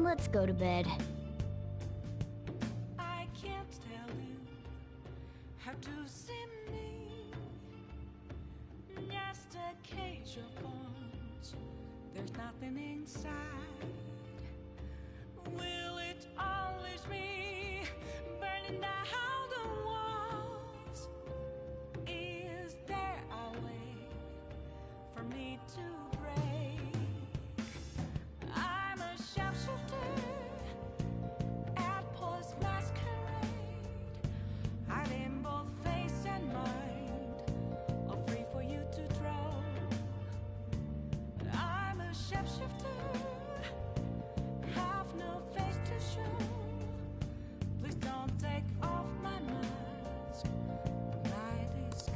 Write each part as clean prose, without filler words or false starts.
Let's go to bed. I can't tell you how to see me. Just a cage of bones. There's nothing inside. Will it always be burning down the walls? Is there a way for me to break? I'm a sharpshooter at Post Masquerade, hiding both face and mind, all free for you to draw. I'm a shapeshifter, have no face to show. Please don't take off my mask, my disguise.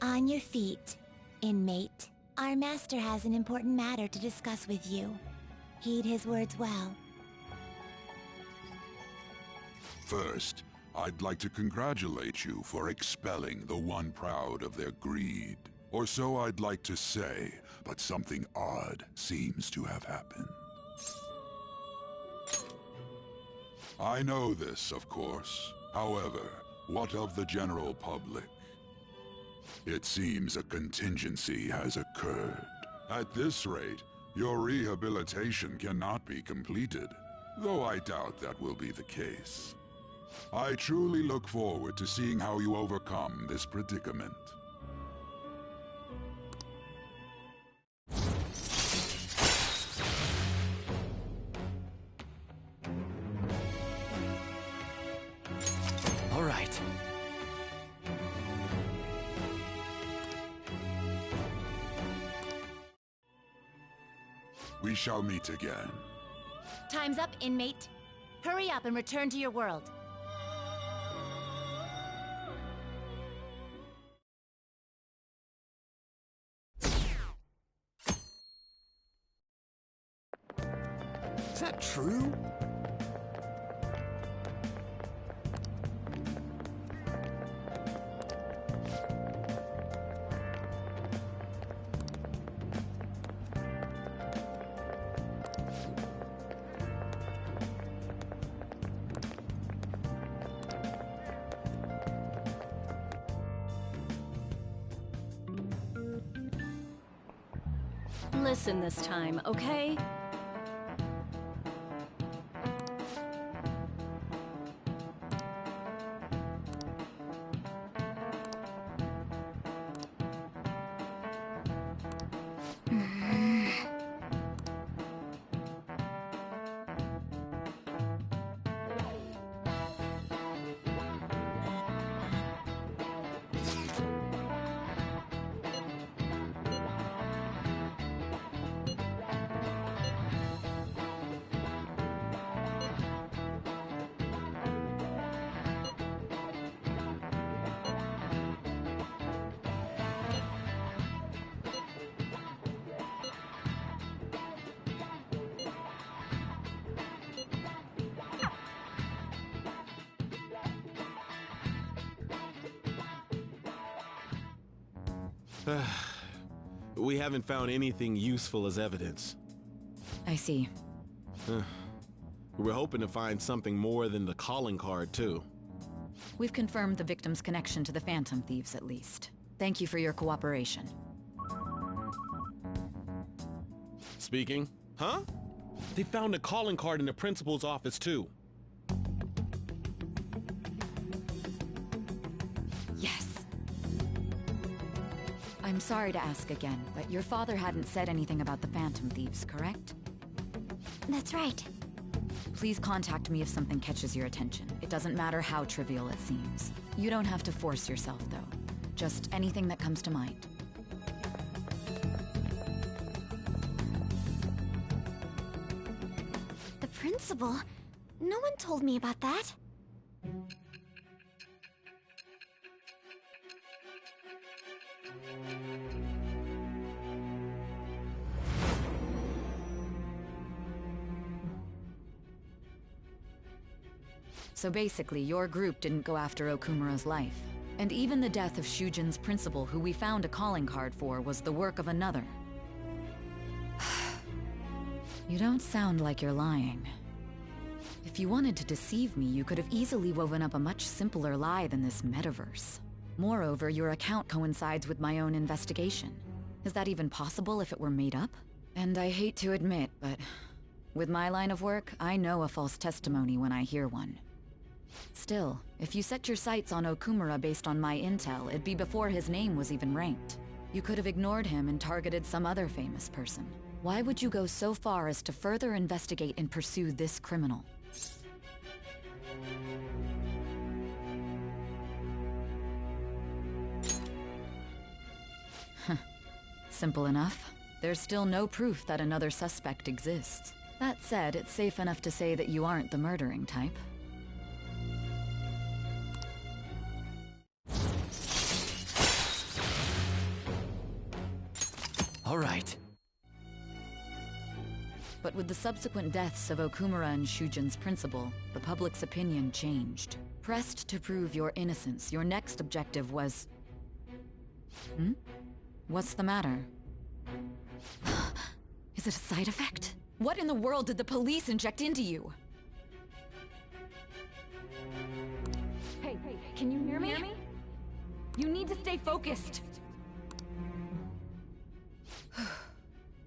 On your feet, inmate. Our master has an important matter to discuss with you. Heed his words well. First, I'd like to congratulate you for expelling the one proud of their greed. Or so I'd like to say, but something odd seems to have happened. I know this, of course. However, what of the general public? It seems a contingency has occurred. At this rate, your rehabilitation cannot be completed, though I doubt that will be the case. I truly look forward to seeing how you overcome this predicament. All right. We shall meet again. Time's up, inmate. Hurry up and return to your world. Is that true? Listen this time, okay? We haven't found anything useful as evidence. I see. We're hoping to find something more than the calling card, too. We've confirmed the victim's connection to the Phantom Thieves, at least. Thank you for your cooperation. Speaking? Huh? They found a calling card in the principal's office, too. Yes. I'm sorry to ask again, but your father hadn't said anything about the Phantom Thieves, correct? That's right. Please contact me if something catches your attention. It doesn't matter how trivial it seems. You don't have to force yourself, though. Just anything that comes to mind. The principal? No one told me about that. So basically, your group didn't go after Okumura's life. And even the death of Shujin's principal, who we found a calling card for, was the work of another. You don't sound like you're lying. If you wanted to deceive me, you could have easily woven up a much simpler lie than this metaverse. Moreover, your account coincides with my own investigation. Is that even possible if it were made up? And I hate to admit, but with my line of work, I know a false testimony when I hear one. Still, if you set your sights on Okumura based on my intel, it'd be before his name was even ranked. You could have ignored him and targeted some other famous person. Why would you go so far as to further investigate and pursue this criminal? Simple enough. There's still no proof that another suspect exists. That said, it's safe enough to say that you aren't the murdering type. All right. But with the subsequent deaths of Okumura and Shujin's principal, the public's opinion changed. Pressed to prove your innocence, your next objective was... What's the matter? Is it a side effect? What in the world did the police inject into you? Hey, can you hear me? You need to stay focused.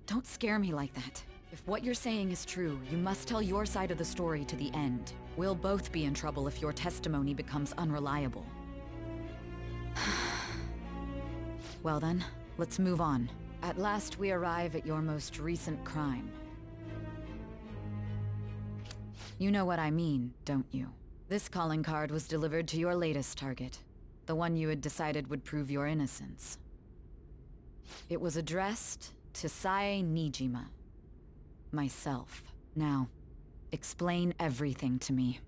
Don't scare me like that. If what you're saying is true, you must tell your side of the story to the end. We'll both be in trouble if your testimony becomes unreliable. Well then, let's move on. At last we arrive at your most recent crime. You know what I mean, don't you? This calling card was delivered to your latest target. The one you had decided would prove your innocence. It was addressed to Sae Nijima. Myself. Now, explain everything to me.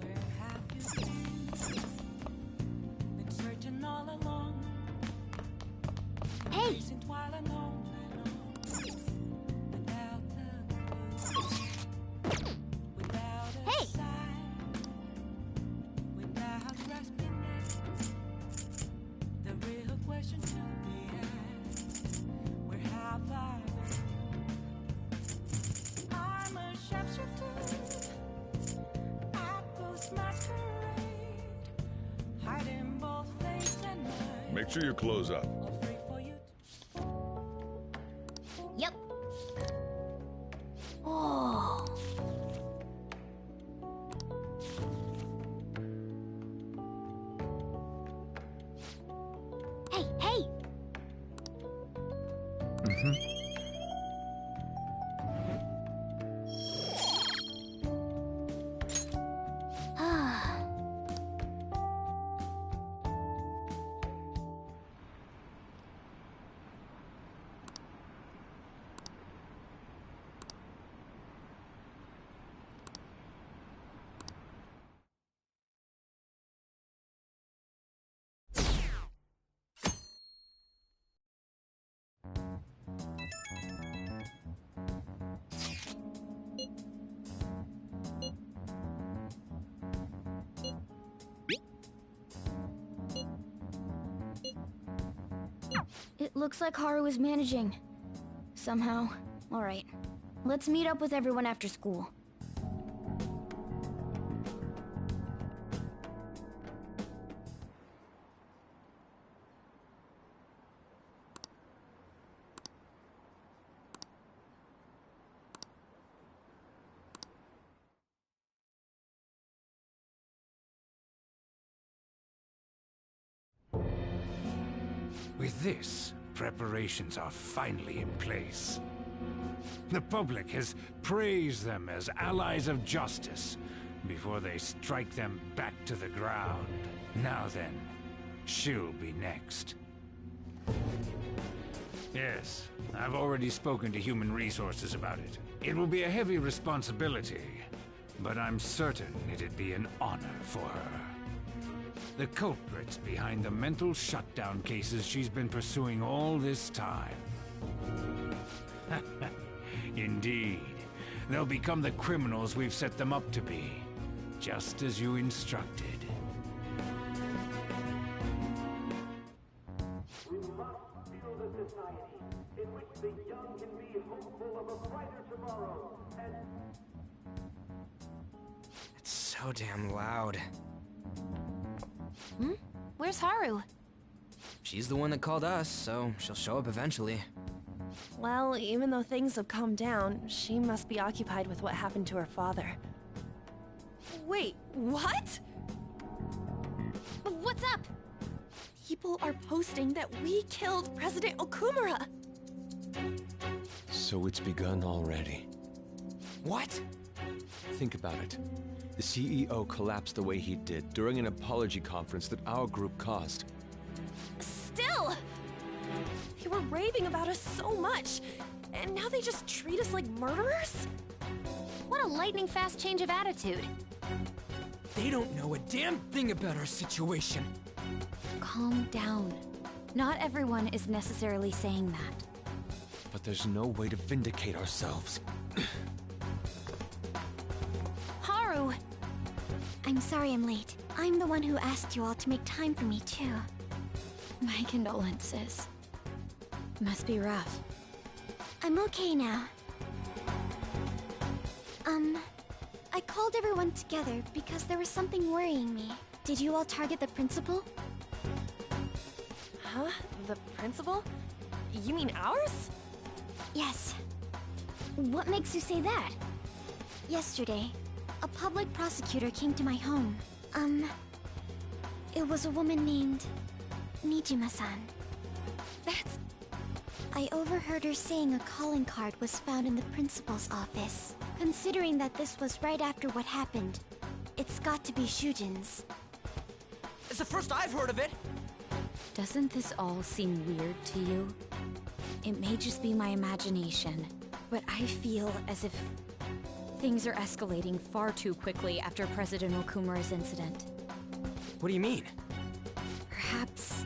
Where have you been? Been searching all along. Hey! Recent while alone without the without a Hey! sign, without grasping it. The real question to be asked: where have I been? I'm a sharpshooter. Apples masquerade, hiding both face and mind. Make sure you close up. All free for you to Yep. Oh. Hey, hey! Ah. It looks like Haru is managing. Somehow. Alright. Let's meet up with everyone after school. With this, preparations are finally in place. The public has praised them as allies of justice before they strike them back to the ground. Now then, she'll be next. Yes, I've already spoken to Human Resources about it. It will be a heavy responsibility, but I'm certain it'd be an honor for her. The culprits behind the mental shutdown cases she's been pursuing all this time. Indeed. They'll become the criminals we've set them up to be, just as you instructed. We must build a society in which the young can be hopeful of a brighter tomorrow, and... It's so damn loud. Where's Haru? She's the one that called us, so she'll show up eventually. Well, even though things have calmed down, she must be occupied with what happened to her father. Wait, what? What's up? People are posting that we killed President Okumura! So it's begun already. What? Think about it. The CEO collapsed the way he did during an apology conference that our group caused. Still! They were raving about us so much, and now they just treat us like murderers? What a lightning-fast change of attitude. They don't know a damn thing about our situation. Calm down. Not everyone is necessarily saying that. But there's no way to vindicate ourselves. Haru! I'm sorry I'm late. I'm the one who asked you all to make time for me, too. My condolences. Must be rough. I'm okay now. I called everyone together because there was something worrying me. Did you all target the principal? Huh? The principal? You mean ours? Yes. What makes you say that? Yesterday, a public prosecutor came to my home. It was a woman named Nijima-san. That's... I overheard her saying a calling card was found in the principal's office. Considering that this was right after what happened, it's got to be Shujin's. It's the first I've heard of it! Doesn't this all seem weird to you? It may just be my imagination, but I feel as if things are escalating far too quickly after President Okumura's incident. What do you mean? Perhaps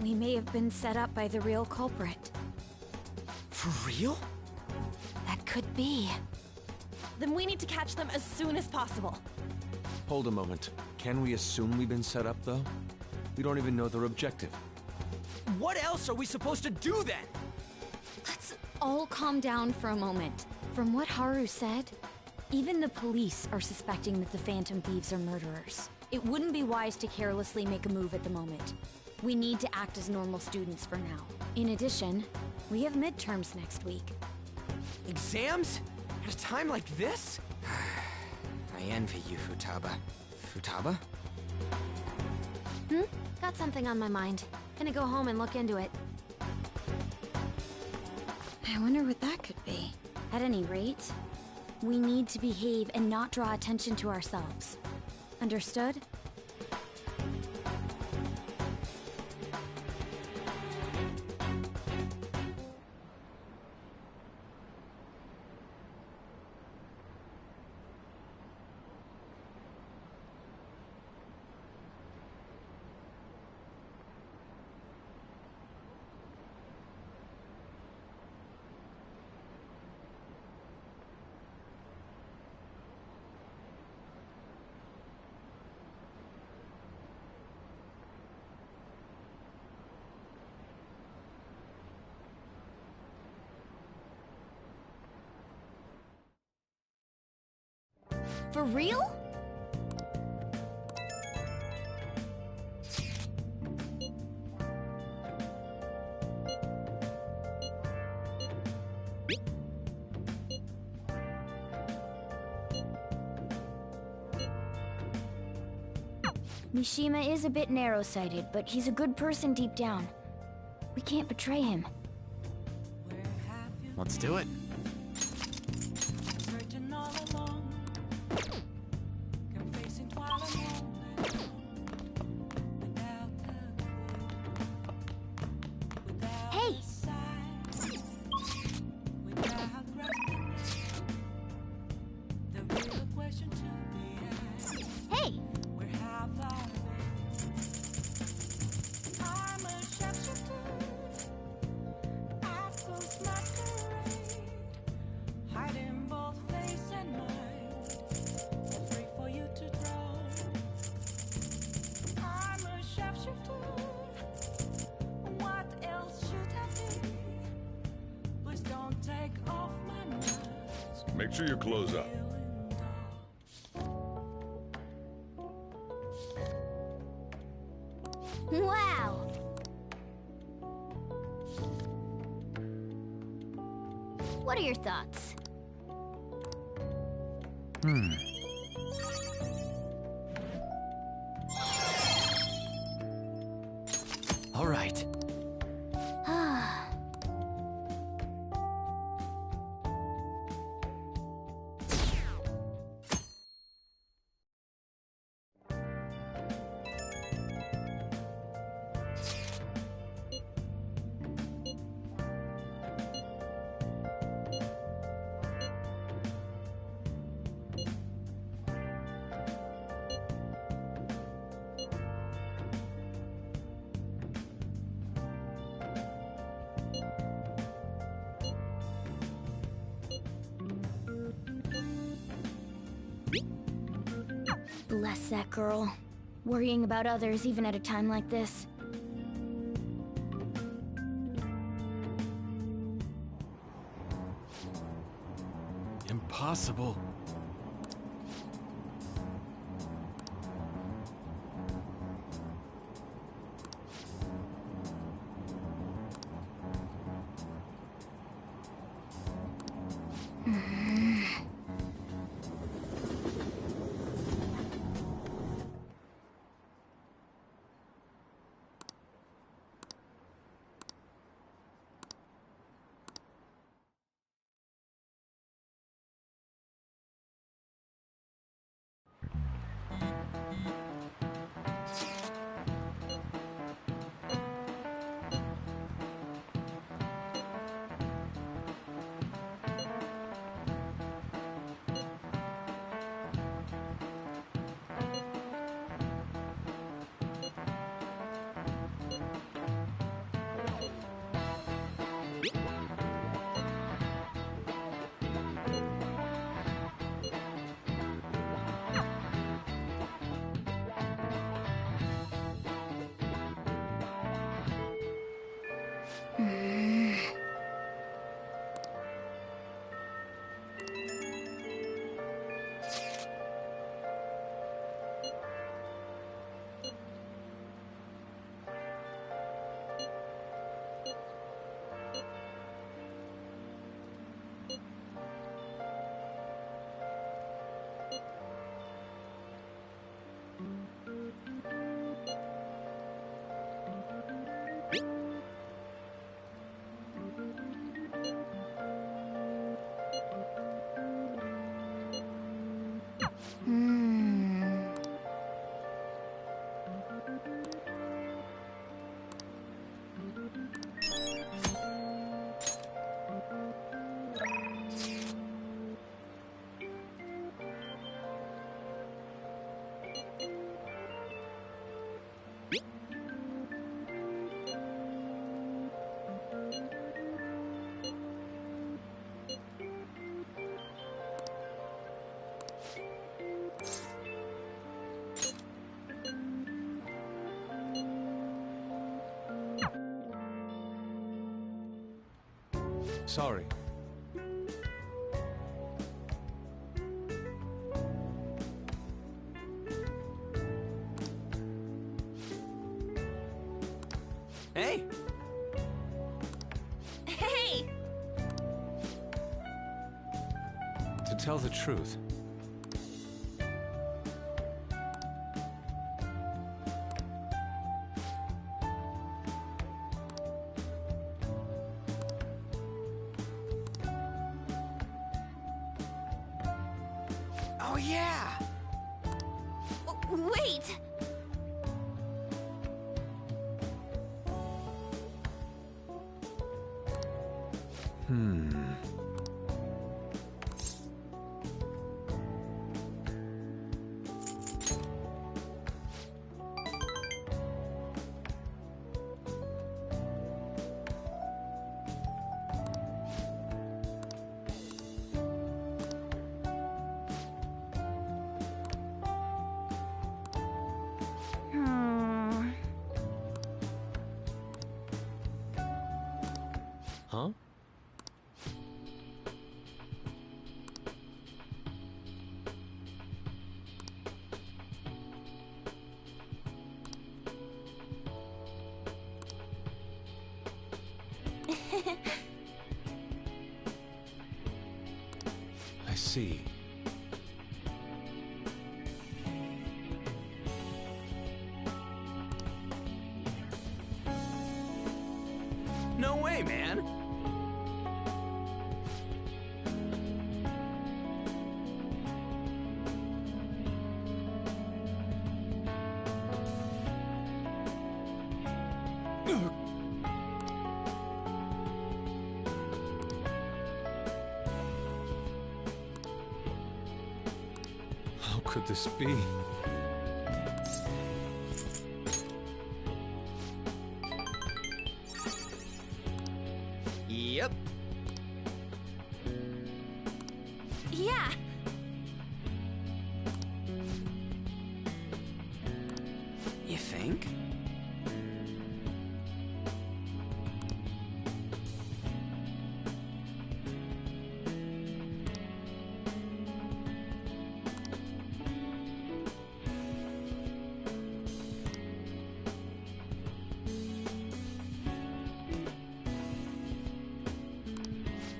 we may have been set up by the real culprit. For real? That could be. Then we need to catch them as soon as possible. Hold a moment. Can we assume we've been set up, though? We don't even know their objective. What else are we supposed to do then? Let's all calm down for a moment. From what Haru said, even the police are suspecting that the Phantom Thieves are murderers. It wouldn't be wise to carelessly make a move at the moment. We need to act as normal students for now. In addition, we have midterms next week. Exams? At a time like this? I envy you, Futaba. Futaba? Got something on my mind. Gonna go home and look into it. I wonder what that could be. At any rate, we need to behave and not draw attention to ourselves. Understood? For real? Mishima is a bit narrow-sighted, but he's a good person deep down. We can't betray him. Let's do it. Searching all along, confessing while alone, without a clue, without Hey! a sign, without grasping the real question to be asked. Hey! Where have I been? I'm a shapeshifter. I've closed masquerade, hiding both face and mind, free for you to draw. I'm a shapeshifter. What else should I be? Please don't take off my mask. Make sure you close up. Wow! What are your thoughts? All right. Bless that girl. Worrying about others even at a time like this. Impossible. Sorry. Hey! Hey! To tell the truth, Oh, yeah! Wait! huh? I see. No way, man! How could this be? Yep. Yeah! You think?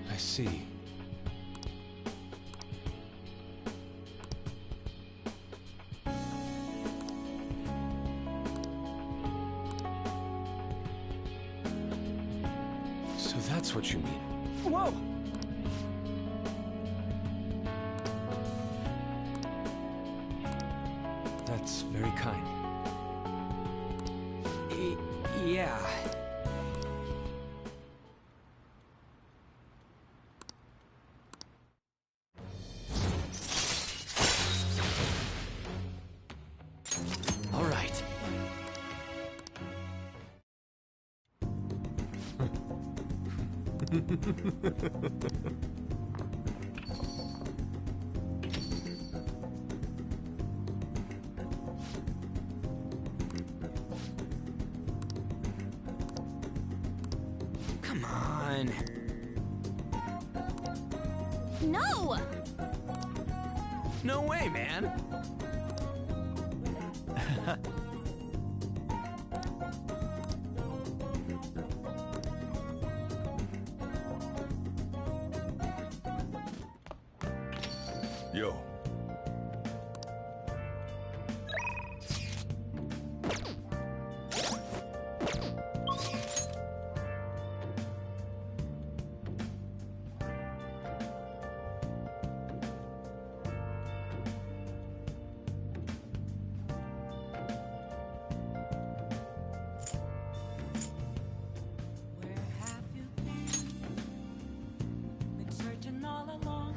I see. So that's what you mean. Whoa! That's very kind. Yeah. All right. Come on. No! No way, man! Yo. Where have you been? Been searching all along.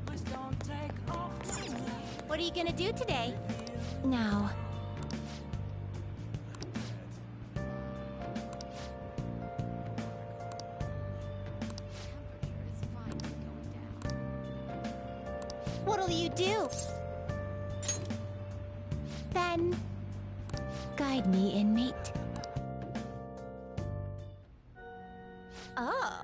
Please don't take off tonight. What are you gonna do today? Now. What'll you do? Then... guide me, inmate. Oh.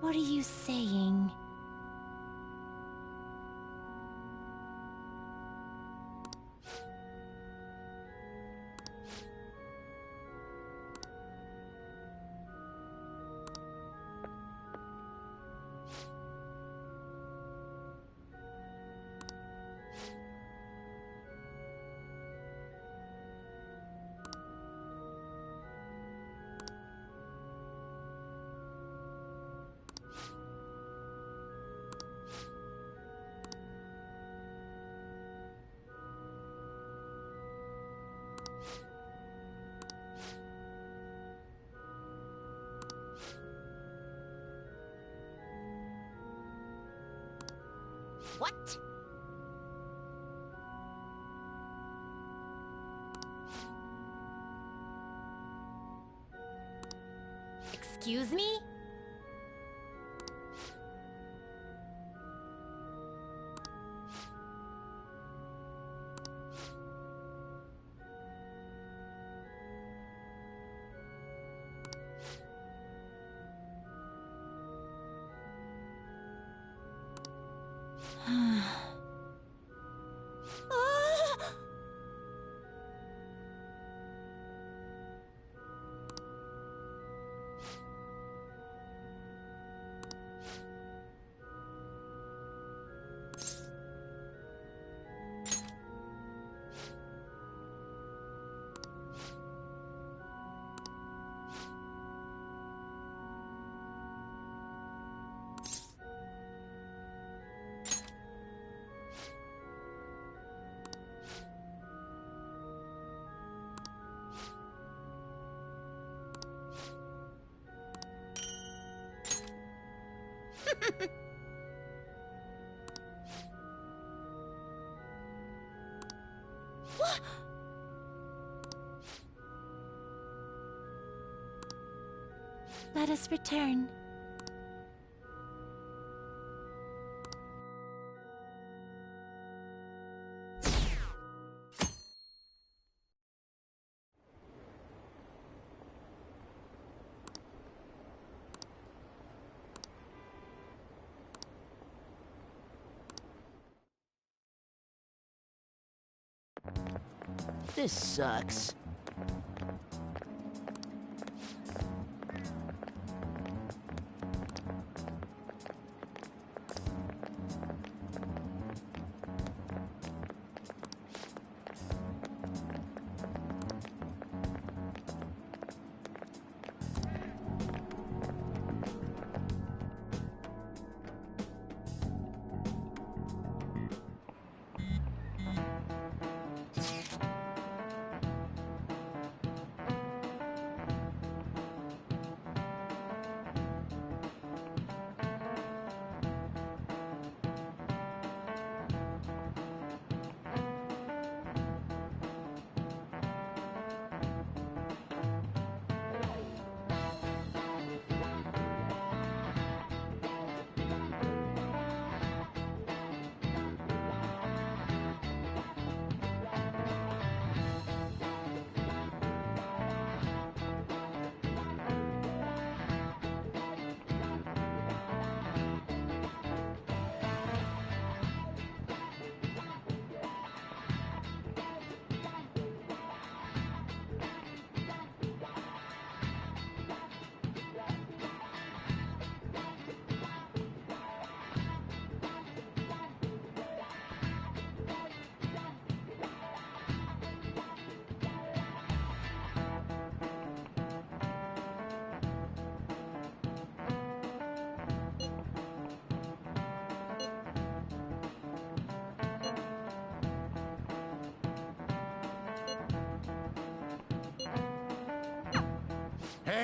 What are you saying? What? Excuse me? What? Let us return. This sucks.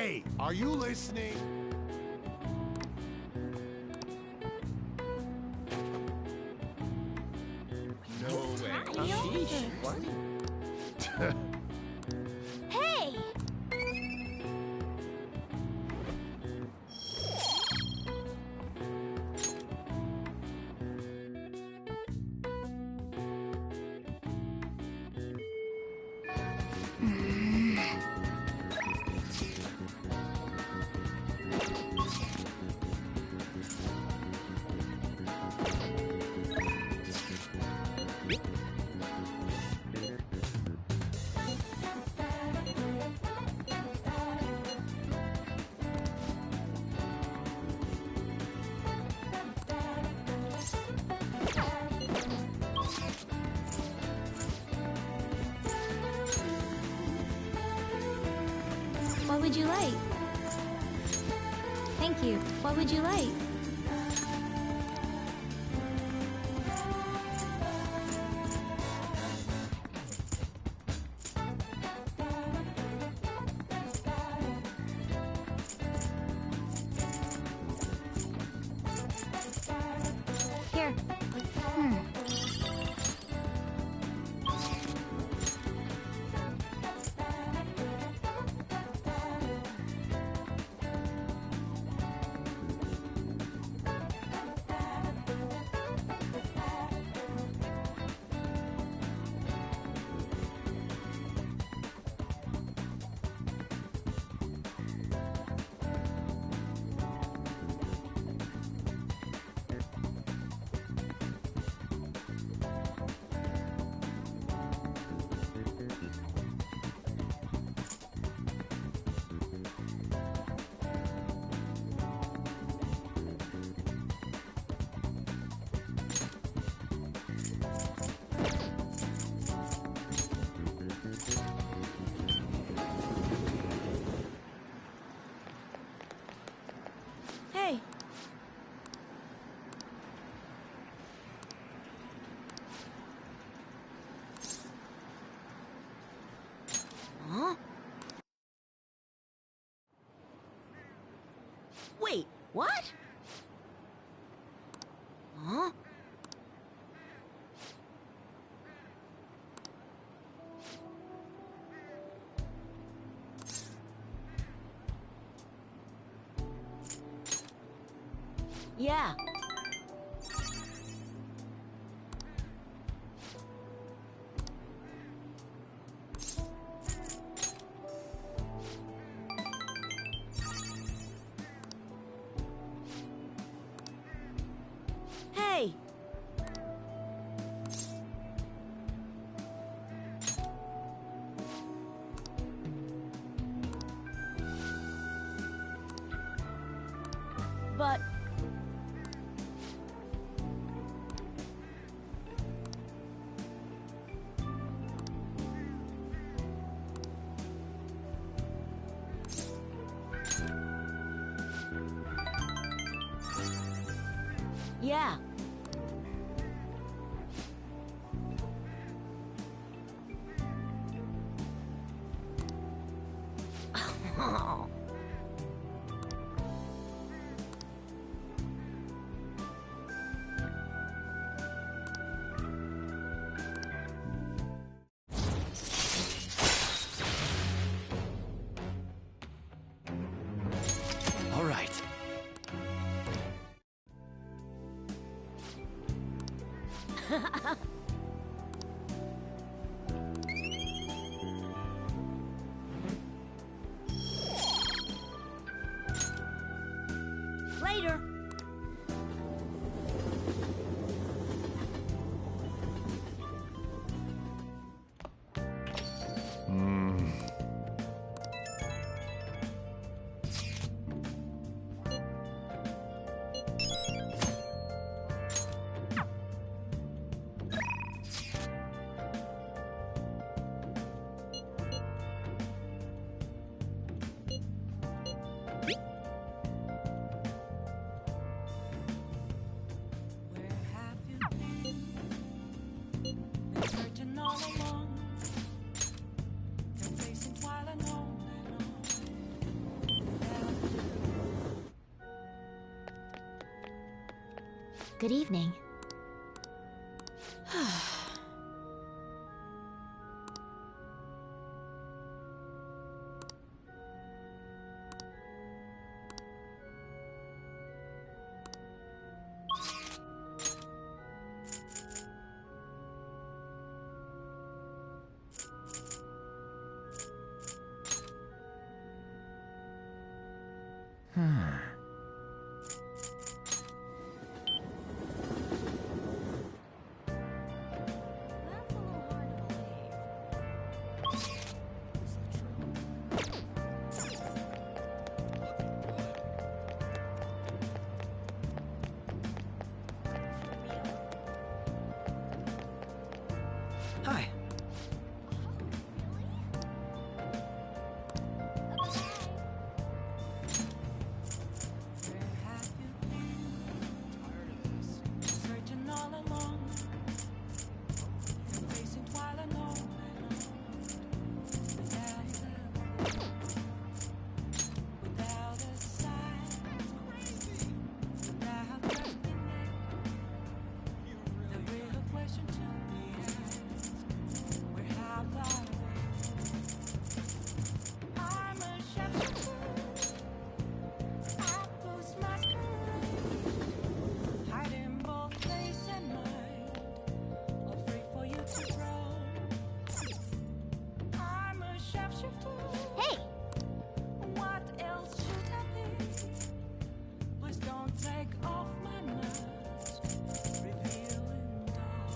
Hey, are you listening? No way. Hey! What would you like? Thank you. What would you like? Here. Hey! Huh? Wait, what? Huh? Yeah. Hey! But... Yeah. All right. Later! Where have you been? Been searching all along. Temptations while alone and on. Good evening. Hi. Searching all along, facing twilight alone, without a sign, without trusting it. The real question to be asked: where have I been? I'm a shepherd. I post masquerade, hiding both face and mind, afraid for you to grow. I'm a shapeshifter. Hey! What else should I be? Please don't take off my mask, revealing dawn.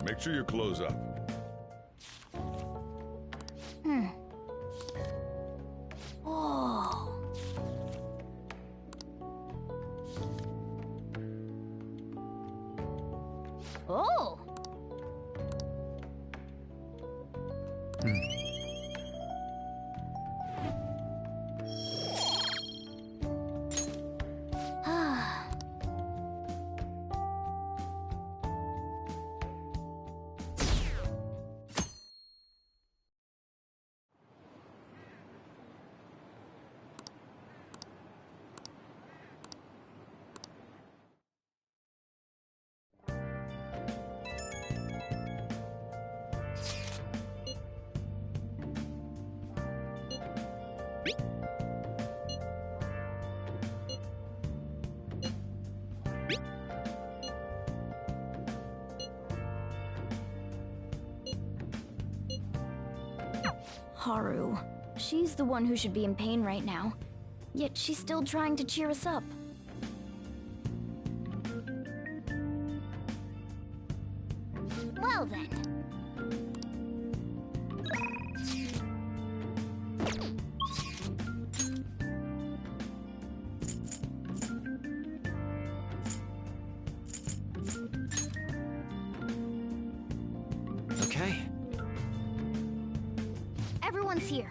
Make sure your clothes up. Oh. Oh. Ah. Haru. She's the one who should be in pain right now. Yet she's still trying to cheer us up. Well then. Okay. Everyone's here.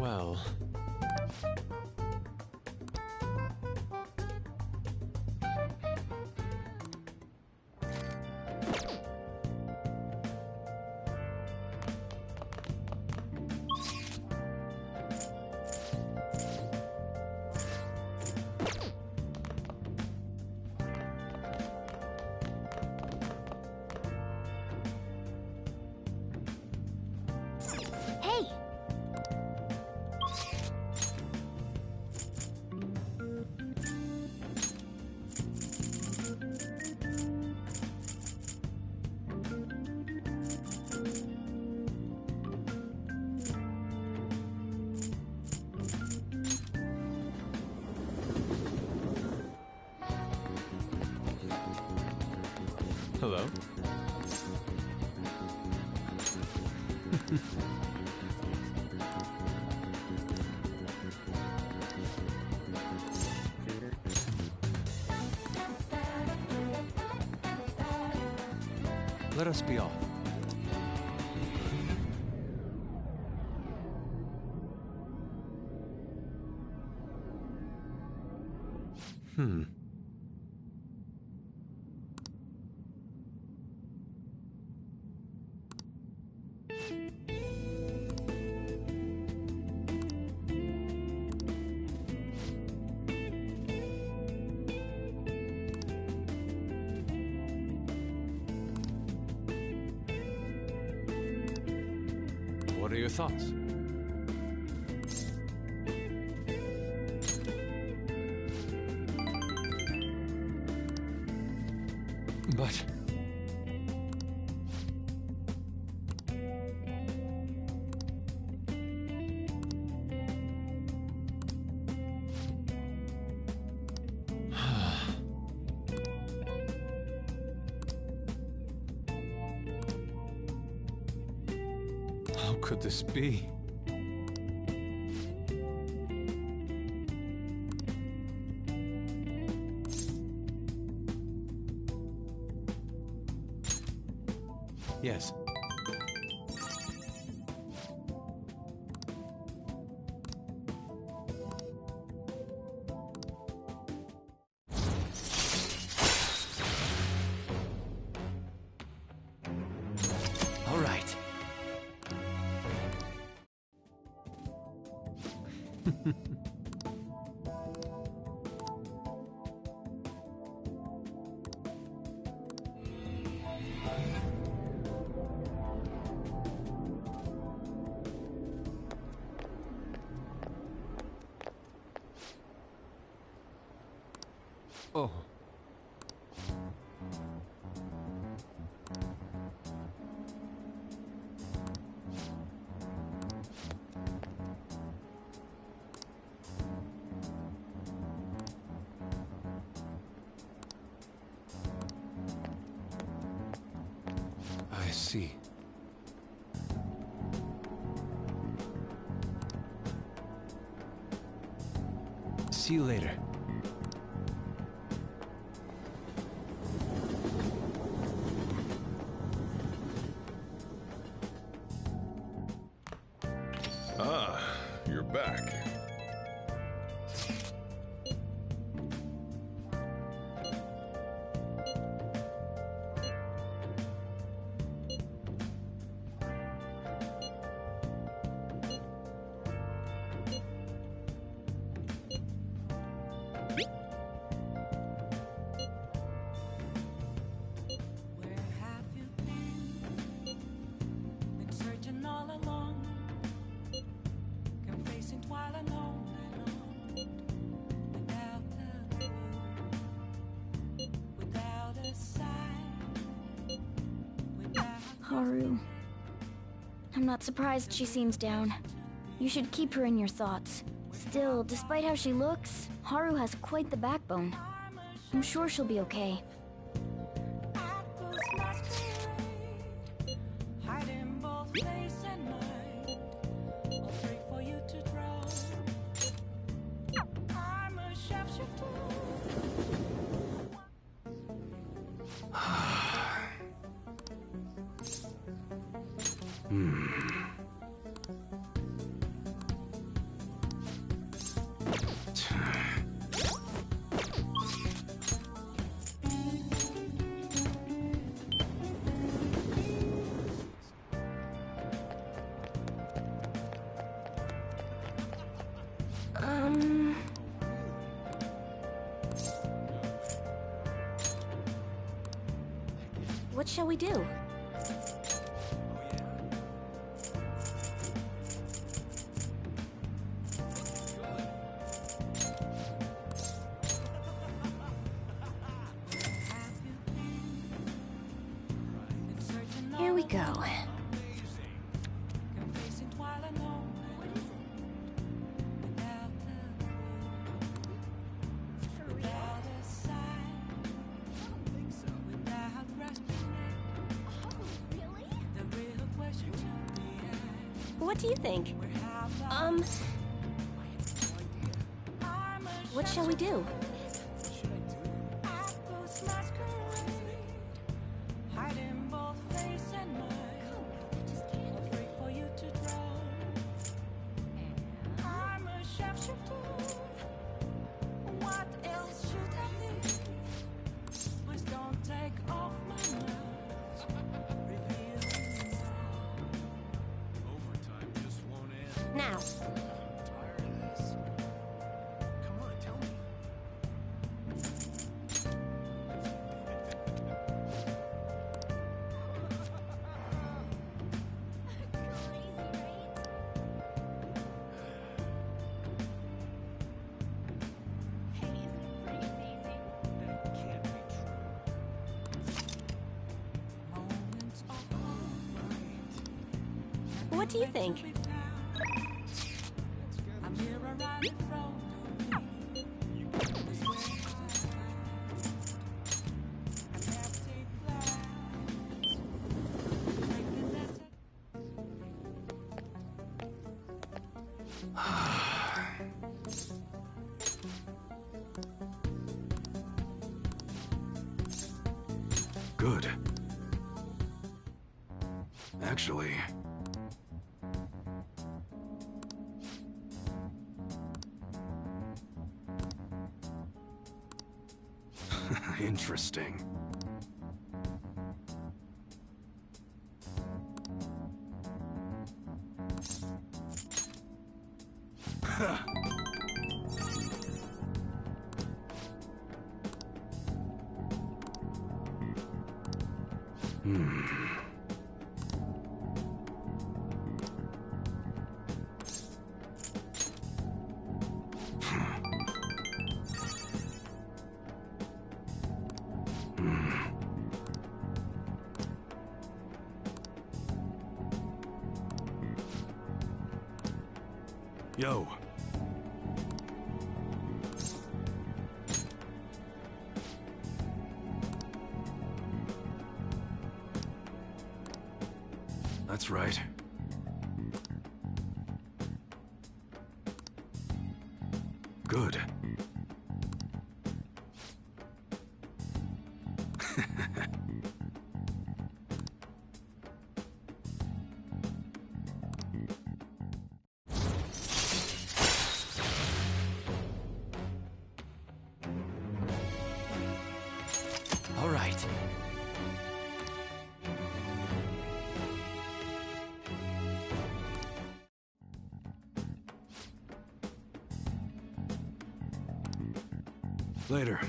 Well... Hey! Hello? Let us be off. What are your thoughts? But... How could this be? Yes. All right. Oh. I see. See you later. Ah, you're back. Where have you been? Been searching all along, confessing while alone and on, without a clue, without a sign, without Haru. I'm not surprised she seems down. You should keep her in your thoughts. Still, despite how she looks, Haru has quite the backbone. I'm sure she'll be okay. apples masquerade, hiding both face and mind, all free for you to draw. I'm a sharpshooter. What shall we do? Here we go. What do you think? What shall we do? Now. What do you think? Good. Actually... Interesting. Yo. That's right. Good. All right. Later.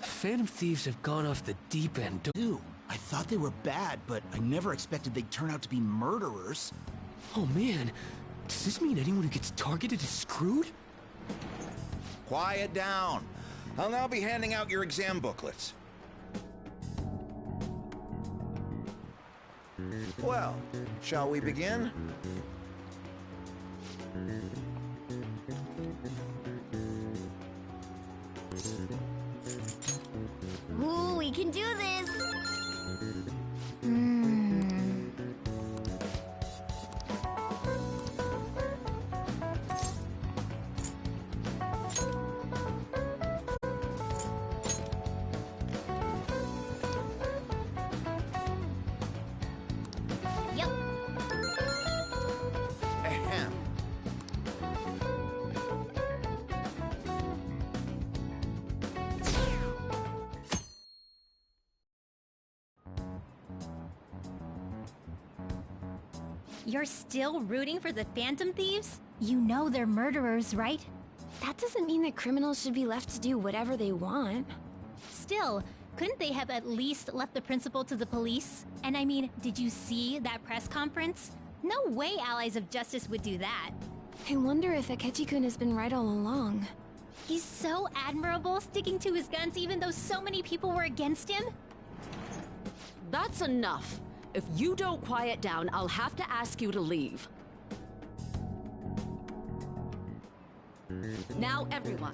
Phantom thieves have gone off the deep end. Dude, I thought they were bad, but I never expected they'd turn out to be murderers. Oh man, Does this mean anyone who gets targeted is screwed? Quiet down. I'll now be handing out your exam booklets. Well, shall we begin? Ooh, we can do this! Yep. Ahem. You're still rooting for the Phantom Thieves? You know they're murderers, right? That doesn't mean that criminals should be left to do whatever they want. Still, couldn't they have at least left the principal to the police? And I mean, did you see that press conference? No way Allies of Justice would do that. I wonder if Akechi-kun has been right all along. He's so admirable, sticking to his guns even though so many people were against him. That's enough. If you don't quiet down, I'll have to ask you to leave. Now, everyone.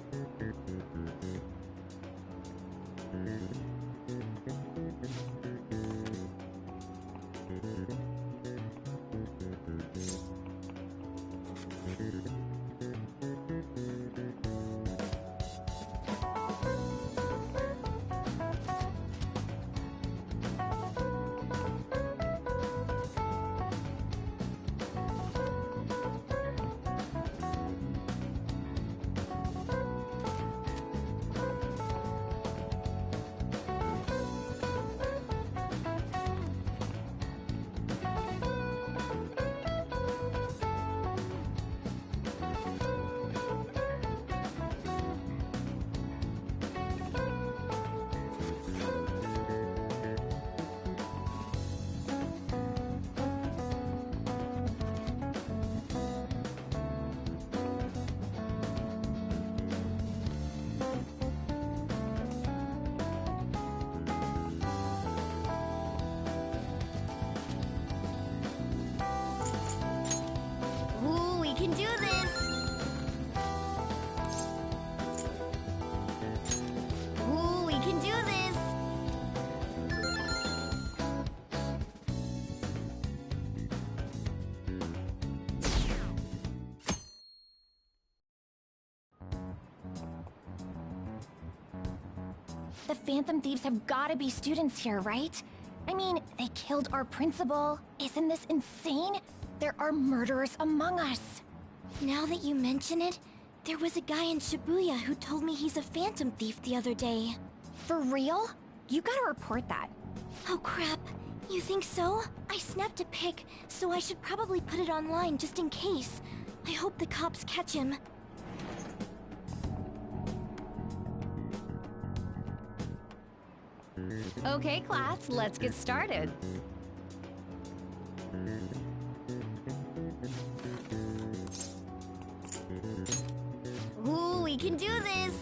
Ooh, we can do this! Ooh, we can do this! The Phantom Thieves have gotta be students here, right? I mean, they killed our principal. Isn't this insane? There are murderers among us. Now that you mention it, there was a guy in Shibuya who told me he's a Phantom Thief the other day. For real? You gotta report that. Oh crap. You think so? I snapped a pic, so I should probably put it online just in case. I hope the cops catch him. Okay, class, let's get started. Ooh, we can do this!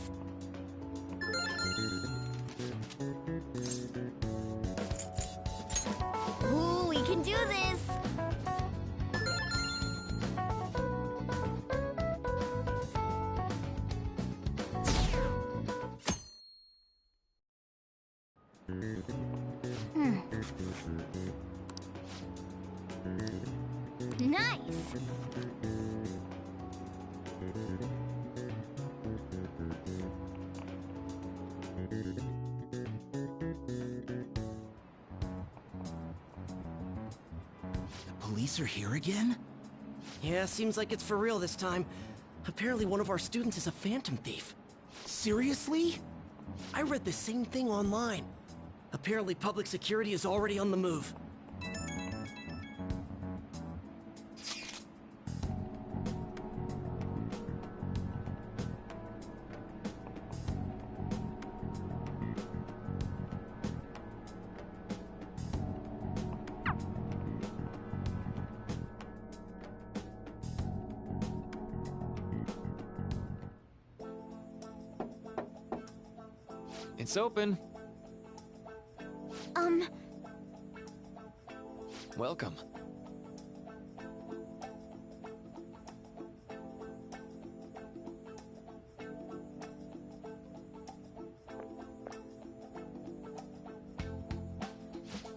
Ooh, we can do this! Nice! Police are here again? Yeah, seems like it's for real this time. Apparently one of our students is a Phantom Thief. Seriously? I read the same thing online. Apparently public security is already on the move. It's open. Welcome.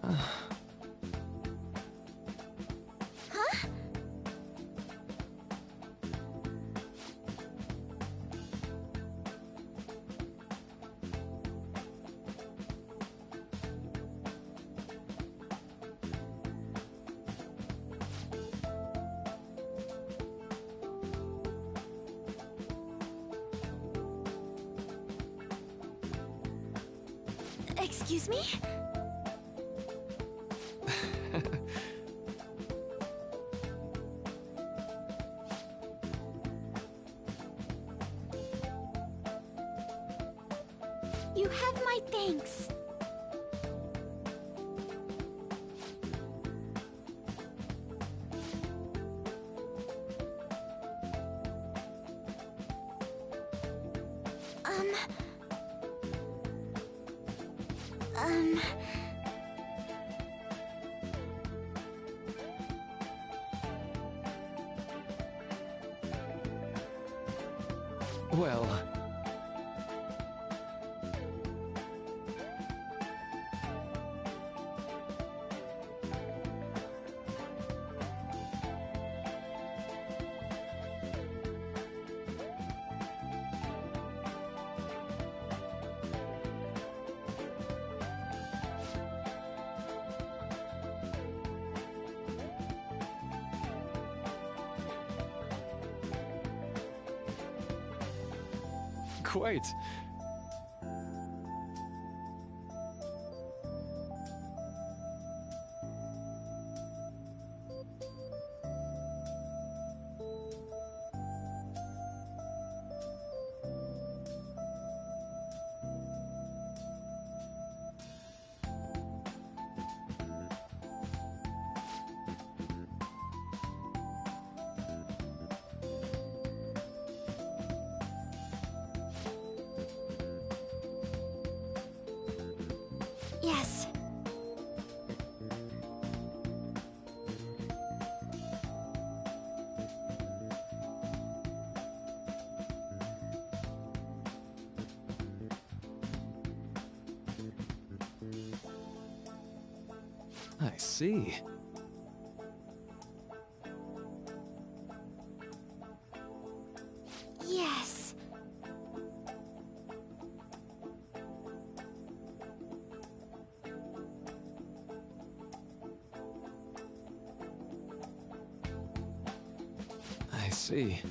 Huh? Excuse me? You have my thanks. Well... Quite. Yes. I see. Yes. I see.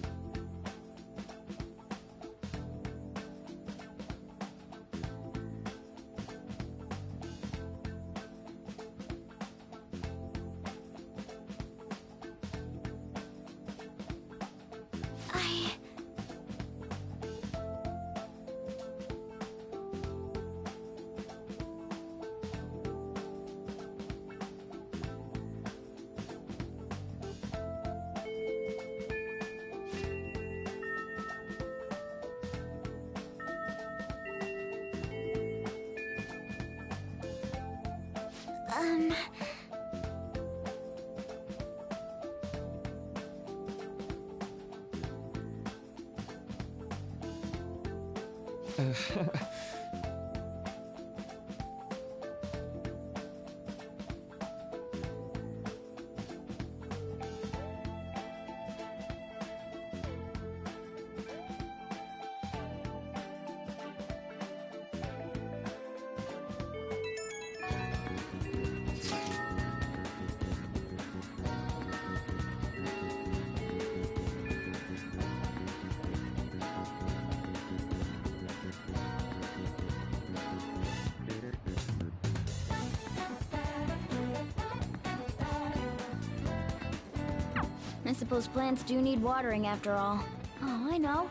I suppose plants do need watering after all. Oh, I know.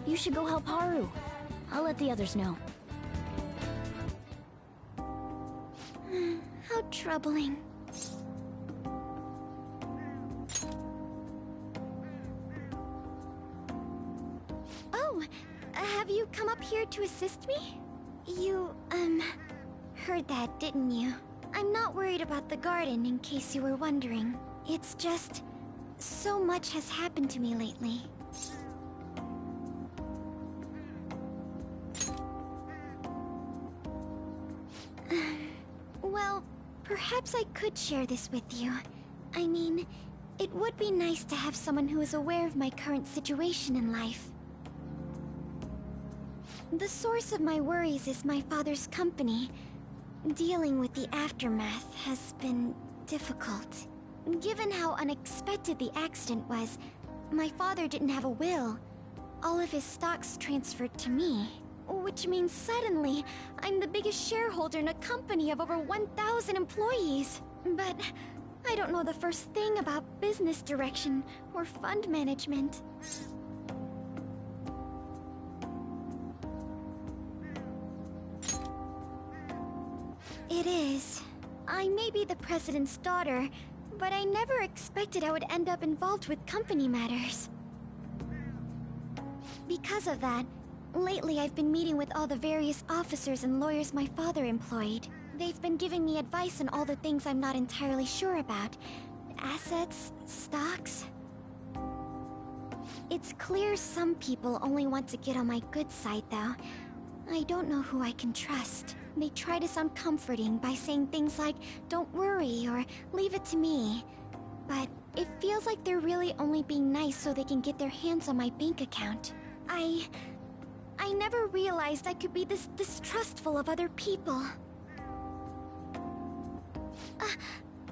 You should go help Haru. I'll let the others know. How troubling. Oh, have you come up here to assist me? You, heard that, didn't you? I'm not worried about the garden, in case you were wondering. It's just... so much has happened to me lately. Well, perhaps I could share this with you. I mean, it would be nice to have someone who is aware of my current situation in life. The source of my worries is my father's company. Dealing with the aftermath has been difficult. Given how unexpected the accident was, my father didn't have a will. All of his stocks transferred to me. Which means suddenly, I'm the biggest shareholder in a company of over 1,000 employees. But I don't know the first thing about business direction or fund management. It is. I may be the president's daughter, but I never expected I would end up involved with company matters. Because of that, lately I've been meeting with all the various officers and lawyers my father employed. They've been giving me advice on all the things I'm not entirely sure about. Assets, stocks. It's clear some people only want to get on my good side, though. I don't know who I can trust. They try to sound comforting by saying things like, "Don't worry," or "Leave it to me." But it feels like they're really only being nice so they can get their hands on my bank account. I never realized I could be this distrustful of other people.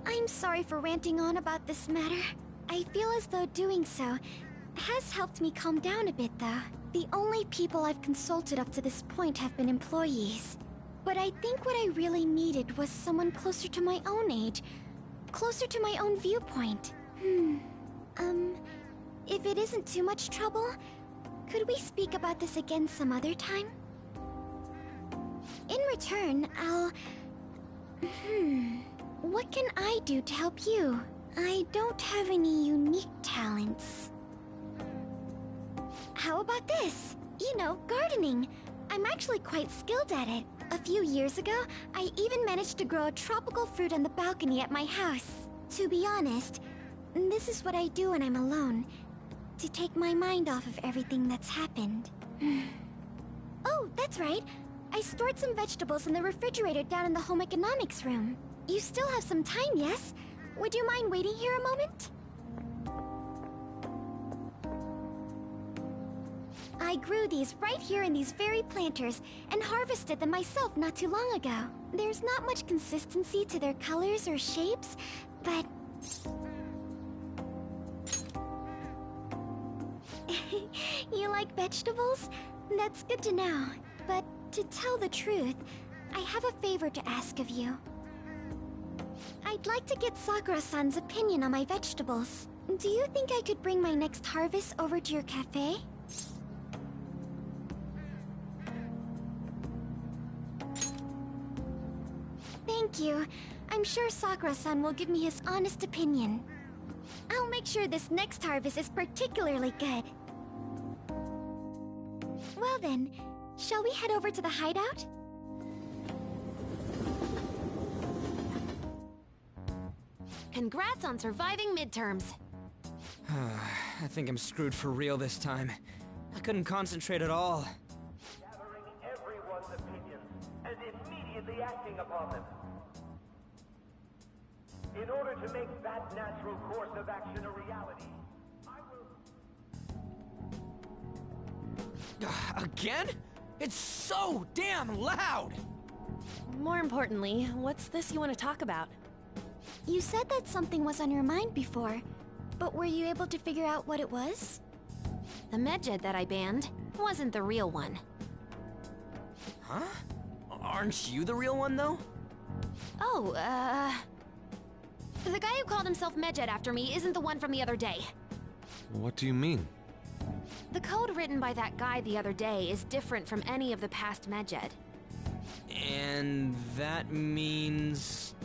I'm sorry for ranting on about this matter. I feel as though doing so has helped me calm down a bit, though. The only people I've consulted up to this point have been employees. But I think what I really needed was someone closer to my own age. Closer to my own viewpoint. If it isn't too much trouble, could we speak about this again some other time? In return, I'll... What can I do to help you? I don't have any unique talents. How about this? You know, gardening. I'm actually quite skilled at it. A few years ago, I even managed to grow a tropical fruit on the balcony at my house. To be honest, this is what I do when I'm alone. To take my mind off of everything that's happened. Oh, that's right. I stored some vegetables in the refrigerator down in the home economics room. You still have some time, yes? Would you mind waiting here a moment? I grew these right here in these very planters and harvested them myself not too long ago. There's not much consistency to their colors or shapes, but... You like vegetables? That's good to know. But to tell the truth, I have a favor to ask of you. I'd like to get Sakura-san's opinion on my vegetables. Do you think I could bring my next harvest over to your cafe? Thank you. I'm sure Sakura-san will give me his honest opinion. I'll make sure this next harvest is particularly good. Well then, shall we head over to the hideout? Congrats on surviving midterms. I think I'm screwed for real this time. I couldn't concentrate at all. Gathering everyone's opinions and immediately acting upon them. In order to make that natural course of action a reality, I will... Again? It's so damn loud! More importantly, what's this you want to talk about? You said that something was on your mind before, but were you able to figure out what it was? The medjed that I banned wasn't the real one. Huh? Aren't you the real one, though? Oh, the guy who called himself Medjed after me isn't the one from the other day. What do you mean? The code written by that guy the other day is different from any of the past Medjed. And that means...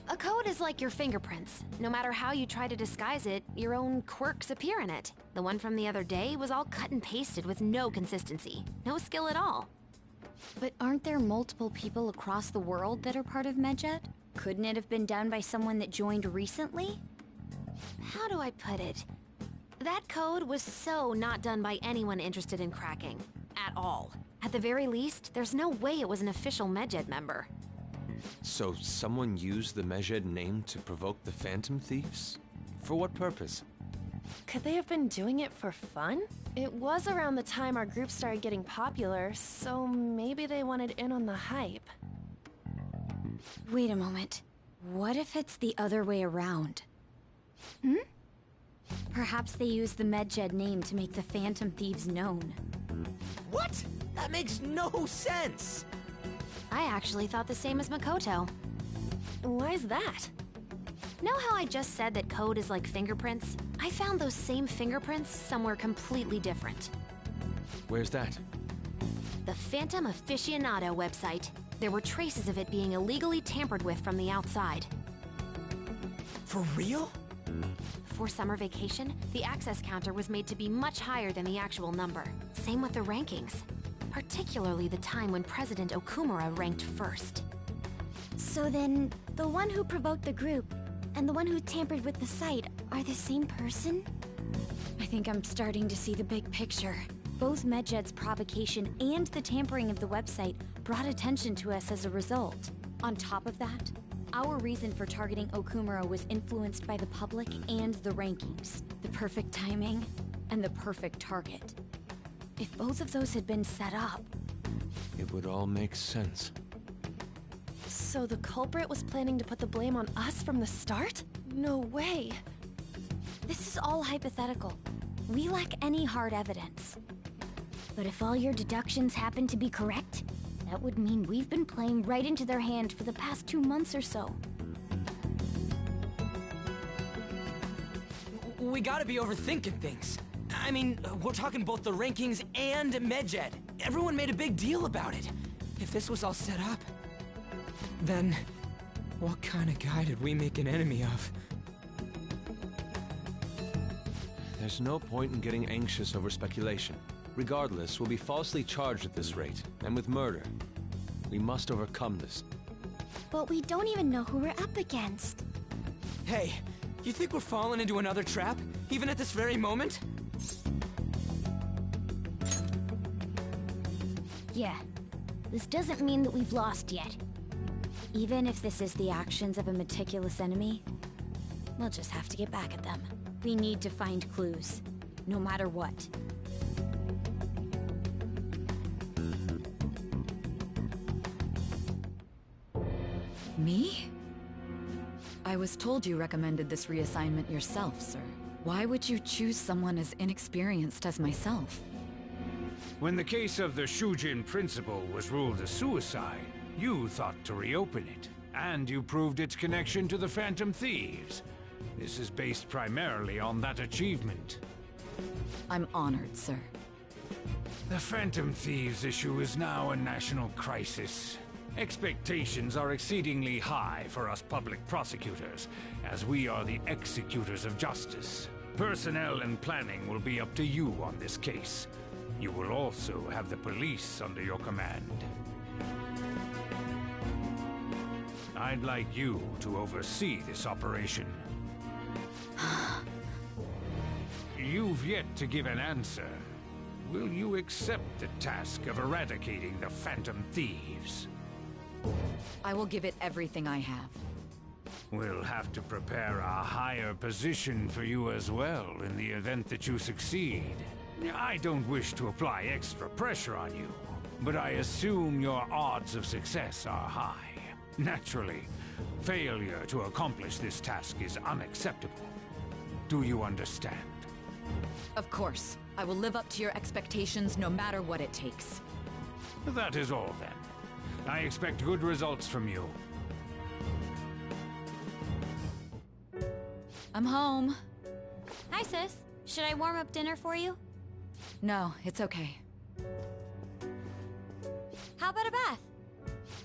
A code is like your fingerprints. No matter how you try to disguise it, your own quirks appear in it. The one from the other day was all cut and pasted with no consistency. No skill at all. But aren't there multiple people across the world that are part of Medjed? Couldn't it have been done by someone that joined recently? How do I put it? That code was so not done by anyone interested in cracking. At all. At the very least, there's no way it was an official Medjed member. So someone used the Medjed name to provoke the Phantom Thieves? For what purpose? Could they have been doing it for fun? It was around the time our group started getting popular, so maybe they wanted in on the hype. Wait a moment. What if it's the other way around? Perhaps they used the Medjed name to make the Phantom Thieves known. What? That makes no sense! I actually thought the same as Makoto. Why's that? Know how I just said that code is like fingerprints? I found those same fingerprints somewhere completely different. Where's that? The Phantom Aficionado website. There were traces of it being illegally tampered with from the outside. For real? For summer vacation, the access counter was made to be much higher than the actual number. Same with the rankings. Particularly the time when President Okumura ranked first. So then, the one who provoked the group and the one who tampered with the site are the same person? I think I'm starting to see the big picture. Both Medjed's provocation and the tampering of the website brought attention to us as a result. On top of that, our reason for targeting Okumura was influenced by the public and the rankings. The perfect timing and the perfect target. If both of those had been set up... It would all make sense. So the culprit was planning to put the blame on us from the start? No way. This is all hypothetical. We lack any hard evidence. But if all your deductions happen to be correct, that would mean we've been playing right into their hand for the past 2 months or so. We gotta be overthinking things. I mean, we're talking both the rankings and Medjed. Everyone made a big deal about it. If this was all set up, then what kind of guy did we make an enemy of? There's no point in getting anxious over speculation. Regardless, we'll be falsely charged at this rate, and with murder. We must overcome this. But we don't even know who we're up against. Hey, you think we're falling into another trap, even at this very moment? Yeah, this doesn't mean that we've lost yet. Even if this is the actions of a meticulous enemy, we'll just have to get back at them. We need to find clues, no matter what. Me? I was told you recommended this reassignment yourself, sir. Why would you choose someone as inexperienced as myself? When the case of the Shujin principal was ruled a suicide, you thought to reopen it, and you proved its connection to the Phantom Thieves. This is based primarily on that achievement. I'm honored, sir. The Phantom Thieves issue is now a national crisis. Expectations are exceedingly high for us public prosecutors, as we are the executors of justice. Personnel and planning will be up to you on this case. You will also have the police under your command. I'd like you to oversee this operation. You've yet to give an answer. Will you accept the task of eradicating the Phantom Thieves? I will give it everything I have. We'll have to prepare a higher position for you as well in the event that you succeed. I don't wish to apply extra pressure on you, but I assume your odds of success are high. Naturally, failure to accomplish this task is unacceptable. Do you understand? Of course. I will live up to your expectations no matter what it takes. That is all then. I expect good results from you. I'm home. Hi, sis. Should I warm up dinner for you? No, it's okay. How about a bath?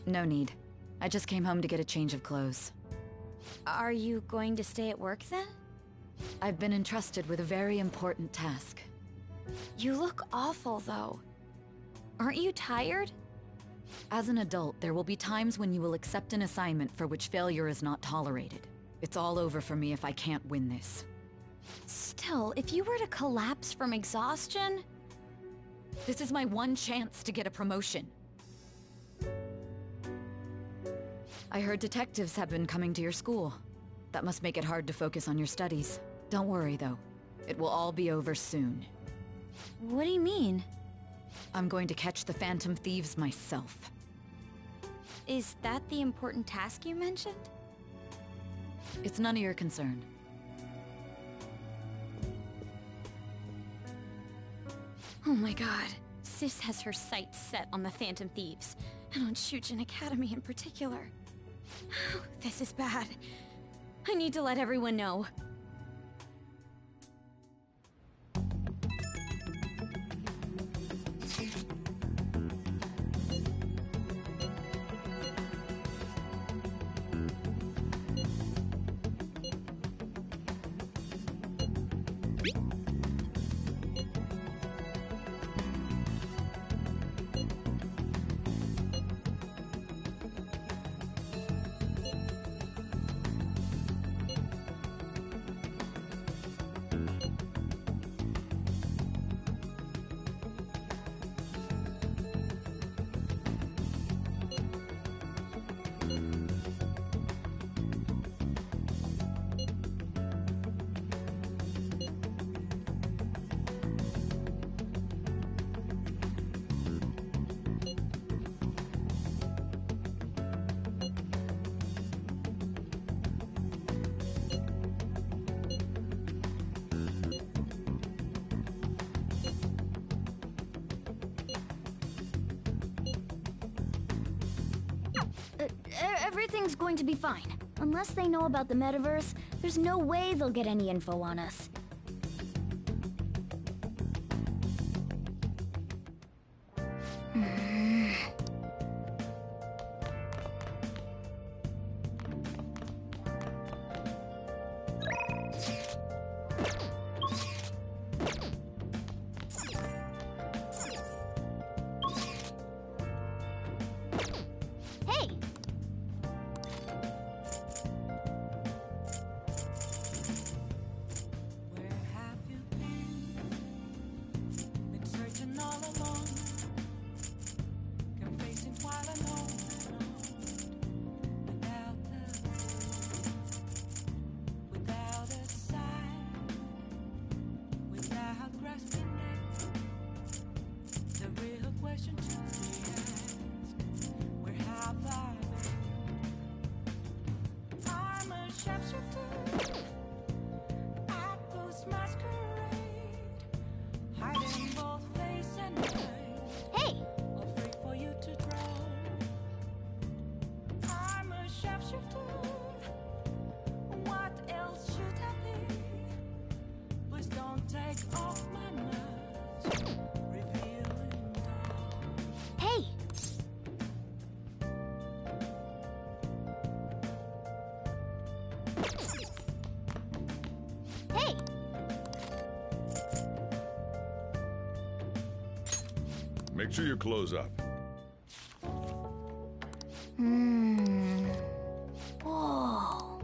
No need. I just came home to get a change of clothes. Are you going to stay at work then? I've been entrusted with a very important task. You look awful, though. Aren't you tired? As an adult, there will be times when you will accept an assignment for which failure is not tolerated. It's all over for me if I can't win this. Still, if you were to collapse from exhaustion... This is my one chance to get a promotion. I heard detectives have been coming to your school. That must make it hard to focus on your studies. Don't worry, though. It will all be over soon. What do you mean? I'm going to catch the Phantom Thieves myself. Is that the important task you mentioned? It's none of your concern. Oh my god. Sis has her sights set on the Phantom Thieves, and on Shujin Academy in particular. This is bad. I need to let everyone know. Everything's going to be fine. Unless they know about the metaverse, there's no way they'll get any info on us. Make sure you close up. Whoa.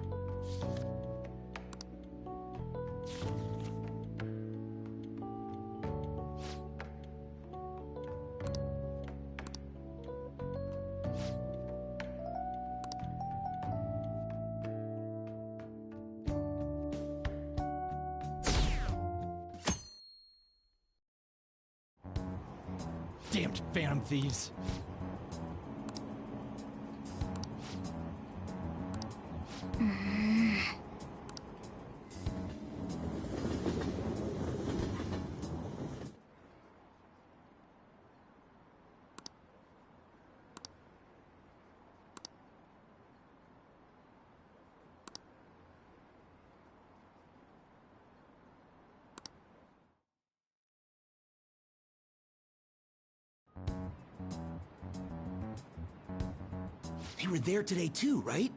Damned Phantom Thieves. They were there today too, right?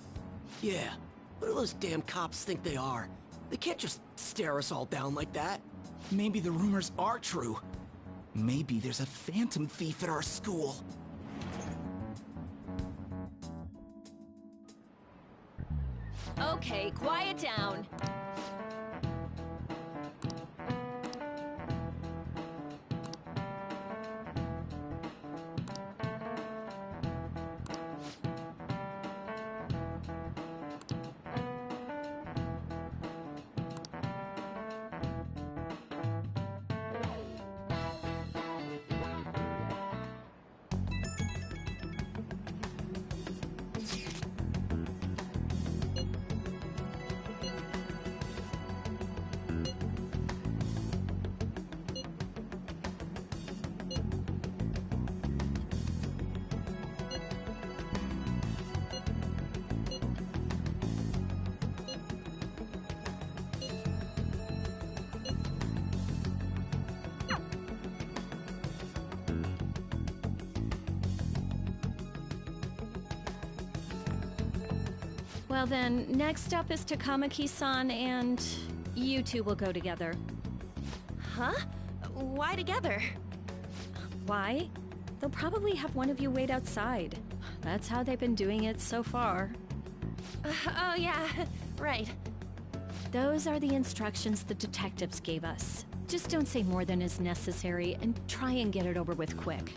Yeah. What do those damn cops think they are? They can't just stare us all down like that. Maybe the rumors are true. Maybe there's a phantom thief at our school. Okay, quiet down. Well then, next up is Takamaki-san, and you two will go together. Huh? Why together? Why? They'll probably have one of you wait outside. That's how they've been doing it so far. Oh yeah, right. Those are the instructions the detectives gave us. Just don't say more than is necessary, and try and get it over with quick.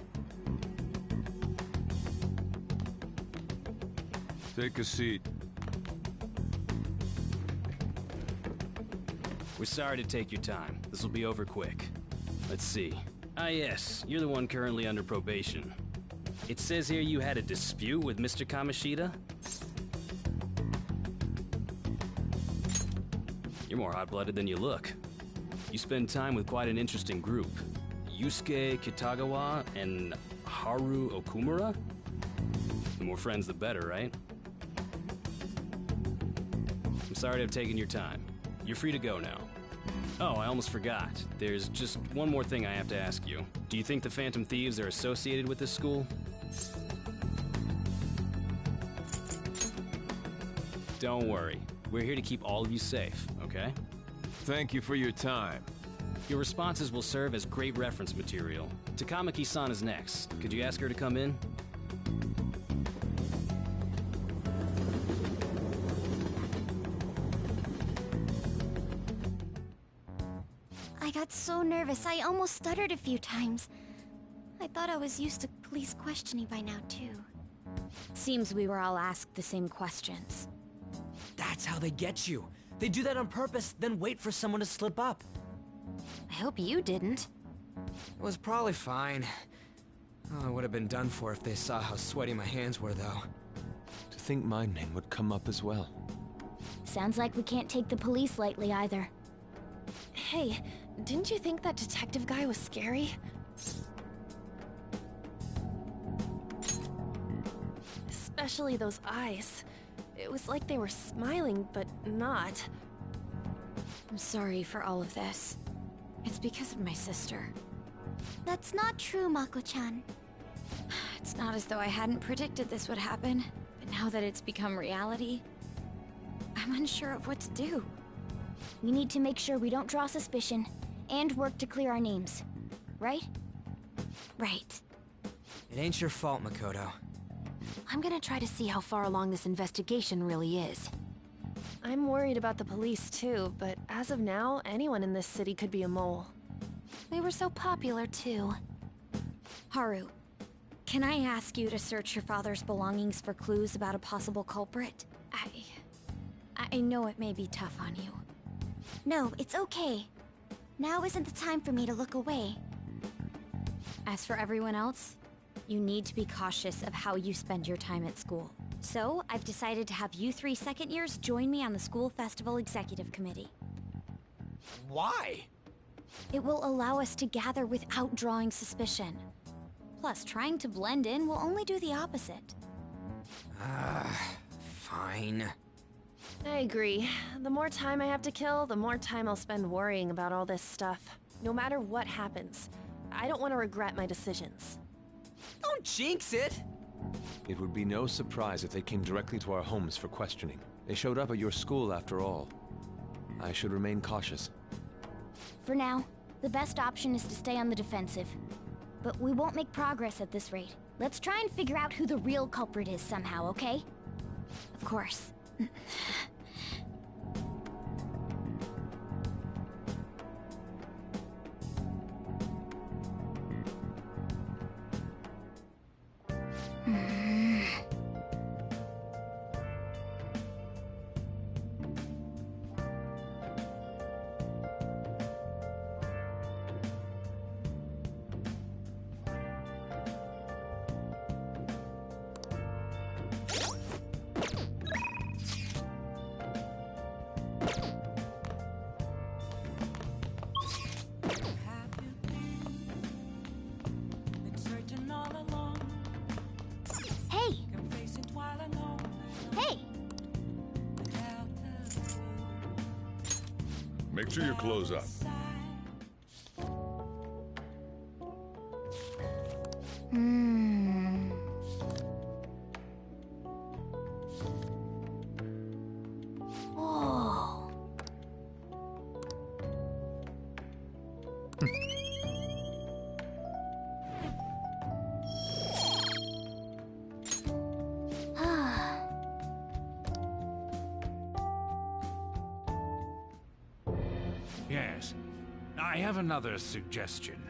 Take a seat. We're sorry to take your time. This will be over quick. Let's see. Ah yes, you're the one currently under probation. It says here you had a dispute with Mr. Kamoshida? You're more hot-blooded than you look. You spend time with quite an interesting group. Yusuke Kitagawa and Haru Okumura? The more friends, the better, right? I'm sorry to have taken your time. You're free to go now. Oh, I almost forgot. There's just one more thing I have to ask you. Do you think the Phantom Thieves are associated with this school? Don't worry. We're here to keep all of you safe, okay? Thank you for your time. Your responses will serve as great reference material. Takamaki-san is next. Could you ask her to come in? I got so nervous, I almost stuttered a few times. I thought I was used to police questioning by now, too. Seems we were all asked the same questions. That's how they get you. They do that on purpose, then wait for someone to slip up. I hope you didn't. It was probably fine. Oh, I would have been done for if they saw how sweaty my hands were, though. To think my name would come up as well. Sounds like we can't take the police lightly either. Hey, didn't you think that detective guy was scary? Especially those eyes. It was like they were smiling, but not. I'm sorry for all of this. It's because of my sister. That's not true, Mako-chan. It's not as though I hadn't predicted this would happen, but now that it's become reality, I'm unsure of what to do. We need to make sure we don't draw suspicion, and work to clear our names. Right? Right. It ain't your fault, Makoto. I'm gonna try to see how far along this investigation really is. I'm worried about the police too, but as of now, anyone in this city could be a mole. We were so popular too. Haru, can I ask you to search your father's belongings for clues about a possible culprit? I know it may be tough on you. No, it's okay. Now isn't the time for me to look away. As for everyone else, you need to be cautious of how you spend your time at school. So, I've decided to have you 3 second years join me on the School Festival Executive Committee. Why? It will allow us to gather without drawing suspicion. Plus, trying to blend in will only do the opposite. Fine. I agree. The more time I have to kill, the more time I'll spend worrying about all this stuff. No matter what happens, I don't want to regret my decisions. Don't jinx it! It would be no surprise if they came directly to our homes for questioning. They showed up at your school after all. I should remain cautious. For now, the best option is to stay on the defensive. But we won't make progress at this rate. Let's try and figure out who the real culprit is somehow, okay? Of course. Make sure you close up. Whoa. Yes. I have another suggestion.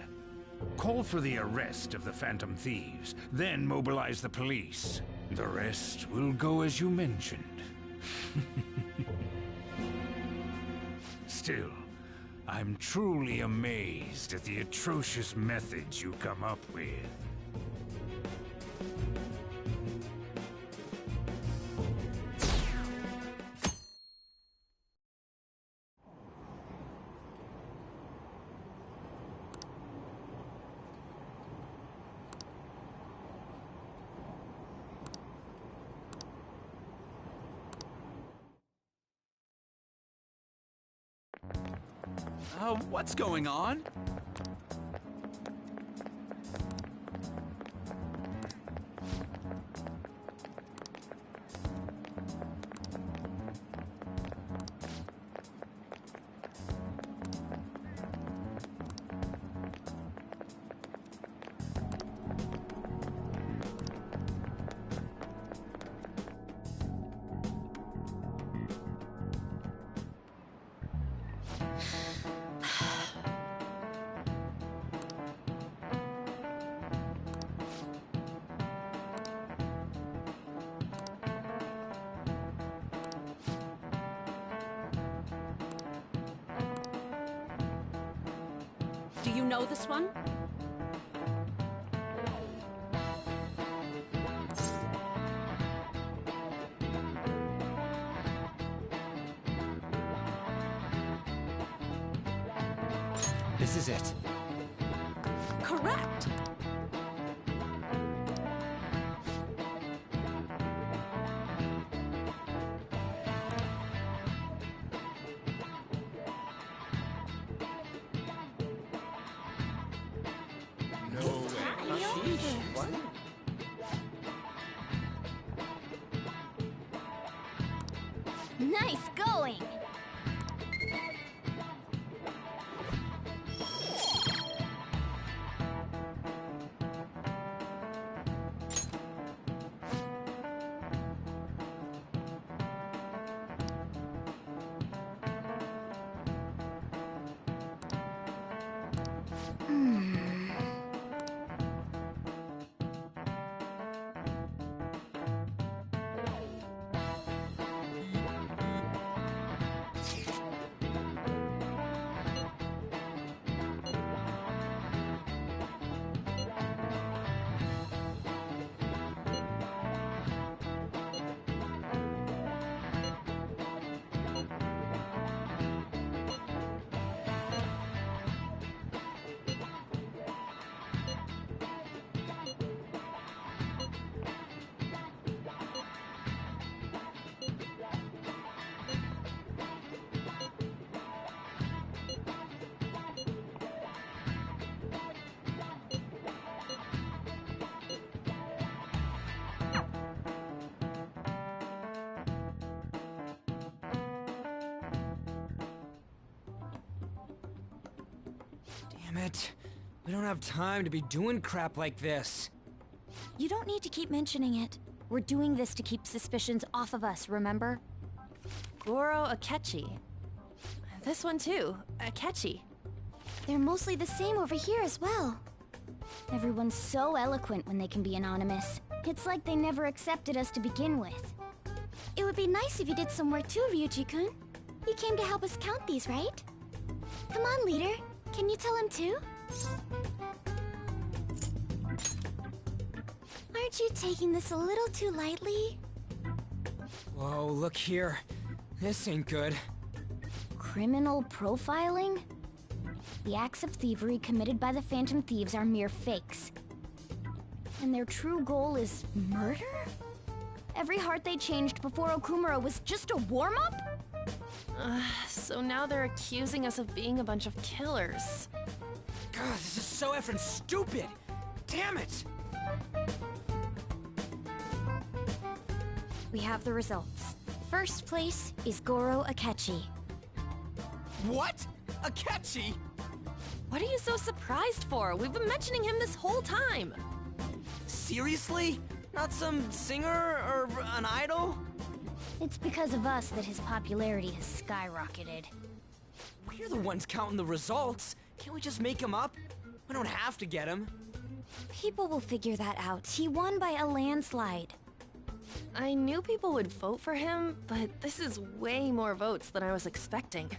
Call for the arrest of the Phantom Thieves, then mobilize the police. The rest will go as you mentioned. Still, I'm truly amazed at the atrocious methods you come up with. What's going on? Do you know this one? This is it. Correct! Nice going! Damn it. We don't have time to be doing crap like this. You don't need to keep mentioning it. We're doing this to keep suspicions off of us, remember? Goro Akechi. This one too, Akechi. They're mostly the same over here as well. Everyone's so eloquent when they can be anonymous. It's like they never accepted us to begin with. It would be nice if you did some work too, Ryuji-kun. You came to help us count these, right? Come on, leader. Can you tell him too? Aren't you taking this a little too lightly? Whoa, look here. This ain't good. Criminal profiling? The acts of thievery committed by the Phantom Thieves are mere fakes. And their true goal is murder? Every heart they changed before Okumura was just a warm-up? So now they're accusing us of being a bunch of killers. God, this is so effing stupid! Damn it! We have the results. First place is Goro Akechi. What? Akechi? What are you so surprised for? We've been mentioning him this whole time. Seriously? Not some singer or an idol? It's because of us that his popularity has skyrocketed. We're the ones counting the results. Can't we just make him up? We don't have to get him. People will figure that out. He won by a landslide. I knew people would vote for him, but this is way more votes than I was expecting.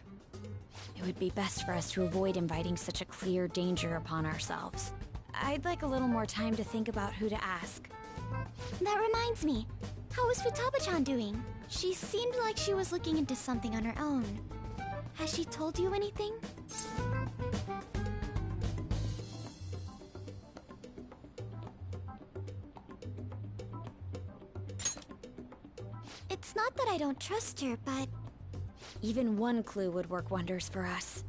It would be best for us to avoid inviting such a clear danger upon ourselves. I'd like a little more time to think about who to ask. That reminds me. How was Futaba-chan doing? She seemed like she was looking into something on her own. Has she told you anything? It's not that I don't trust her, but... Even one clue would work wonders for us.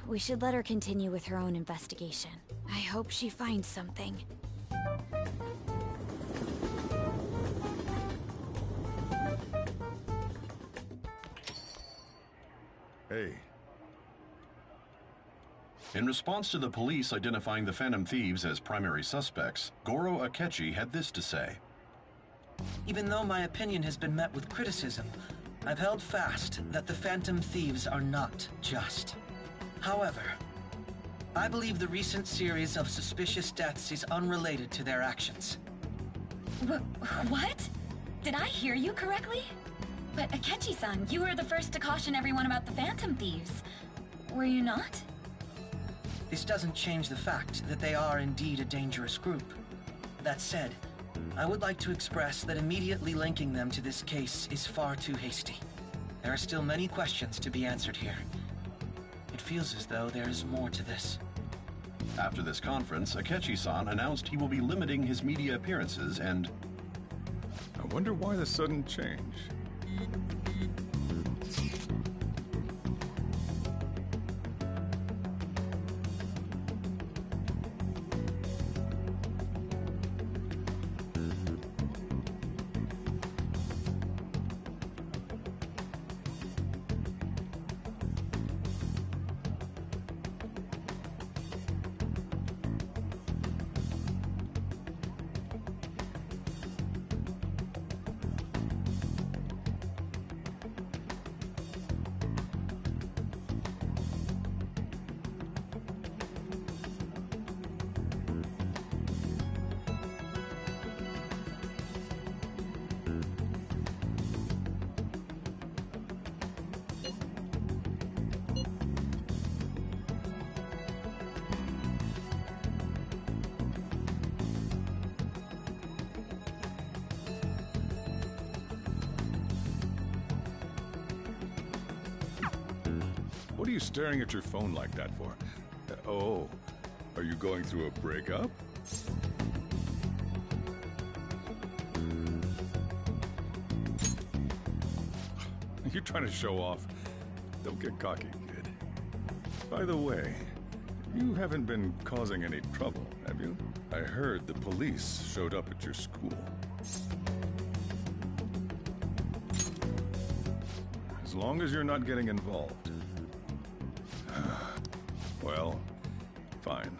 We should let her continue with her own investigation. I hope she finds something. Hey. In response to the police identifying the Phantom Thieves as primary suspects, Goro Akechi had this to say. Even though my opinion has been met with criticism, I've held fast that the Phantom Thieves are not just. However, I believe the recent series of suspicious deaths is unrelated to their actions. What? Did I hear you correctly? But Akechi-san, you were the first to caution everyone about the Phantom Thieves. Were you not? This doesn't change the fact that they are indeed a dangerous group. That said, I would like to express that immediately linking them to this case is far too hasty. There are still many questions to be answered here. It feels as though there is more to this. After this conference, Akechi-san announced he will be limiting his media appearances and... I wonder why the sudden change. What are you staring at your phone like that for? Oh, are you going through a breakup? You're trying to show off. Don't get cocky, kid. By the way, you haven't been causing any trouble, have you? I heard the police showed up at your school. As long as you're not getting involved. Well, fine.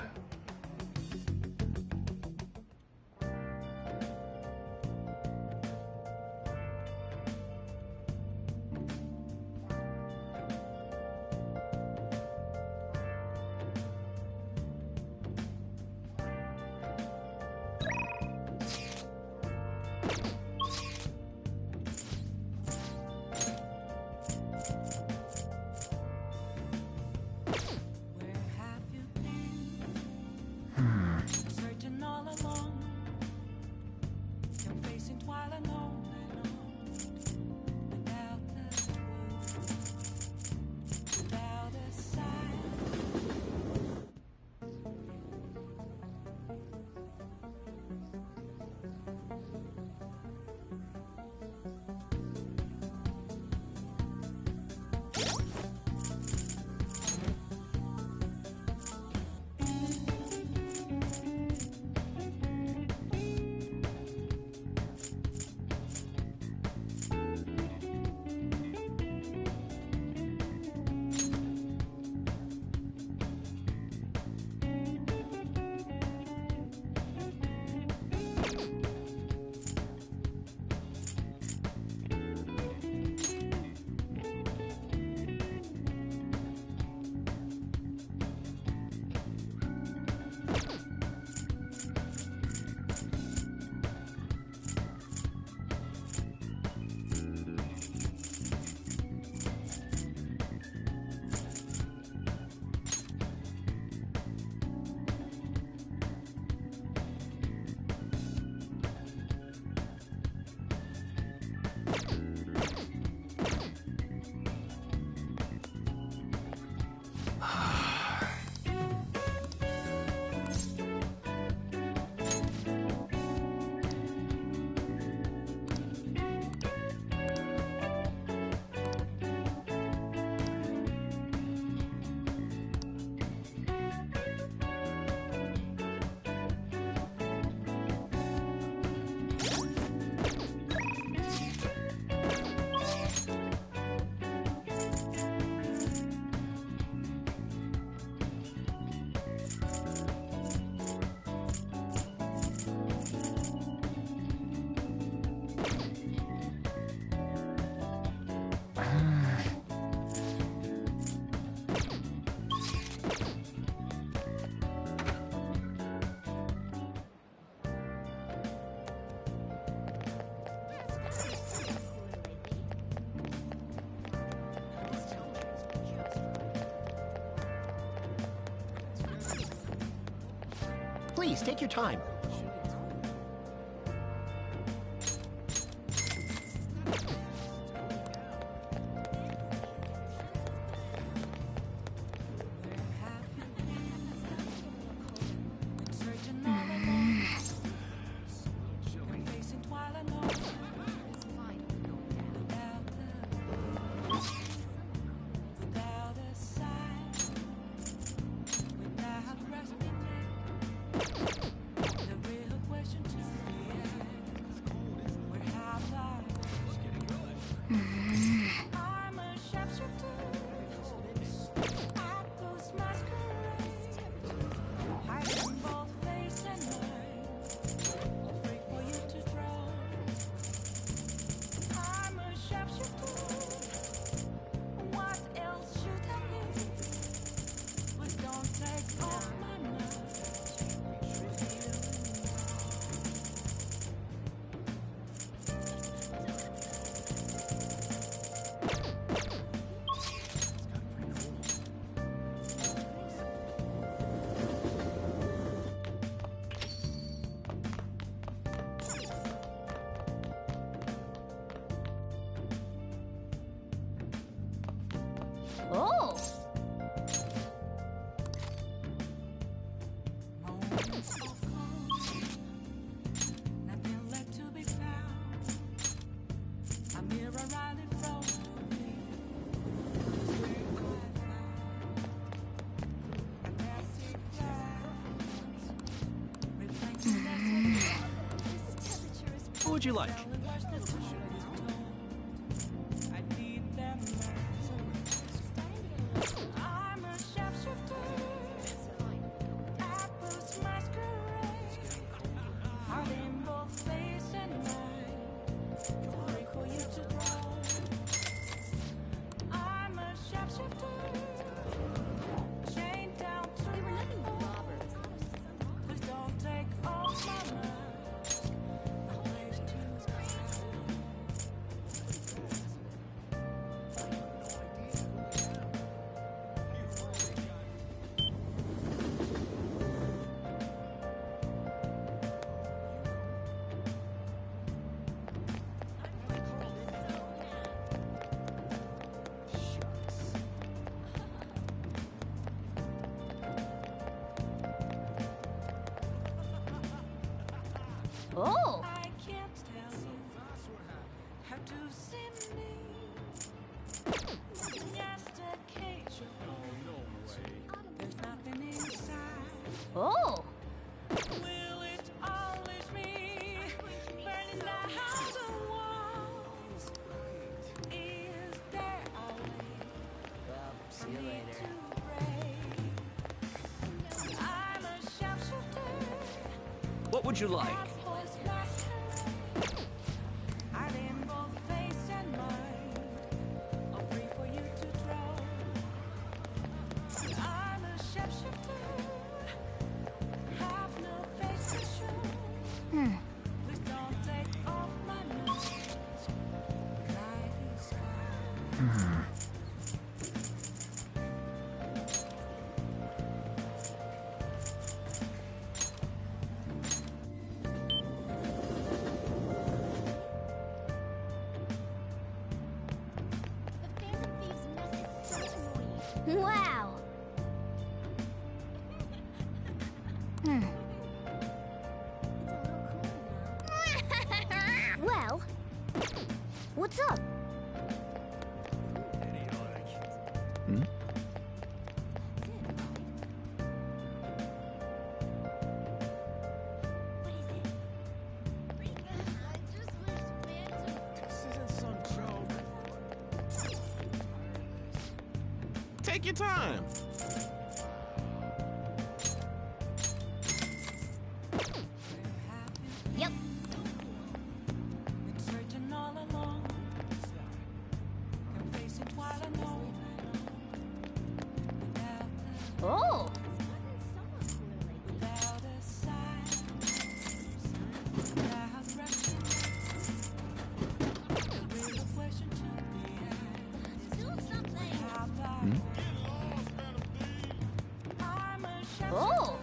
Please, take your time. Oh! What would you like? Oh! Oh! See you later. What would you like? Wow! Well, what's up? Take your time. Yep. Oh! Oh!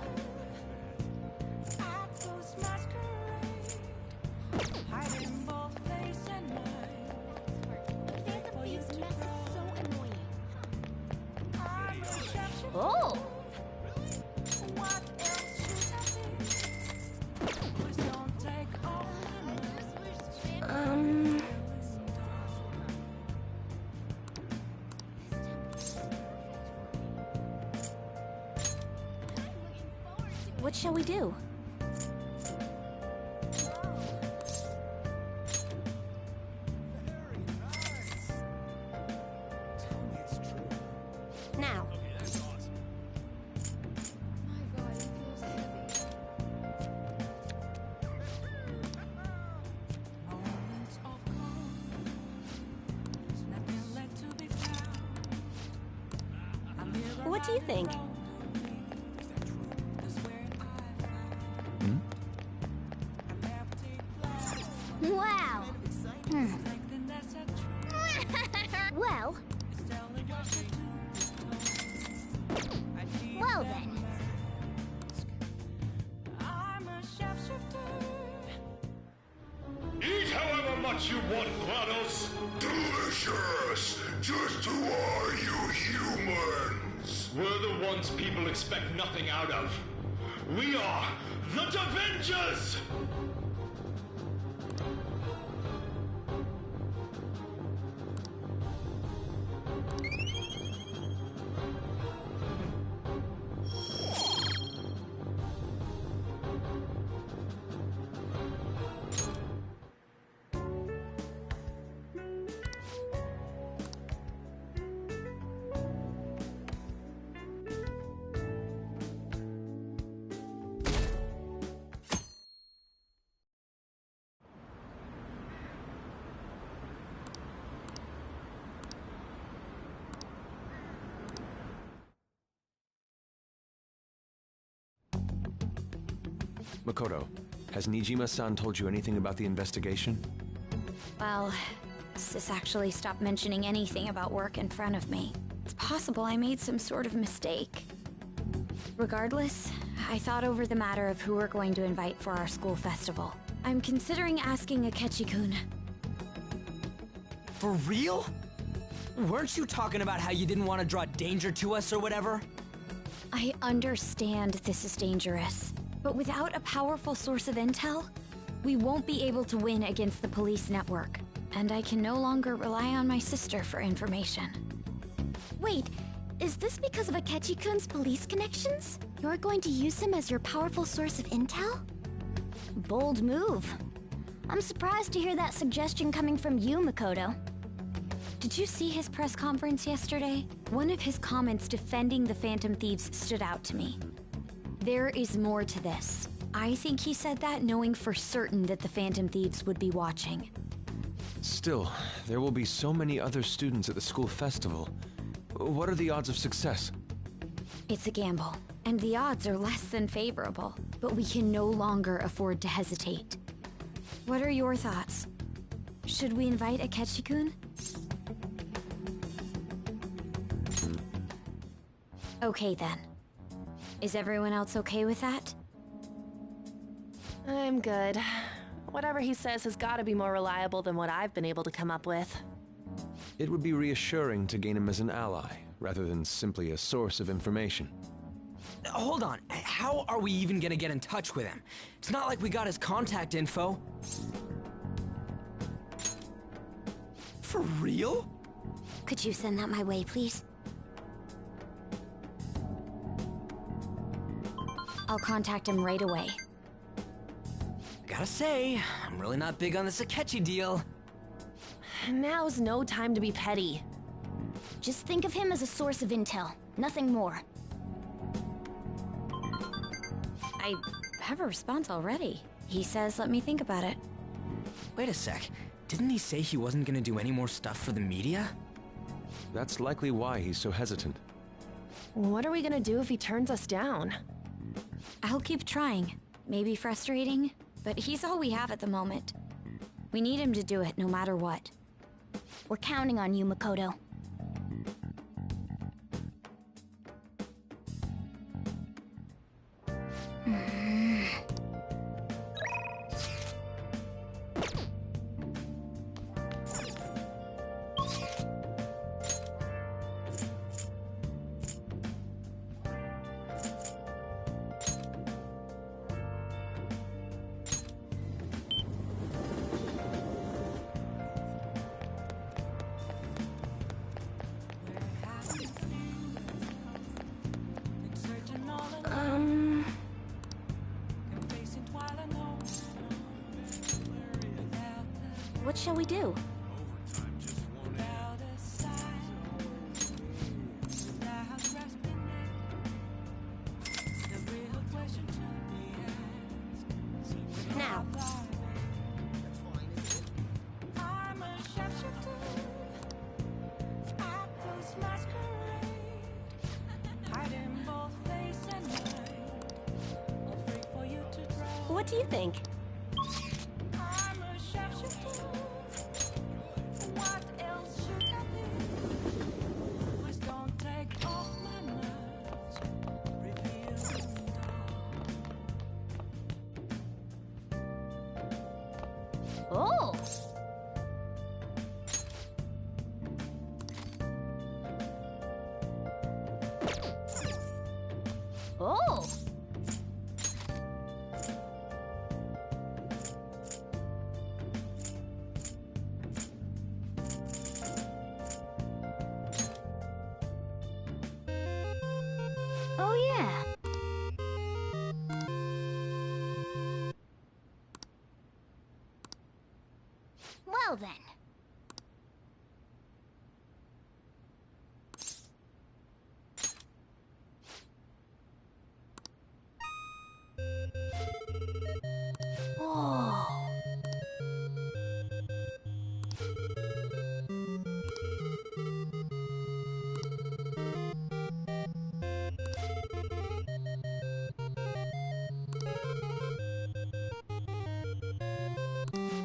Oh! What shall we do? Now. What do you think? Wow! Well... Well then. Eat however much you want, GLaDOS! Delicious! Just who are you humans? We're the ones people expect nothing out of. We are the Avengers! Makoto, has Nijima-san told you anything about the investigation? Well, Sis actually stopped mentioning anything about work in front of me. It's possible I made some sort of mistake. Regardless, I thought over the matter of who we're going to invite for our school festival. I'm considering asking Akechi-kun. For real? Weren't you talking about how you didn't want to draw danger to us or whatever? I understand this is dangerous, but without a powerful source of intel, we won't be able to win against the police network, and I can no longer rely on my sister for information. Wait, is this because of Akechi-kun's police connections? You're going to use him as your powerful source of intel? Bold move. I'm surprised to hear that suggestion coming from you, Makoto. Did you see his press conference yesterday? One of his comments defending the Phantom Thieves stood out to me. There is more to this. I think he said that knowing for certain that the Phantom Thieves would be watching. Still, there will be so many other students at the school festival. What are the odds of success? It's a gamble, and the odds are less than favorable, but we can no longer afford to hesitate. What are your thoughts? Should we invite Akechi-kun? Okay then. Is everyone else okay with that? I'm good. Whatever he says has got to be more reliable than what I've been able to come up with. It would be reassuring to gain him as an ally, rather than simply a source of information. Hold on, how are we even gonna get in touch with him? It's not like we got his contact info. For real? Could you send that my way, please? I'll contact him right away. Gotta say, I'm really not big on this Akechi deal. Now's no time to be petty. Just think of him as a source of intel, nothing more. I have a response already. He says let me think about it. Wait a sec, didn't he say he wasn't gonna do any more stuff for the media? That's likely why he's so hesitant. What are we gonna do if he turns us down? I'll keep trying. Maybe frustrating, but he's all we have at the moment. We need him to do it no matter what. We're counting on you, Makoto. shall we do? Now. What do you think? Oh! Oh! Oh, yeah. Well then. Oh.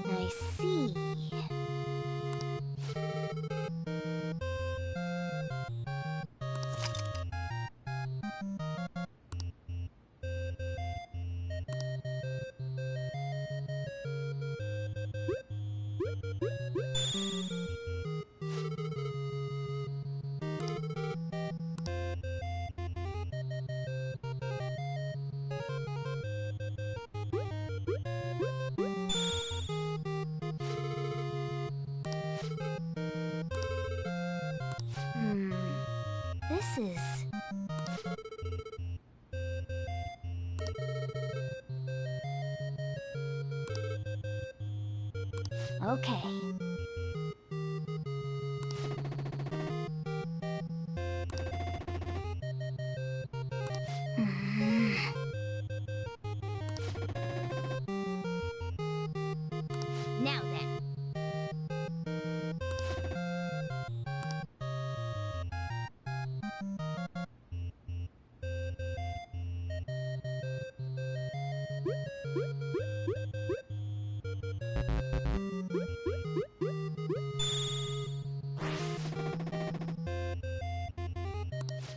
I see. This is... Okay. Now then.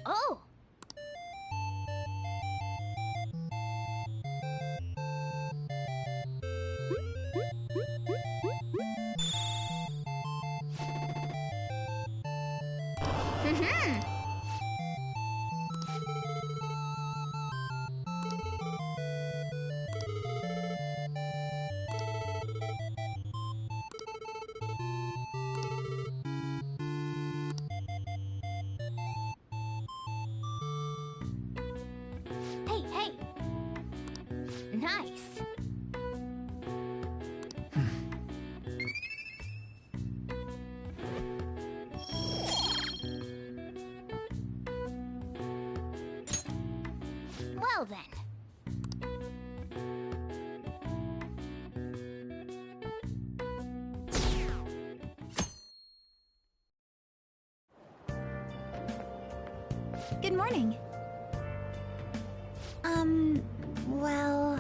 Oh! Hey, hey! Nice! Well then. Good morning. Well...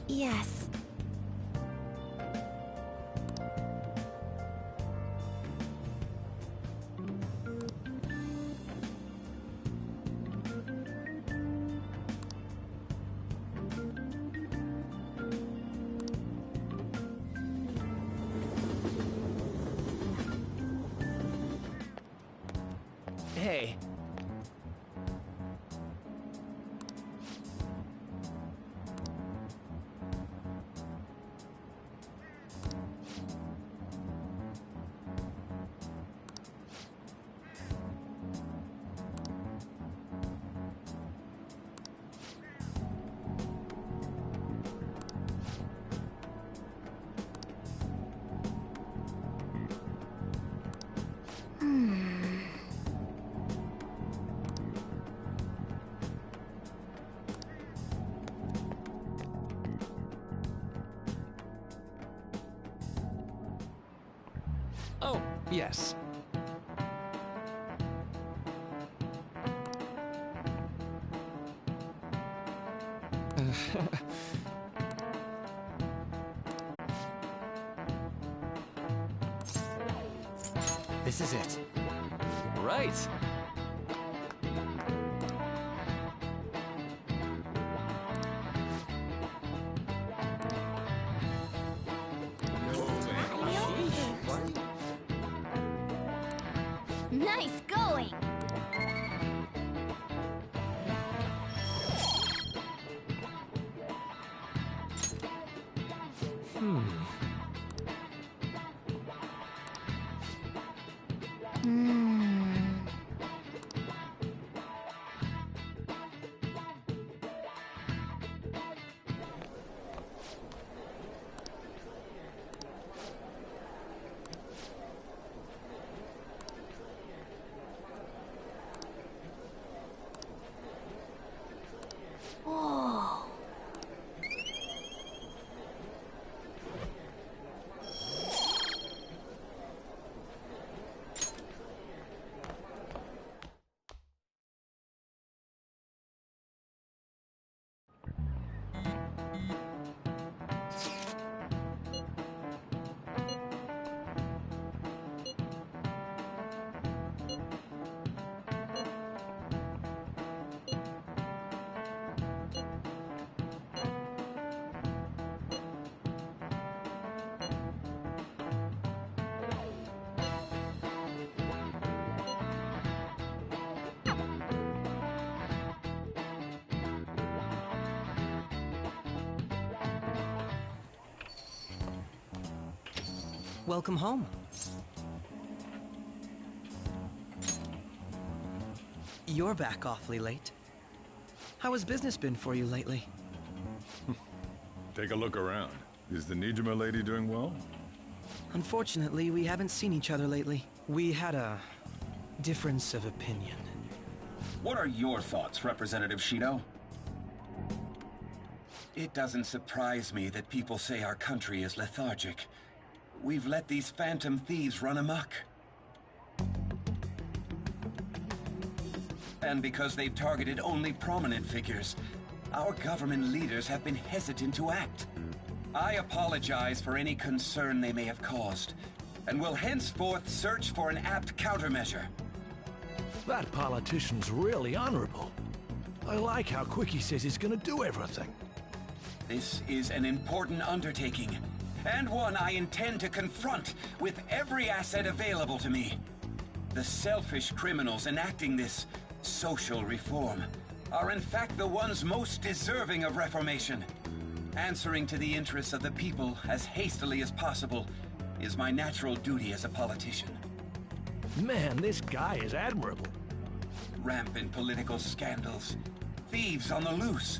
Yes. Hey. Oh, yes. This is it. Right. Nice going! Whoa. Welcome home. You're back awfully late. How has business been for you lately? Take a look around. Is the Nijima lady doing well? Unfortunately, we haven't seen each other lately. We had a difference of opinion. What are your thoughts, Representative Shido? It doesn't surprise me that people say our country is lethargic. We've let these phantom thieves run amok. And because they've targeted only prominent figures, our government leaders have been hesitant to act. I apologize for any concern they may have caused, and will henceforth search for an apt countermeasure. That politician's really honorable. I like how quick he says he's gonna do everything. This is an important undertaking, and one I intend to confront with every asset available to me. The selfish criminals enacting this social reform are in fact the ones most deserving of reformation. Answering to the interests of the people as hastily as possible is my natural duty as a politician. Man, this guy is admirable. Rampant political scandals, thieves on the loose.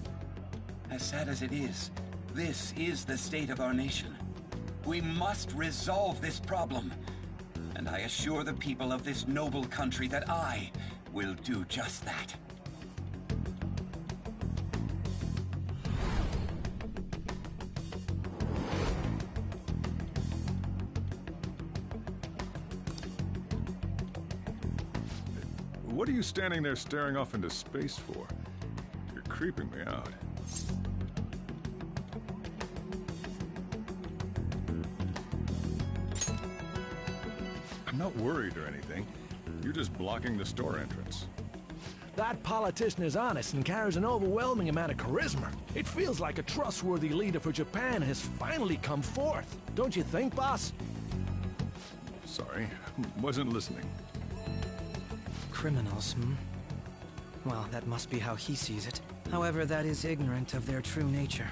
As sad as it is, this is the state of our nation. We must resolve this problem, and I assure the people of this noble country that I will do just that. What are you standing there staring off into space for? You're creeping me out. I'm not worried or anything. You're just blocking the store entrance. That politician is honest and carries an overwhelming amount of charisma. It feels like a trustworthy leader for Japan has finally come forth. Don't you think, boss? Sorry, wasn't listening. Criminals, hmm? Well, that must be how he sees it. However, that is ignorant of their true nature.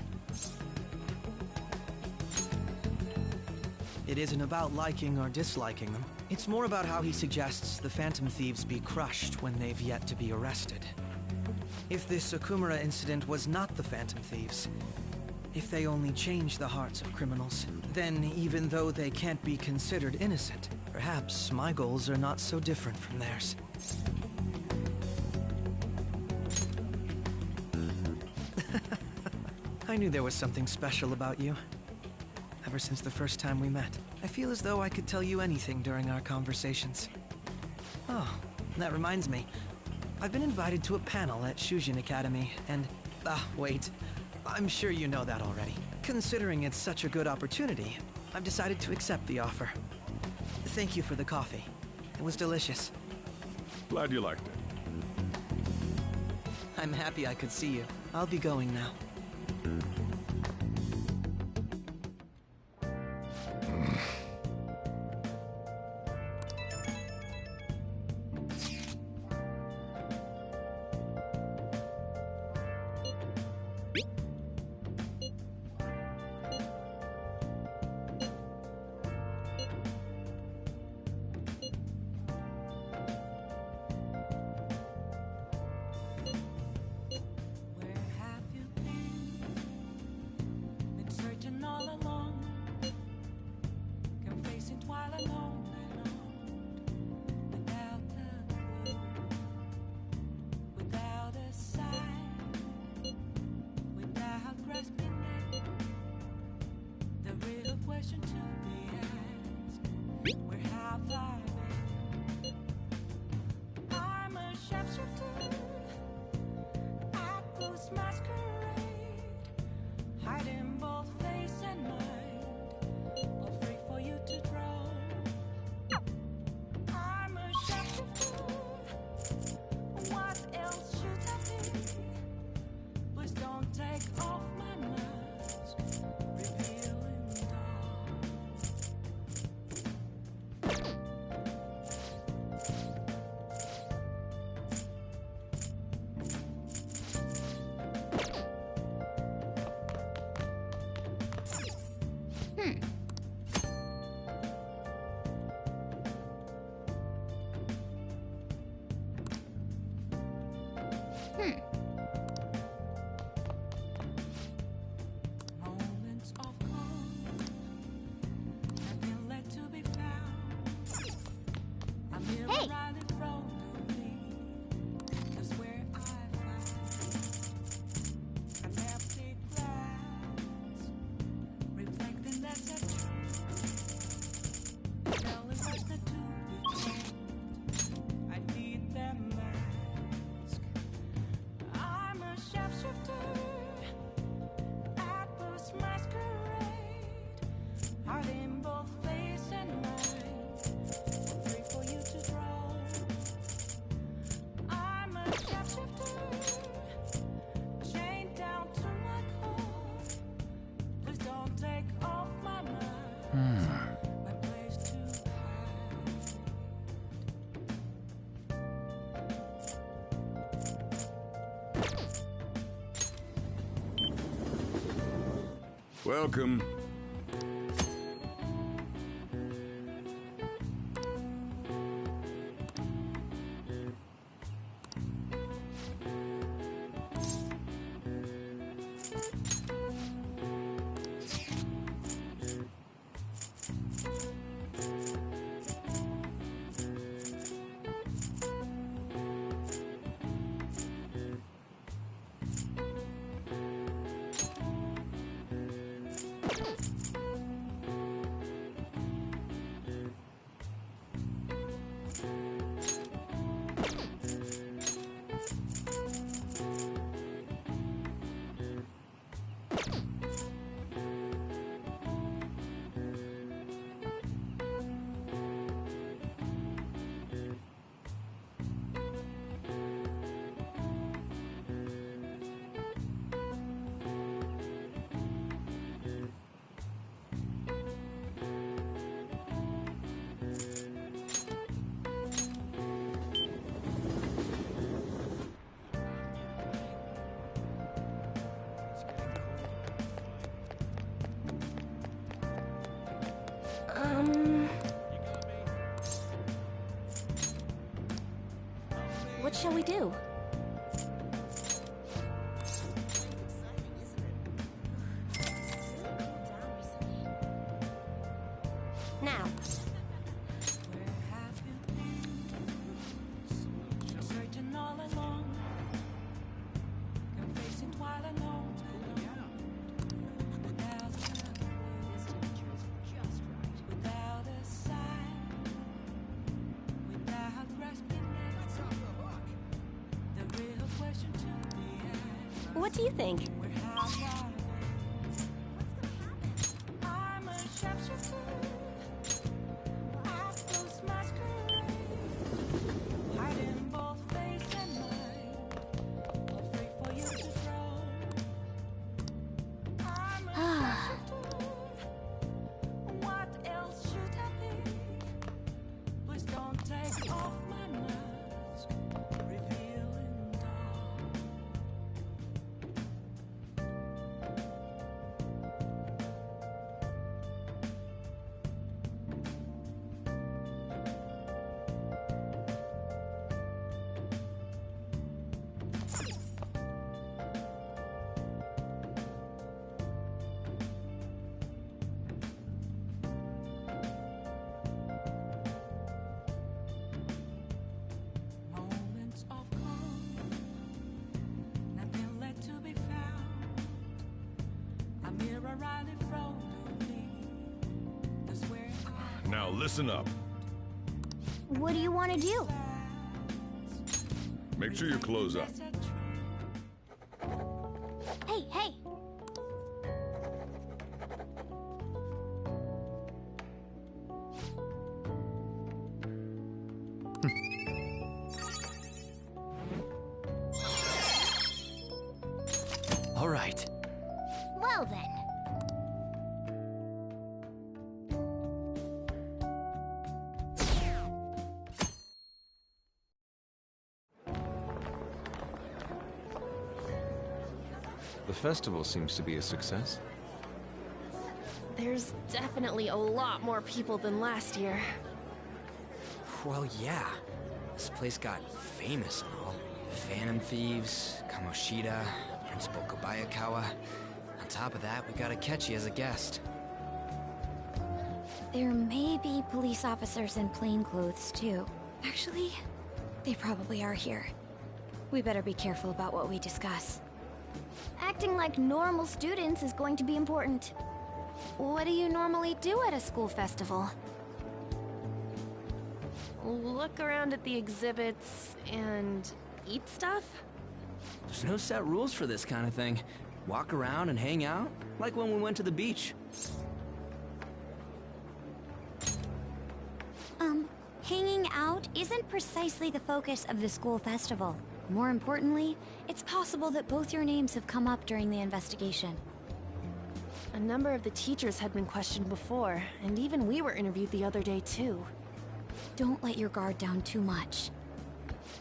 It isn't about liking or disliking them. It's more about how he suggests the Phantom Thieves be crushed when they've yet to be arrested. If this Okumura incident was not the Phantom Thieves, if they only change the hearts of criminals, then even though they can't be considered innocent, perhaps my goals are not so different from theirs. I knew there was something special about you. ever since the first time we met. I feel as though I could tell you anything during our conversations. Oh, that reminds me. I've been invited to a panel at Shujin Academy, and... wait. I'm sure you know that already. Considering it's such a good opportunity, I've decided to accept the offer. Thank you for the coffee. It was delicious. Glad you liked it. I'm happy I could see you. I'll be going now. Welcome. What shall we do? Now. What do you think? Now listen up. What do you want to do? Make sure you close up. Hey, hey! All right. Well then. The festival seems to be a success. There's definitely a lot more people than last year. Well, yeah. This place got famous and all. Phantom Thieves, Kamoshida, Principal Kobayakawa. On top of that, we got Akechi as a guest. There may be police officers in plainclothes, too. Actually, they probably are here. We better be careful about what we discuss. Acting like normal students is going to be important. What do you normally do at a school festival? Look around at the exhibits and eat stuff? There's no set rules for this kind of thing. Walk around and hang out, like when we went to the beach. Hanging out isn't precisely the focus of the school festival. More importantly, it's possible that both your names have come up during the investigation. A number of the teachers had been questioned before, and even we were interviewed the other day too. Don't let your guard down too much.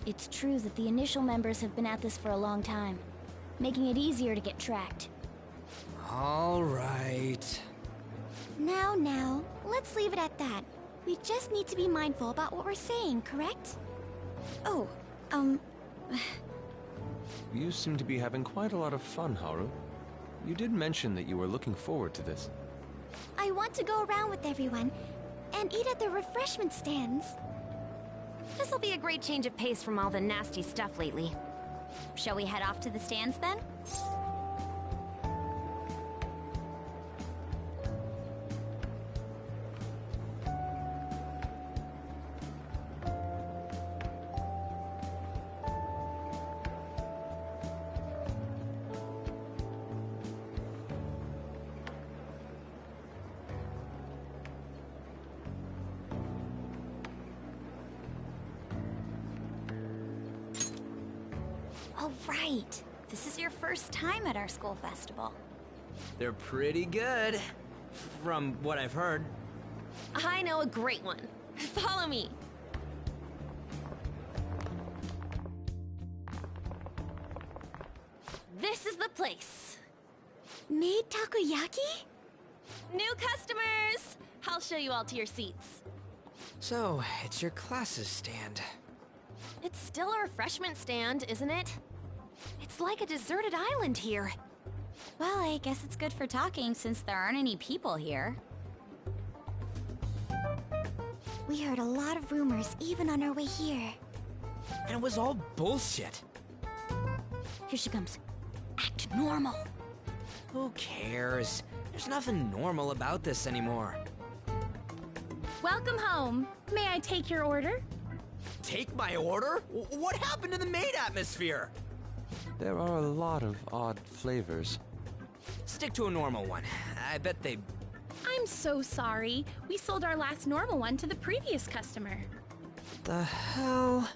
It's true that the initial members have been at this for a long time, making it easier to get tracked. All right. Now, let's leave it at that. We just need to be mindful about what we're saying, correct? Oh, You seem to be having quite a lot of fun, Haru. You did mention that you were looking forward to this. I want to go around with everyone and eat at the refreshment stands. This'll be a great change of pace from all the nasty stuff lately. Shall we head off to the stands then? Oh, right. This is your first time at our school festival. They're pretty good, from what I've heard. I know a great one. Follow me. This is the place. Made takoyaki? New customers! I'll show you all to your seats. So, it's your class's stand. It's still a refreshment stand, isn't it? It's like a deserted island here. Well, I guess it's good for talking since there aren't any people here. We heard a lot of rumors even on our way here. And it was all bullshit. Here she comes. Act normal. Who cares? There's nothing normal about this anymore. Welcome home. May I take your order? Take my order? What happened to the maid atmosphere? There are a lot of odd flavors. Stick to a normal one. I bet they... I'm so sorry. We sold our last normal one to the previous customer. The hell?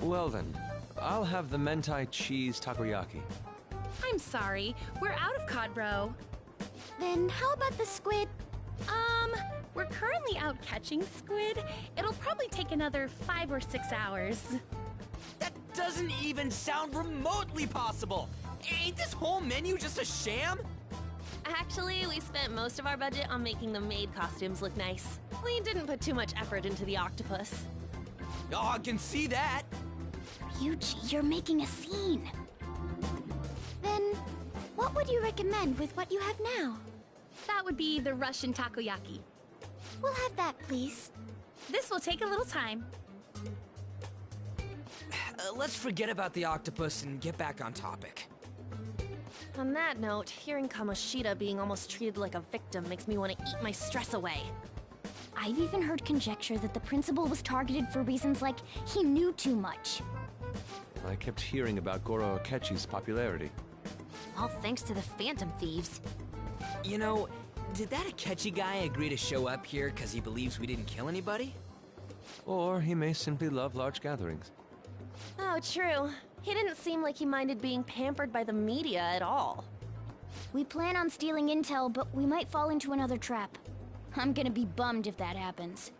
Well then, I'll have the mentai cheese takoyaki. I'm sorry. We're out of cod roe. Then how about the squid? We're currently out catching squid. It'll probably take another 5 or 6 hours. That doesn't even sound remotely possible! Ain't this whole menu just a sham? Actually, we spent most of our budget on making the maid costumes look nice. We didn't put too much effort into the octopus. Oh, I can see that! Ryuji, you're making a scene. Then, what would you recommend with what you have now? That would be the Russian takoyaki. We'll have that, please. This will take a little time. Let's forget about the octopus and get back on topic. On that note, hearing Kamoshida being almost treated like a victim makes me want to eat my stress away. I've even heard conjecture that the principal was targeted for reasons like he knew too much. I kept hearing about Goro Akechi's popularity. All thanks to the Phantom Thieves. You know, did that Akechi guy agree to show up here because he believes we didn't kill anybody? Or he may simply love large gatherings. Oh, true. He didn't seem like he minded being pampered by the media at all. We plan on stealing intel, but we might fall into another trap. I'm gonna be bummed if that happens.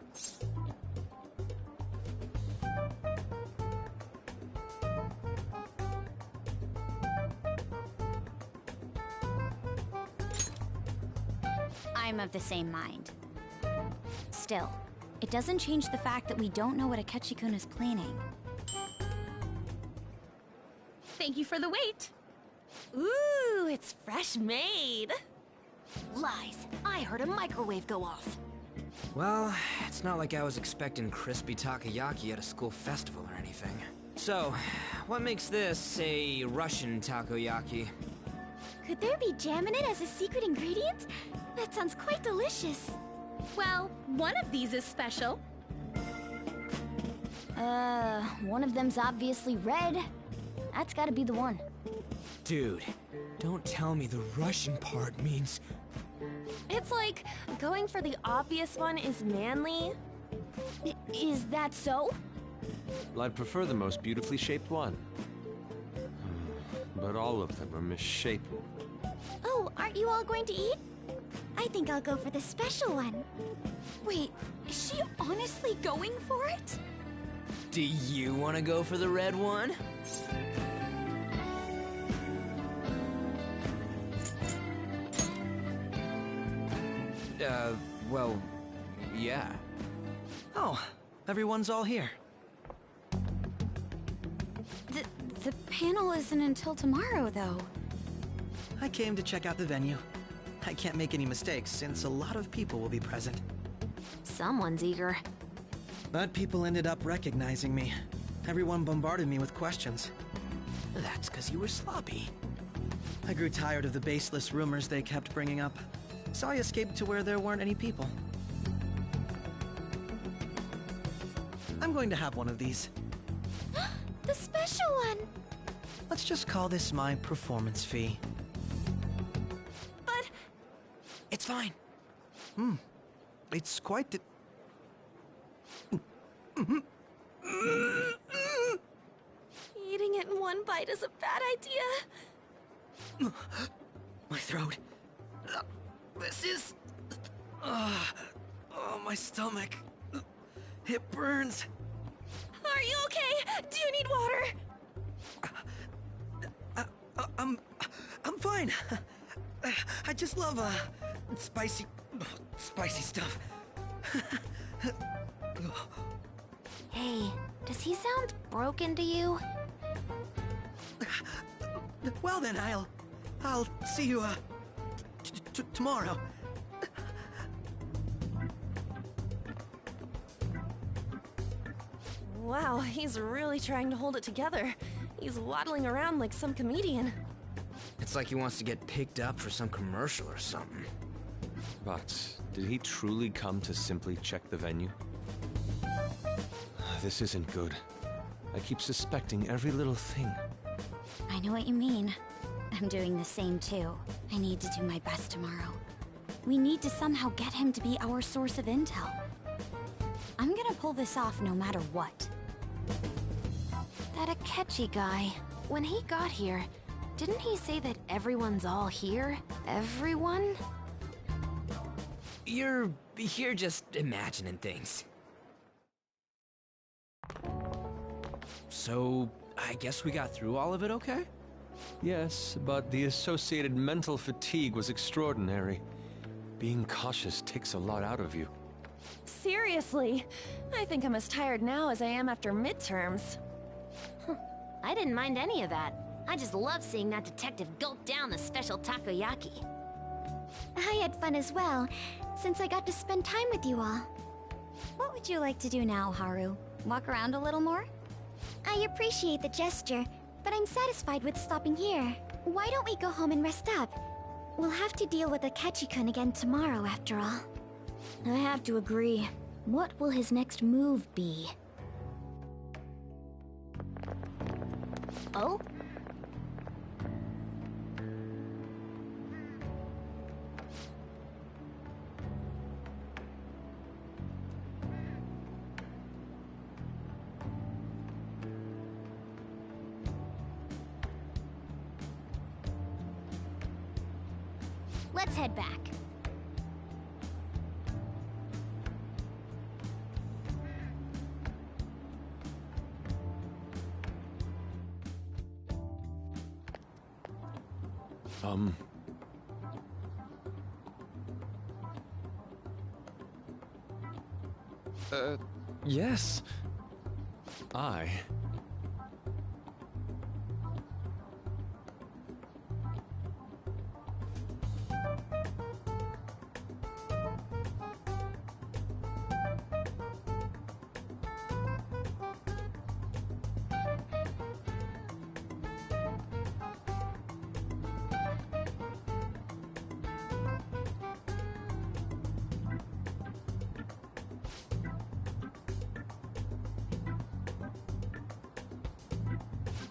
I'm of the same mind. Still, it doesn't change the fact that we don't know what Akechi-kun is planning. Thank you for the wait. Ooh, it's fresh made. Lies. I heard a microwave go off. Well, it's not like I was expecting crispy takoyaki at a school festival or anything. So, what makes this a Russian takoyaki? Could there be jam in it as a secret ingredient? That sounds quite delicious. Well, one of these is special. One of them's obviously red. That's gotta be the one. Dude, don't tell me the Russian part means... It's like, going for the obvious one is manly. Is that so? Well, I'd prefer the most beautifully shaped one. But all of them are misshapen. Oh, aren't you all going to eat? I think I'll go for the special one. Wait, is she honestly going for it? Do you want to go for the red one? Well, yeah. Oh, everyone's all here. The panel isn't until tomorrow, though. I came to check out the venue. I can't make any mistakes since a lot of people will be present. Someone's eager. But people ended up recognizing me. Everyone bombarded me with questions. That's because you were sloppy. I grew tired of the baseless rumors they kept bringing up, so I escaped to where there weren't any people. I'm going to have one of these. The special one! Let's just call this my performance fee. But... It's fine. It's quite the... Eating it in one bite is a bad idea. My throat. This is... oh, my stomach. It burns. Are you okay? Do you need water? I'm fine. I just love, spicy stuff. Hey, does he sound broken to you? Well then, I'll see you, tomorrow. Wow, he's really trying to hold it together. He's waddling around like some comedian. It's like he wants to get picked up for some commercial or something. But did he truly come to simply check the venue? This isn't good. I keep suspecting every little thing. I know what you mean. I'm doing the same too. I need to do my best tomorrow. We need to somehow get him to be our source of intel. I'm gonna pull this off no matter what. That Akechi guy, when he got here, didn't he say that everyone's all here? Everyone? You're just imagining things. So, I guess we got through all of it okay? Yes, but the associated mental fatigue was extraordinary. Being cautious takes a lot out of you. Seriously, I think I'm as tired now as I am after midterms. I didn't mind any of that. I just love seeing that detective gulp down the special takoyaki. I had fun as well, since I got to spend time with you all. What would you like to do now, Haru? Walk around a little more? I appreciate the gesture, but I'm satisfied with stopping here. Why don't we go home and rest up? We'll have to deal with Akechi-kun again tomorrow, after all. I have to agree. What will his next move be? Oh? Let's head back. Yes. I...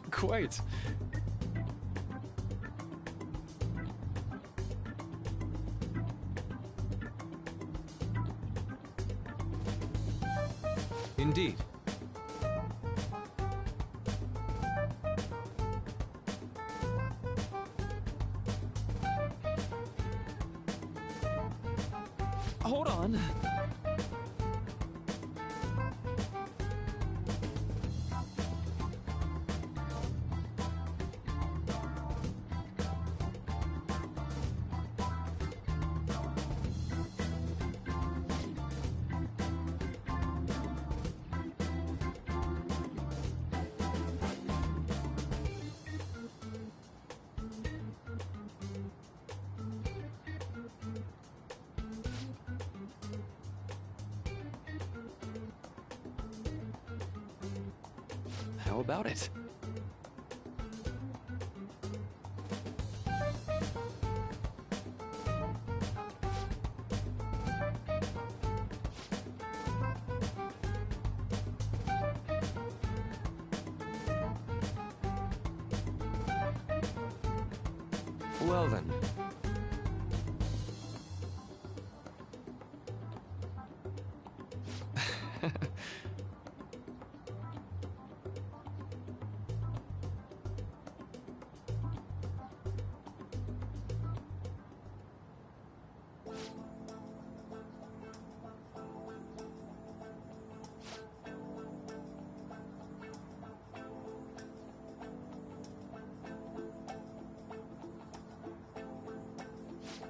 Quite. Indeed. Hold on. How about it? Well then.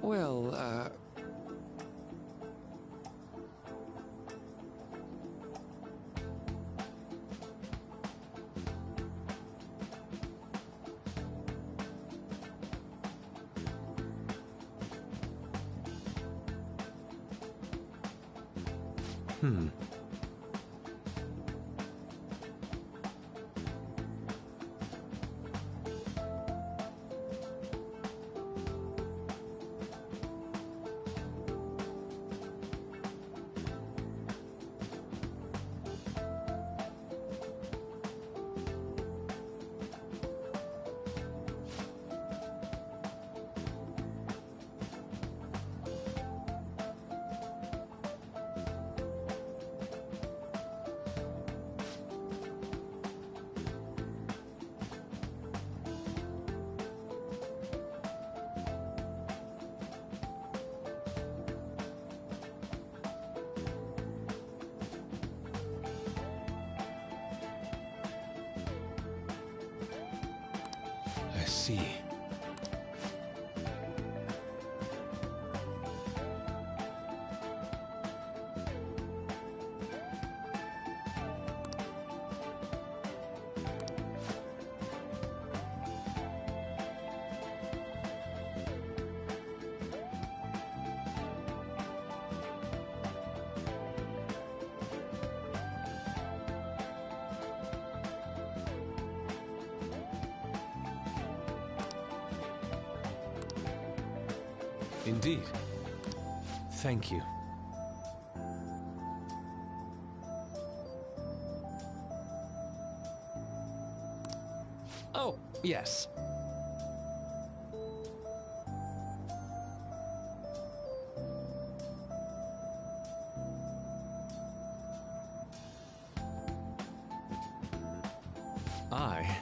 Well, see. Indeed. Thank you. Oh, yes. I...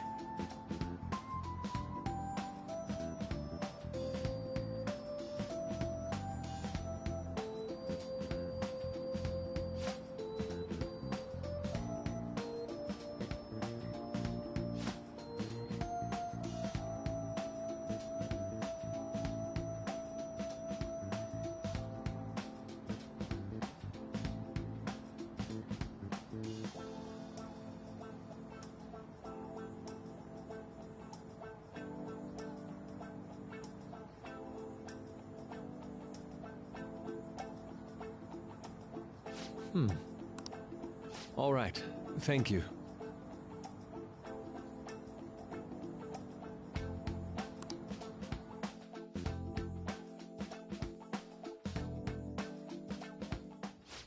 All right. Thank you.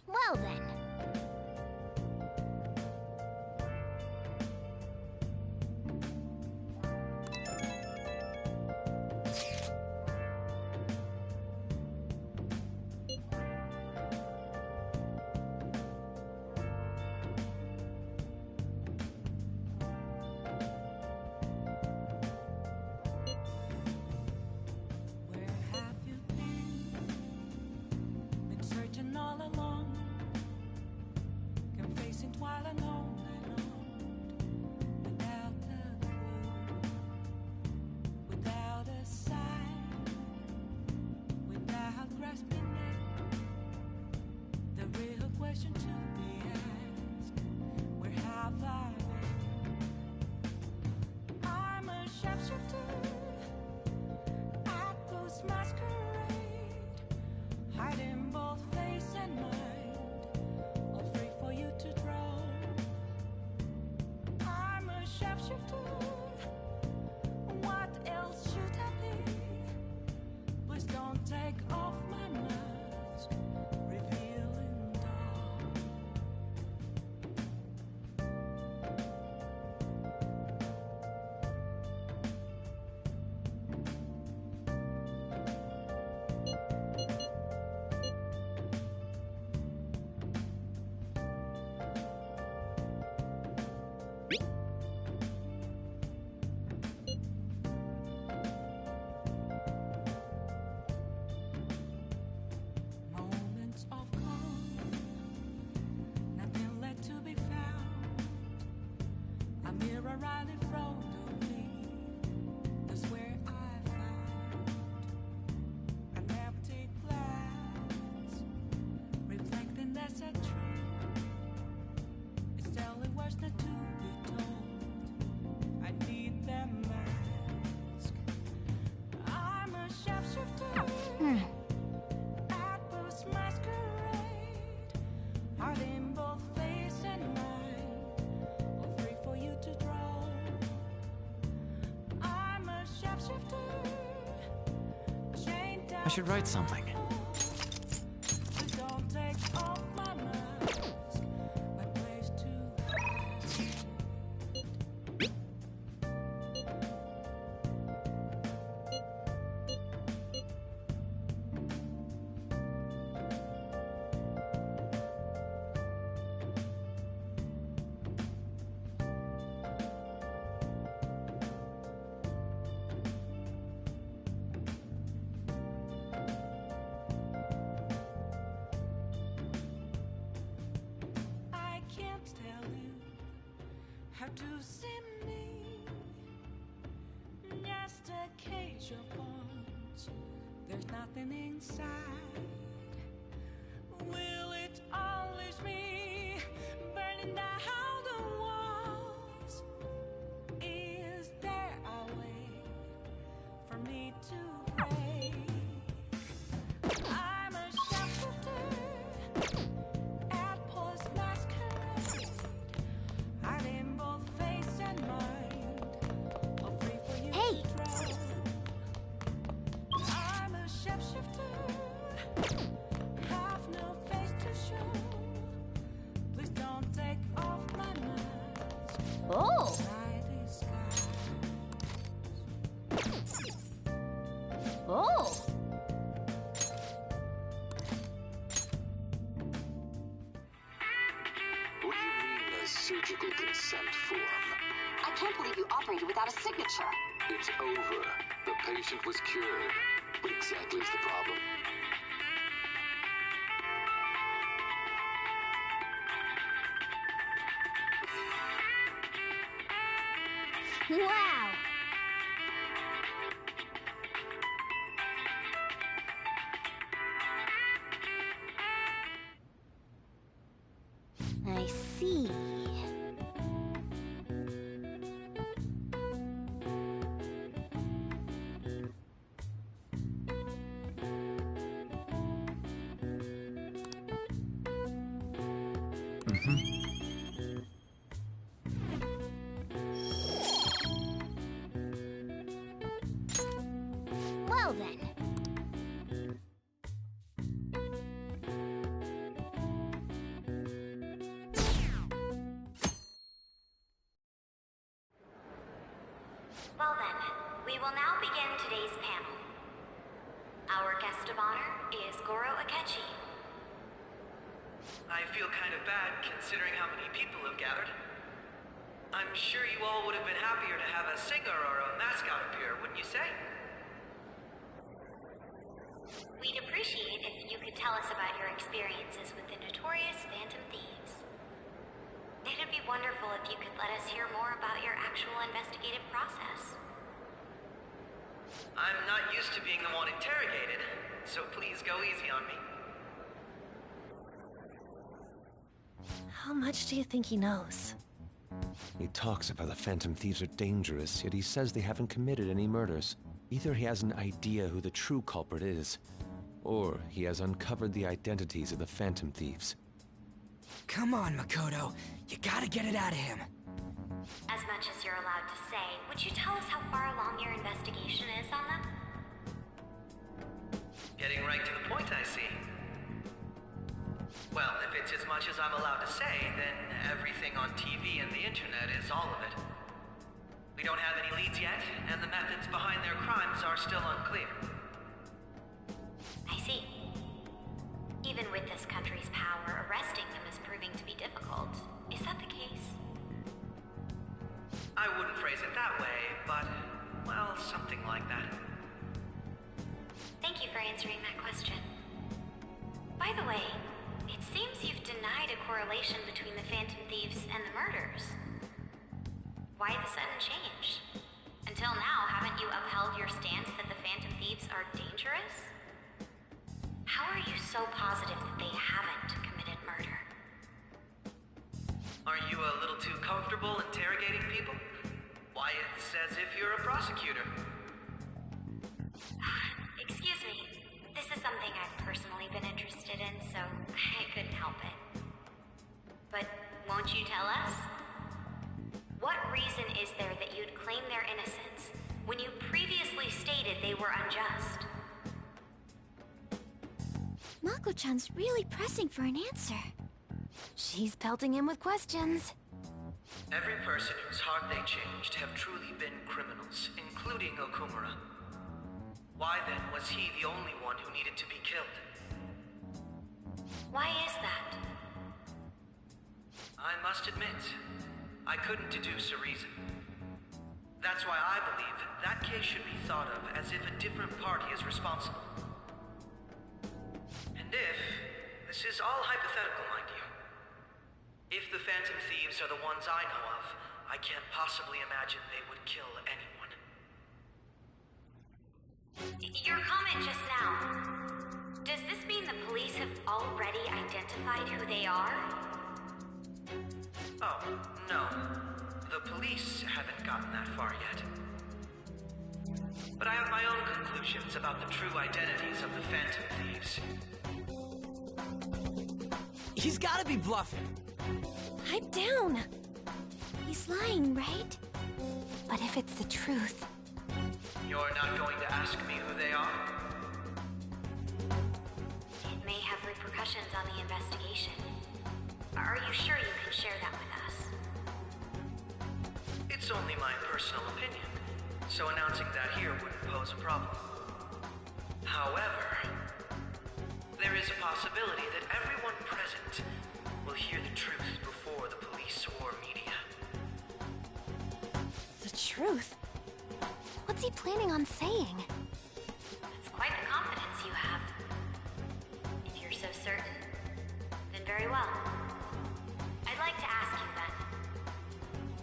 Well then. Searching all along, confessing while alone without a clue, without a sign, without grasping it. The real question to be asked: where have I been? I'm a sharpshooter at post masquerade, hiding both face and mind, all free for you to draw. I'm a sharpshooter. What else should I be? Please don't take off my mask, revealing dawn. Moments of calm, nothing left to be found. A mirror right in front of me, that's where I found an empty glass, reflecting that's a truth. It's telling words not to be told. I need that mask. I'm a sharpshooter. Apples masquerade, heart in both face and mind, all free for you to draw. I'm a sharpshooter, chained down. I should write something. Please don't take off my mask, my place to hide. I can't tell you how to see me. Just cage of bones. There's nothing inside. Will it unleash me, burning down the walls? Is there a way for me to break? I'm a shapeshifter at post masquerade, hiding both face and mind, all free for you Hey! to try. I'm a shapeshifter, have no face to show. Please don't take off my mask. Oh! Oh! What do you mean, a surgical consent form? I can't believe you operated without a signature. It's over. The patient was cured. What exactly is the problem? Wow! I see. Well then. Well then, we will now begin today's panel. Our guest of honor is Goro Akechi. I feel kind of bad considering how many people have gathered. I'm sure you all would have been happier to have a singer or a mascot appear, wouldn't you say? We'd appreciate if you could tell us about your experiences with the notorious Phantom Thieves. It'd be wonderful if you could let us hear more about your actual investigative process. I'm not used to being the one interrogated, so please go easy on me. How much do you think he knows? He talks about the Phantom Thieves are dangerous, yet he says they haven't committed any murders. Either he has an idea who the true culprit is, or he has uncovered the identities of the Phantom Thieves. Come on, Makoto. You gotta get it out of him. As much as you're allowed to say, would you tell us how far along your investigation is on them? Getting right to the point, I see. Well, if it's as much as I'm allowed to say, then everything on TV and the internet is all of it. We don't have any leads yet, and the methods behind their crimes are still unclear. I see. Even with this country's power, arresting them is proving to be difficult. Is that the case? I wouldn't phrase it that way, but, well, something like that. Thank you for answering that question. By the way, it seems you've denied a correlation between the Phantom Thieves and the murders. Why the sudden change? Until now, haven't you upheld your stance that the Phantom Thieves are dangerous? How are you so positive that they haven't committed murder? Are you a little too comfortable interrogating people? Why, it's as if you're a prosecutor. Excuse me. This is something I've personally been interested in, so I couldn't help it. But won't you tell us? What reason is there that you'd claim their innocence when you previously stated they were unjust? Mako-chan's really pressing for an answer. She's pelting him with questions. Every person whose heart they changed have truly been criminals, including Okumura. Why then was he the only one who needed to be killed? Why is that? I must admit, I couldn't deduce a reason. That's why I believe that case should be thought of as if a different party is responsible. And if, this is all hypothetical, mind you, if the Phantom Thieves are the ones I know of, I can't possibly imagine they would kill anyone. Your comment just now. Does this mean the police have already identified who they are? Oh, no. The police haven't gotten that far yet. But I have my own conclusions about the true identities of the Phantom Thieves. He's gotta be bluffing. Pipe down! He's lying, right? But if it's the truth... You're not going to ask me who they are? It may have repercussions on the investigation. Are you sure you can share that with us? It's only my personal opinion, so announcing that here wouldn't pose a problem. However, there is a possibility that everyone present will hear the truth before the police or media. The truth? What's he planning on saying? It's quite the confidence you have. If you're so certain, then very well. I'd like to ask you then,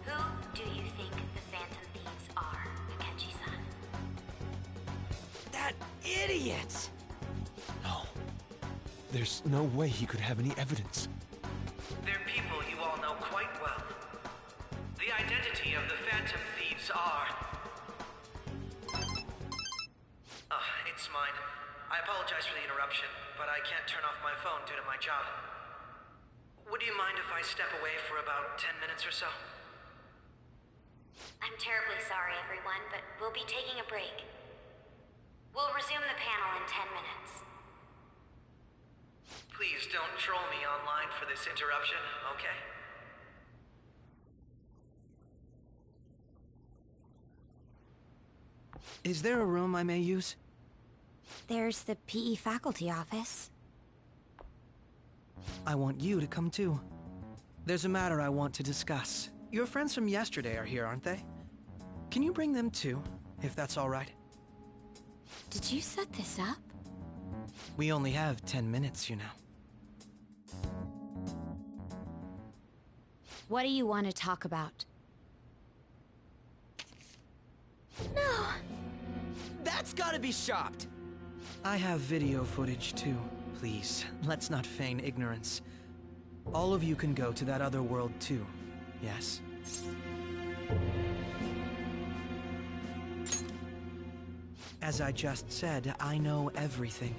who do you think the Phantom Thieves are, Akechi-san? That idiot! No. There's no way he could have any evidence. They're people you all know quite well. The identity of the Phantom Thieves are... it's mine. I apologize for the interruption, but I can't turn off my phone due to my job. Would you mind if I step away for about 10 minutes or so? I'm terribly sorry, everyone, but we'll be taking a break. We'll resume the panel in 10 minutes. Please don't troll me online for this interruption, okay? Is there a room I may use? There's the PE faculty office. I want you to come too. There's a matter I want to discuss. Your friends from yesterday are here, aren't they? Can you bring them too, if that's all right? Did you set this up? We only have 10 minutes, you know. What do you want to talk about? No! That's gotta be shopped! I have video footage too. Please, let's not feign ignorance. All of you can go to that other world too, yes? As I just said, I know everything.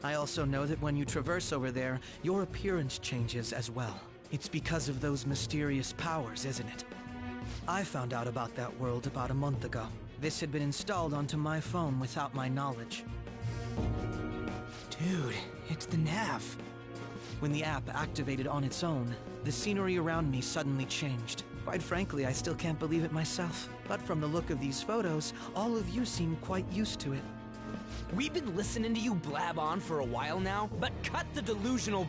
I also know that when you traverse over there, your appearance changes as well. It's because of those mysterious powers, isn't it? I found out about that world about a month ago. This had been installed onto my phone without my knowledge. Dude, it's the nav. When the app activated on its own, the scenery around me suddenly changed. Quite frankly, I still can't believe it myself. But from the look of these photos, all of you seem quite used to it. We've been listening to you blab on for a while now, but cut the delusional...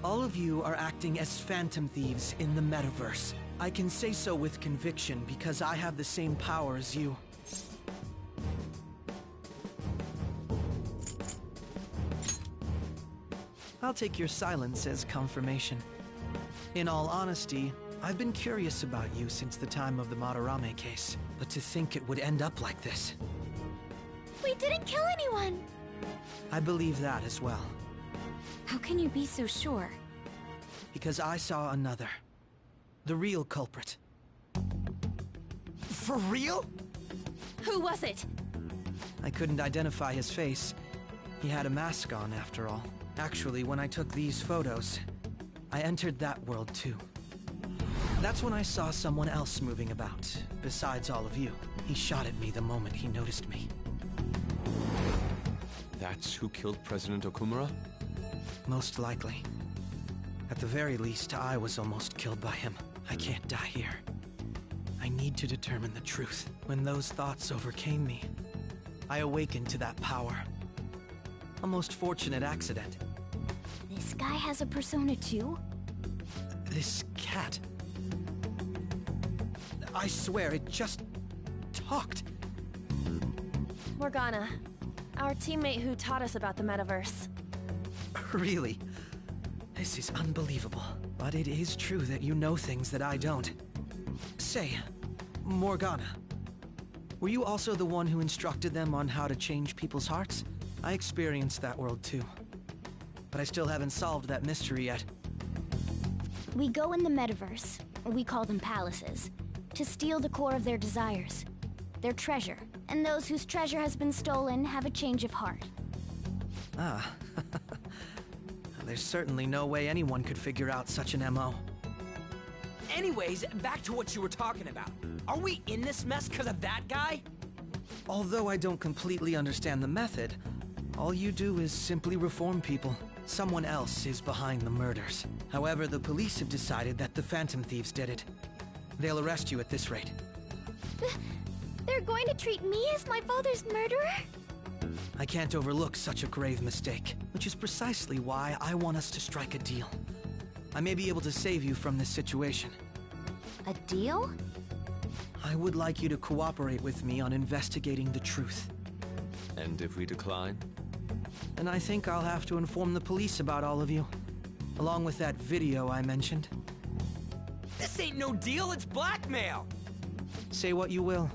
All of you are acting as Phantom Thieves in the metaverse. I can say so with conviction because I have the same power as you. I'll take your silence as confirmation. In all honesty, I've been curious about you since the time of the Madarame case, but to think it would end up like this. We didn't kill anyone! I believe that as well. How can you be so sure? Because I saw another. The real culprit. For real? Who was it? I couldn't identify his face. He had a mask on, after all. Actually, when I took these photos, I entered that world too. That's when I saw someone else moving about, besides all of you. He shot at me the moment he noticed me. That's who killed President Okumura? Most likely. At the very least, I was almost killed by him. I can't die here. I need to determine the truth. When those thoughts overcame me, I awakened to that power. A most fortunate accident. This guy has a persona too? This cat... I swear, it just... talked. Morgana, our teammate who taught us about the metaverse. Really? This is unbelievable. But it is true that you know things that I don't. Say, Morgana, Were you also the one who instructed them on how to change people's hearts? I experienced that world too. But I still haven't solved that mystery yet. We go in the metaverse, we call them palaces, to steal the core of their desires, their treasure. And those whose treasure has been stolen have a change of heart. Ah. There's certainly no way anyone could figure out such an MO. Anyways, back to what you were talking about. Are we in this mess because of that guy? Although I don't completely understand the method, all you do is simply reform people. Someone else is behind the murders. However, the police have decided that the Phantom Thieves did it. They'll arrest you at this rate. They're going to treat me as my father's murderer? I can't overlook such a grave mistake, which is precisely why I want us to strike a deal. I may be able to save you from this situation. A deal? I would like you to cooperate with me on investigating the truth. And if we decline? Then I think I'll have to inform the police about all of you, along with that video I mentioned. This ain't no deal, it's blackmail! Say what you will.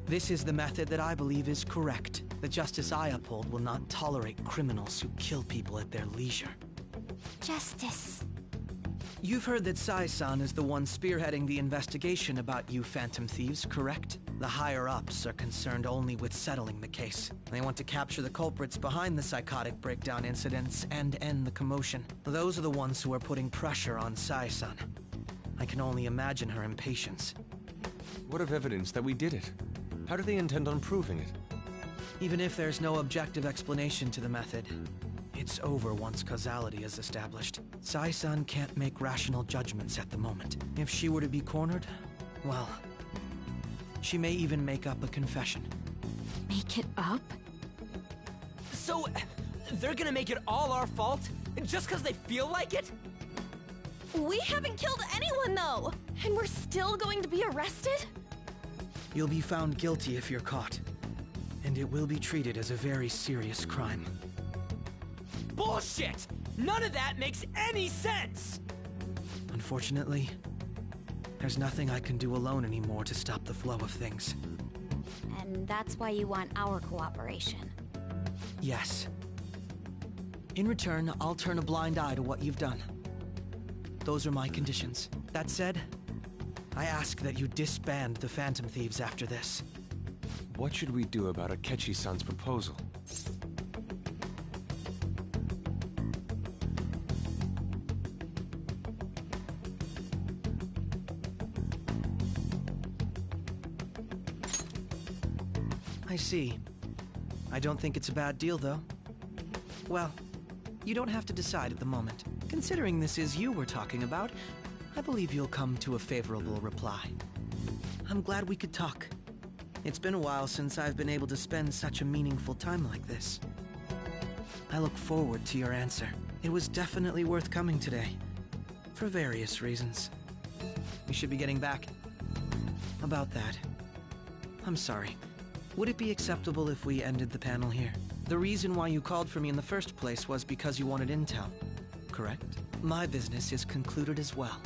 This is the method that I believe is correct. The justice I uphold will not tolerate criminals who kill people at their leisure. Justice. You've heard that Sai-san is the one spearheading the investigation about you Phantom Thieves, correct? The higher-ups are concerned only with settling the case. They want to capture the culprits behind the psychotic breakdown incidents and end the commotion. Those are the ones who are putting pressure on Sai-san. I can only imagine her impatience. What of evidence that we did it? How do they intend on proving it? Even if there's no objective explanation to the method, it's over once causality is established. Sai-san can't make rational judgments at the moment. If she were to be cornered, well, she may even make up a confession. Make it up? So, they're gonna make it all our fault? Just because they feel like it? We haven't killed anyone, though! And we're still going to be arrested? You'll be found guilty if you're caught. And it will be treated as a very serious crime. Bullshit! None of that makes any sense! Unfortunately, there's nothing I can do alone anymore to stop the flow of things. And that's why you want our cooperation. Yes. In return, I'll turn a blind eye to what you've done. Those are my conditions. That said, I ask that you disband the Phantom Thieves after this. What should we do about Akechi-san's proposal? I see. I don't think it's a bad deal, though. Well, you don't have to decide at the moment. Considering this is you we're talking about, I believe you'll come to a favorable reply. I'm glad we could talk. It's been a while since I've been able to spend such a meaningful time like this. I look forward to your answer. It was definitely worth coming today, for various reasons. We should be getting back. About that, I'm sorry. Would it be acceptable if we ended the panel here? The reason why you called for me in the first place was because you wanted intel, correct? My business is concluded as well.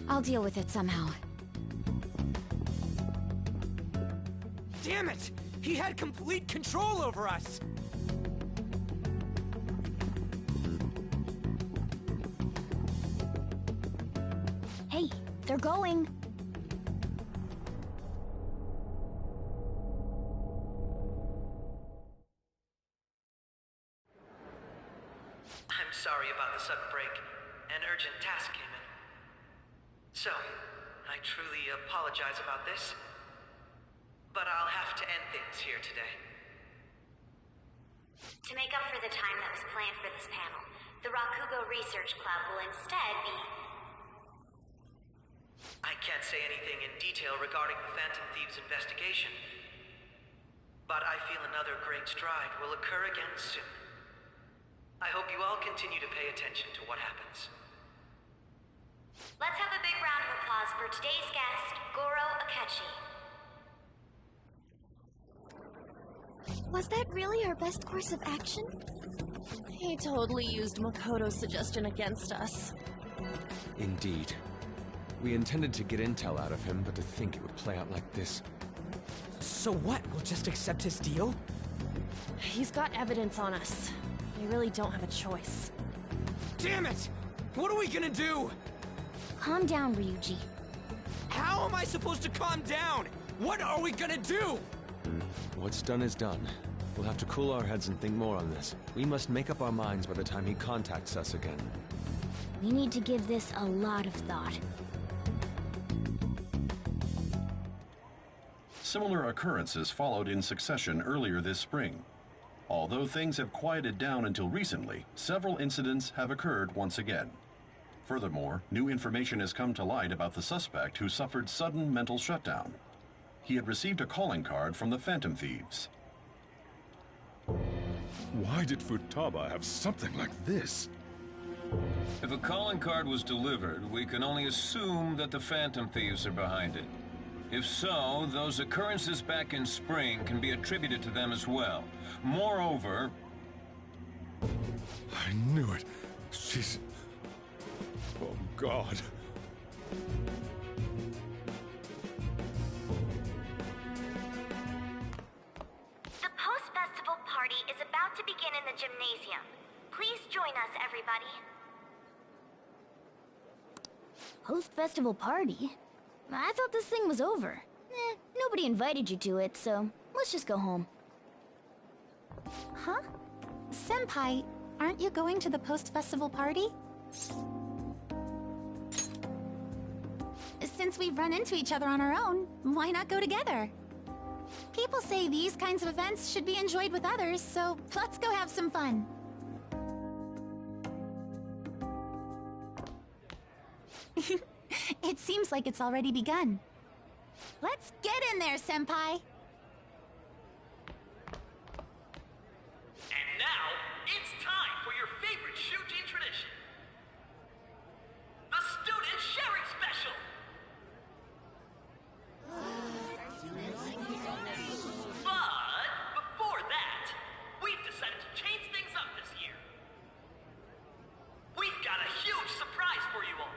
I'll deal with it somehow. Damn it! He had complete control over us! Hey, they're going. I'm sorry about the sudden break. An urgent task came in. So, I truly apologize about this, but I'll have to end things here today. To make up for the time that was planned for this panel, the Rakugo Research Club will instead be... I can't say anything in detail regarding the Phantom Thieves investigation, but I feel another great stride will occur again soon. I hope you all continue to pay attention to what happens. Let's have a big round of applause for today's guest, Goro Akechi. Was that really our best course of action? He totally used Makoto's suggestion against us. Indeed. We intended to get intel out of him, but to think it would play out like this. So what? We'll just accept his deal? He's got evidence on us. We really don't have a choice. Damn it! What are we gonna do? Calm down, Ryuji. How am I supposed to calm down? What are we gonna do? What's done is done. We'll have to cool our heads and think more on this. We must make up our minds by the time he contacts us again. We need to give this a lot of thought. Similar occurrences followed in succession earlier this spring. Although things have quieted down until recently, several incidents have occurred once again. Furthermore, new information has come to light about the suspect who suffered sudden mental shutdown. He had received a calling card from the Phantom Thieves. Why did Futaba have something like this? If a calling card was delivered, we can only assume that the Phantom Thieves are behind it. If so, those occurrences back in spring can be attributed to them as well. Moreover... I knew it. She's... Oh, God. The post-festival party is about to begin in the gymnasium. Please join us, everybody. Post-festival party? I thought this thing was over. Nobody invited you to it, so let's just go home. Huh? Senpai, aren't you going to the post-festival party? Since we've run into each other on our own, why not go together? People say these kinds of events should be enjoyed with others, so let's go have some fun. It seems like it's already begun. Let's get in there, Senpai! And now, it's time for your favorite Shujin tradition. The Student Sharing Special! But, before that, we've decided to change things up this year. We've got a huge surprise for you all.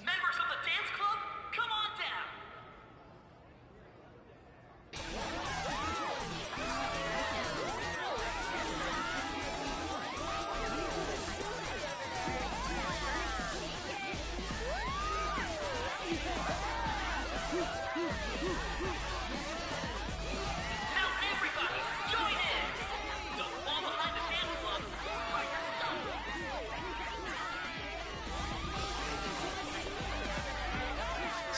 Members of the dance club, come on down! Now everybody, join in! Don't fall behind the dance club or you're done!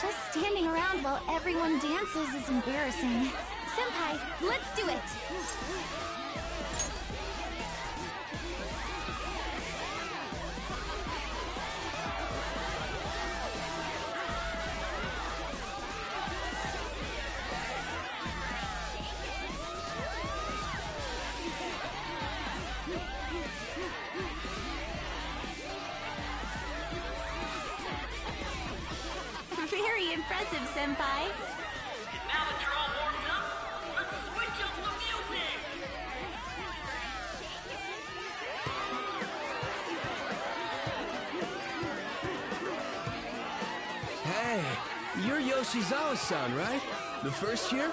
Just standing around while everyone dances is embarrassing. Senpai, let's do it! Very impressive, Senpai. And now that you're all warmed up, let's switch up the music! Hey, you're Yoshizawa-san, right? The first year?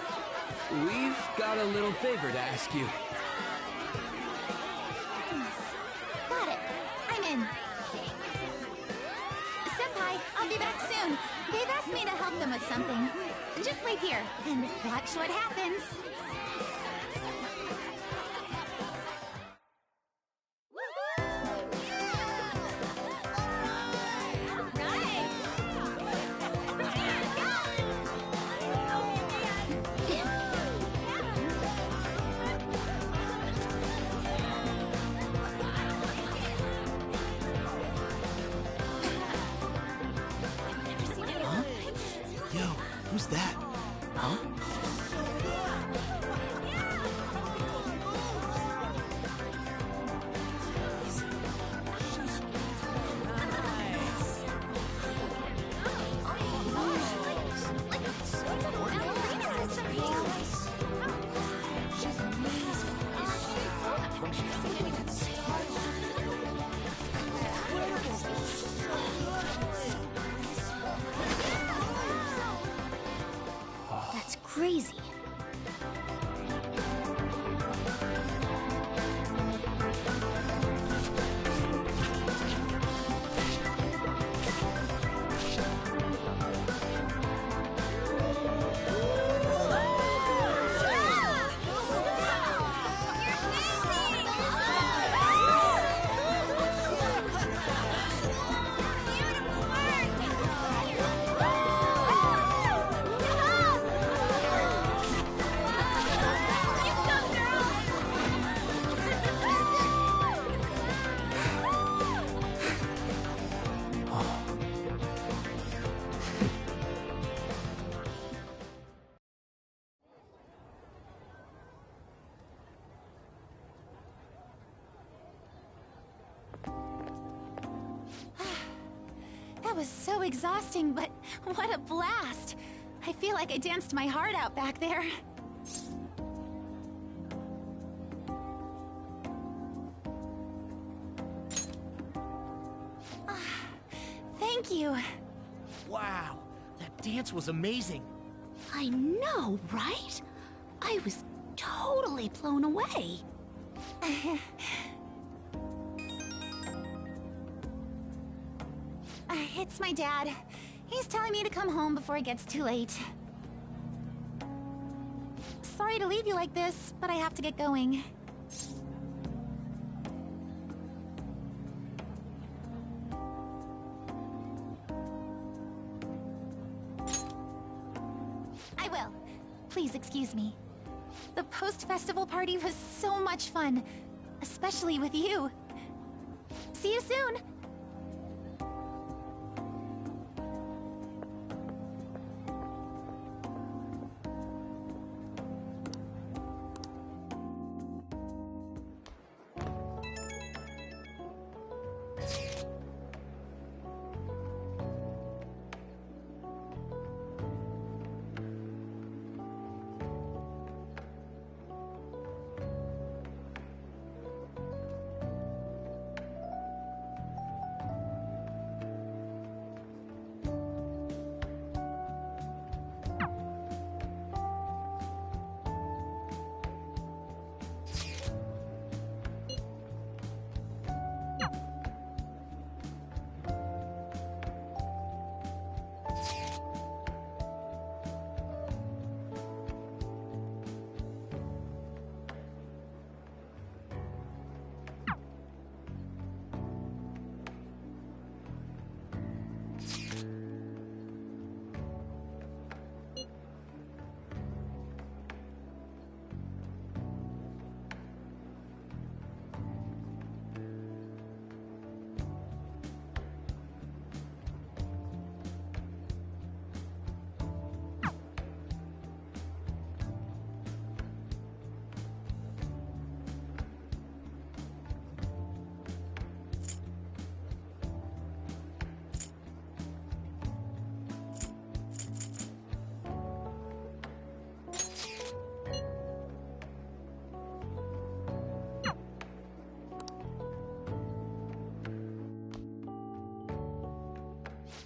We've got a little favor to ask you. Got it. I'm in. Senpai, I'll be back soon. They've asked me to help them with something. Just wait here and watch what happens. Yo, who's that? Huh? That was so exhausting, but what a blast! I feel like I danced my heart out back there. Thank you. Wow, that dance was amazing. I know, right? I was totally blown away. It's my dad. He's telling me to come home before it gets too late. Sorry to leave you like this, but I have to get going. I will. Please excuse me. The post-festival party was so much fun, especially with you. See you soon!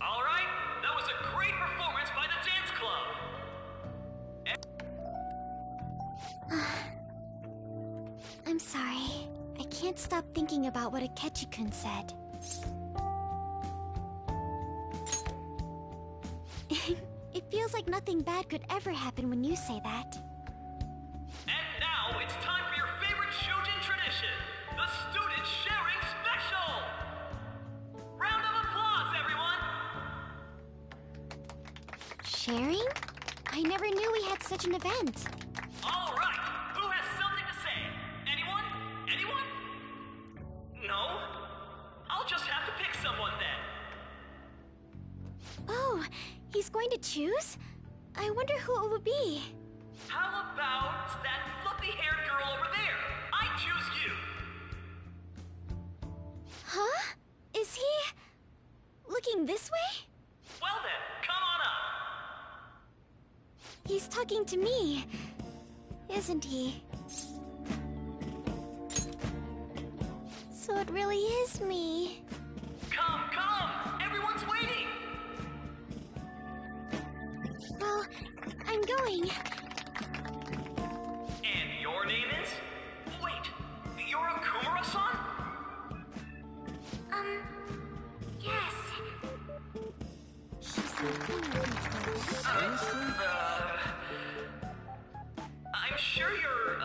All right, that was a great performance by the dance club. I'm sorry. I can't stop thinking about what Akechi-kun said. It feels like nothing bad could ever happen when you say that. And now it's time for your favorite Shujin tradition, the Student Sharing Special! Round of applause, everyone! Sharing? I never knew we had such an event. All right, who has something to say? Anyone? Anyone? No? I'll just have to pick someone then. Oh, he's going to choose? I wonder who it would be. How about that fluffy-haired girl over there? I choose you! Huh? Is he... looking this way? Well then, come on up! He's talking to me, isn't he? So it really is me. Come, come! Everyone's waiting! Well, I'm going. And your name is? Wait, you're Okumura-san? Yes. I'm sure you're,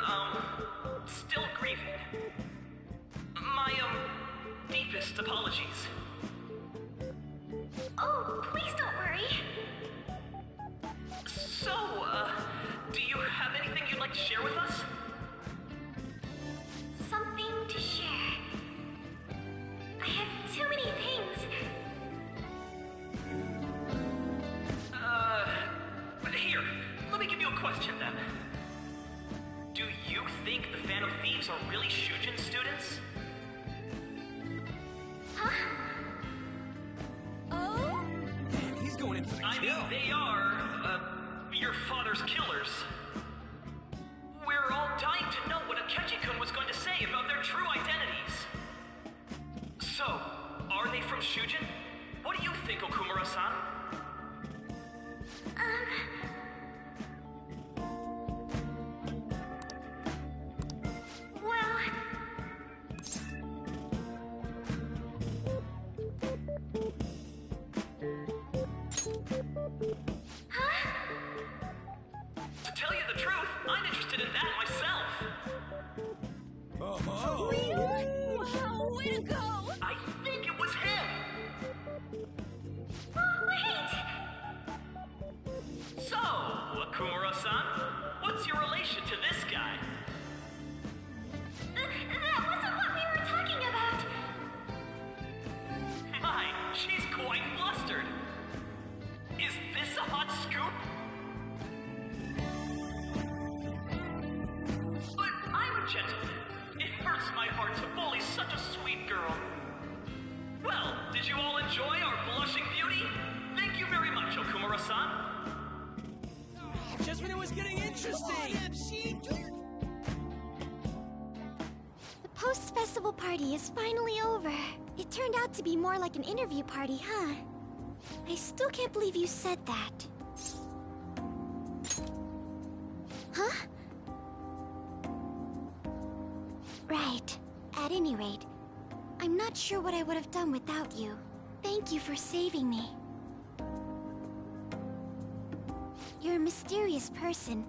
still grieving. My, deepest apologies. Oh, please don't worry. So, do you have anything you'd like to share with us? Something to share. I have too many things. Here, let me give you a question then. Do you think the Phantom Thieves are really Shujin students? Huh? Oh if they are, your father's killers, we're all dying to know what Akechi-kun was going to say about their true identities. So, are they from Shujin? What do you think, Okumura-san? Well... To tell you the truth, I'm interested in that myself. Wow, way to go! I think it was him! Wait! So, Akumura-san, what's your relation to this guy? That wasn't what we were talking about! My, she's quite flustered. Is this a hot scoop? But I'm a gentleman. It hurts my heart to bully such a sweet girl. Well, did you all enjoy our blushing beauty? Thank you very much, Okumura-san. Just when it was getting interesting! The post-festival party is finally over. It turned out to be more like an interview party, huh? I still can't believe you said that. Huh? Right. At any rate, I'm not sure what I would have done without you. Thank you for saving me. You're a mysterious person,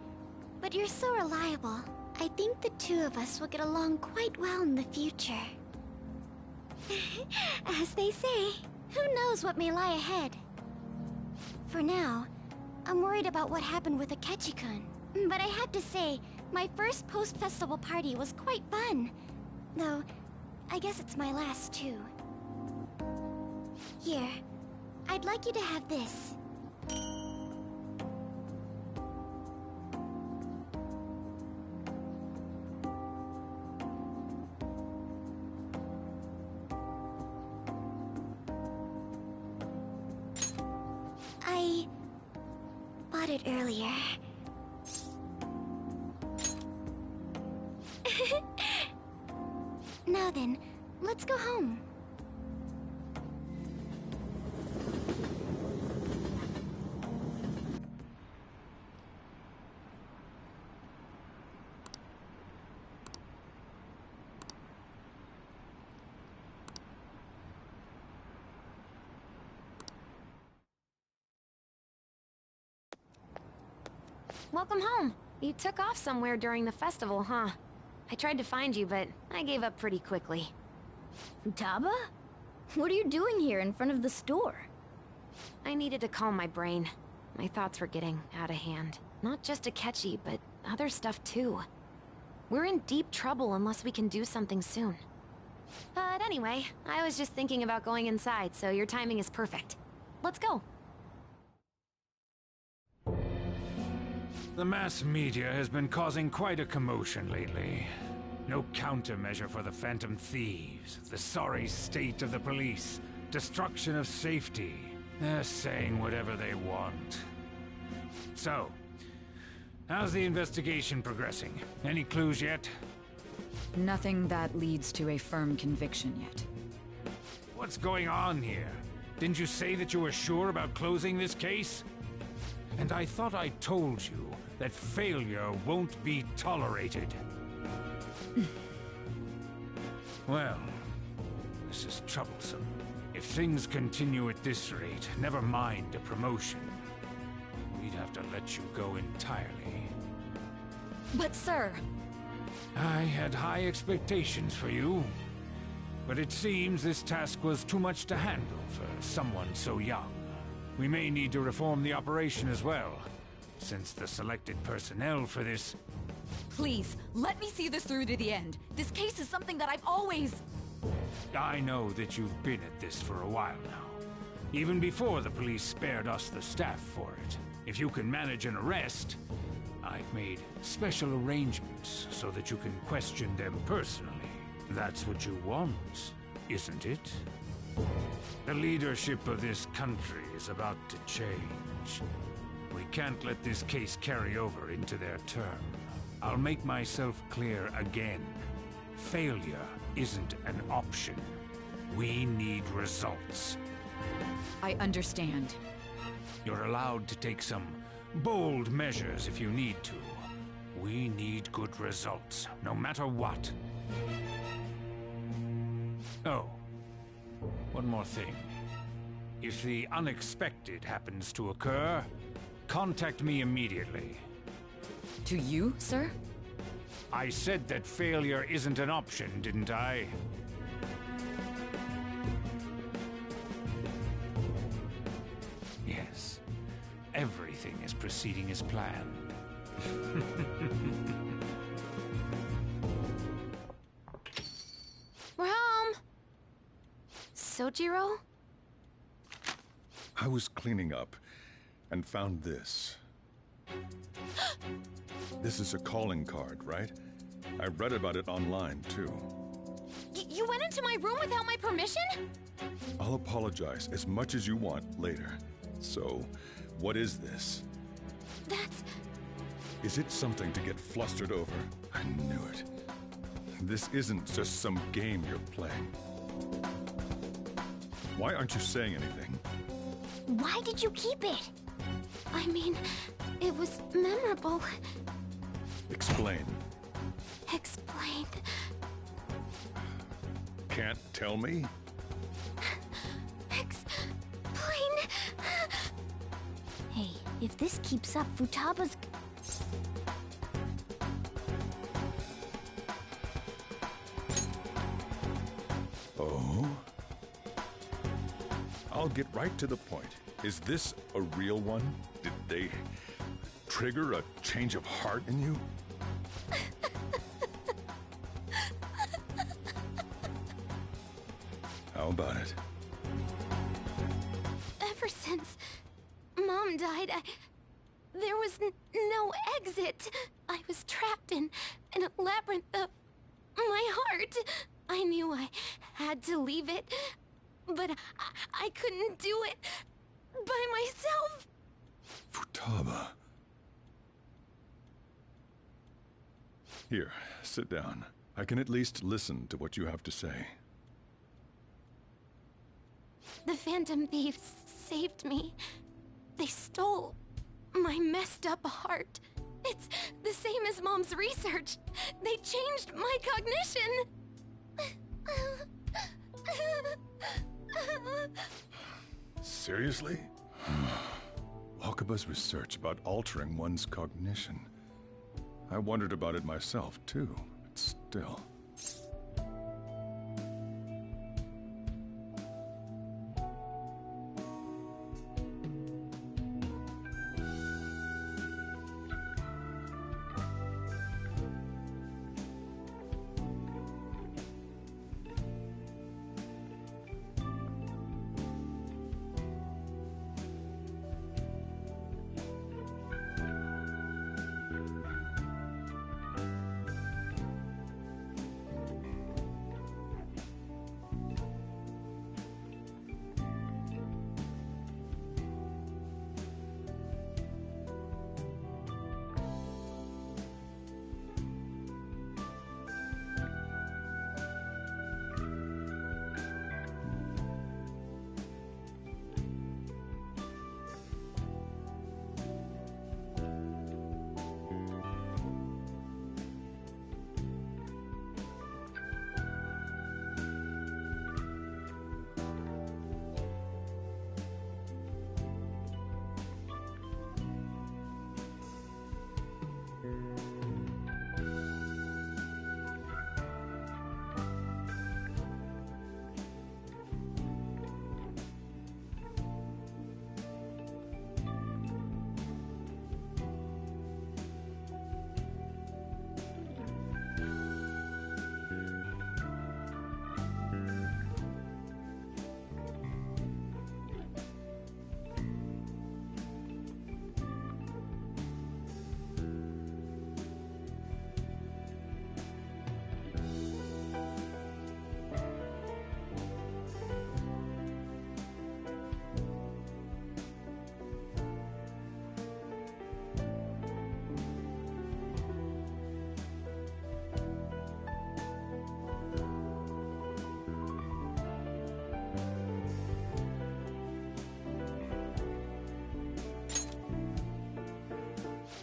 but you're so reliable. I think the two of us will get along quite well in the future. As they say, who knows what may lie ahead? For now, I'm worried about what happened with Akechi-kun. But I have to say, my first post-festival party was quite fun. Though, I guess it's my last too. Here, I'd like you to have this. I bought it earlier. Now then, let's go home. Welcome home. You took off somewhere during the festival, huh? I tried to find you, but I gave up pretty quickly. Futaba? What are you doing here in front of the store? I needed to calm my brain. My thoughts were getting out of hand. Not just Akechi, but other stuff too. We're in deep trouble unless we can do something soon. But anyway, I was just thinking about going inside, so your timing is perfect. Let's go. The mass media has been causing quite a commotion lately. No countermeasure for the Phantom Thieves, the sorry state of the police, destruction of safety. They're saying whatever they want. So, how's the investigation progressing? Any clues yet? Nothing that leads to a firm conviction yet. What's going on here? Didn't you say that you were sure about closing this case? And I thought I told you that failure won't be tolerated. Well, this is troublesome. If things continue at this rate, never mind a promotion. We'd have to let you go entirely. But sir... I had high expectations for you. But it seems this task was too much to handle for someone so young. We may need to reform the operation as well, since the selected personnel for this... Please, let me see this through to the end. This case is something that I've always... I know that you've been at this for a while now. Even before the police spared us the staff for it. If you can manage an arrest, I've made special arrangements so that you can question them personally. That's what you want, isn't it? The leadership of this country is about to change. change. We can't let this case carry over into their term. I'll make myself clear again. Failure isn't an option. We need results. I understand. You're allowed to take some bold measures if you need to. We need good results, no matter what. Oh, one more thing. If the unexpected happens to occur, contact me immediately. To you, sir? I said that failure isn't an option, didn't I? Yes. Everything is proceeding as planned. We're home! Sojiro? I was cleaning up and found this. This is a calling card, right? I read about it online, too. You went into my room without my permission? I'll apologize as much as you want later. So, what is this? That's... Is it something to get flustered over? I knew it. This isn't just some game you're playing. Why aren't you saying anything? Why did you keep it? I mean, it was memorable. Explain. Explain. Can't tell me? Explain. Hey, if this keeps up, Futaba's... Oh? I'll get right to the point. Is this a real one? Did they trigger a change of heart in you? How about it? Ever since Mom died, there was no exit. I was trapped in a labyrinth of my heart. I knew I had to leave it, but I couldn't do it by myself. Futaba. Here, sit down. I can at least listen to what you have to say. The Phantom Thieves saved me. They stole my messed up heart. It's the same as Mom's research. They changed my cognition. Seriously? Wakaba's research about altering one's cognition. I wondered about it myself, too, but still.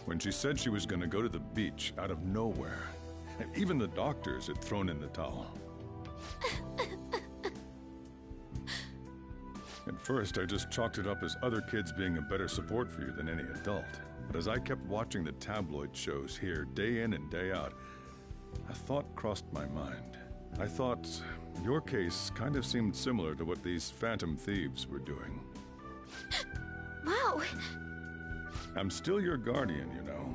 when she said she was going to go to the beach out of nowhere. And even the doctors had thrown in the towel. At first, I just chalked it up as other kids being a better support for you than any adult. But as I kept watching the tabloid shows here day in and day out, a thought crossed my mind. I thought your case kind of seemed similar to what these phantom thieves were doing. Wow. I'm still your guardian, you know.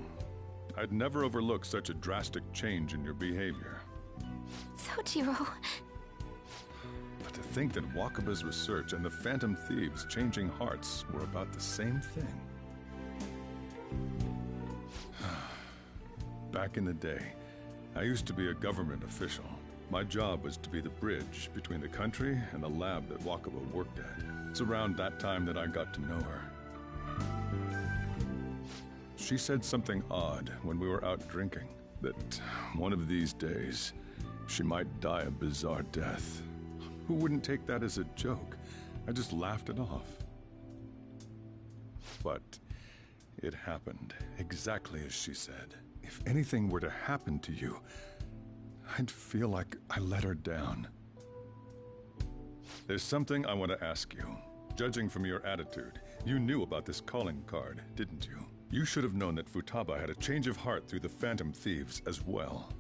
I'd never overlook such a drastic change in your behavior. Sojiro. But to think that Wakaba's research and the phantom thieves' changing hearts were about the same thing. Back in the day, I used to be a government official. My job was to be the bridge between the country and the lab that Wakaba worked at. It's around that time that I got to know her. She said something odd when we were out drinking, that one of these days, she might die a bizarre death. Who wouldn't take that as a joke? I just laughed it off. But it happened exactly as she said. If anything were to happen to you, I'd feel like I let her down. There's something I want to ask you. Judging from your attitude, you knew about this calling card, didn't you? You should have known that Futaba had a change of heart through the phantom thieves as well.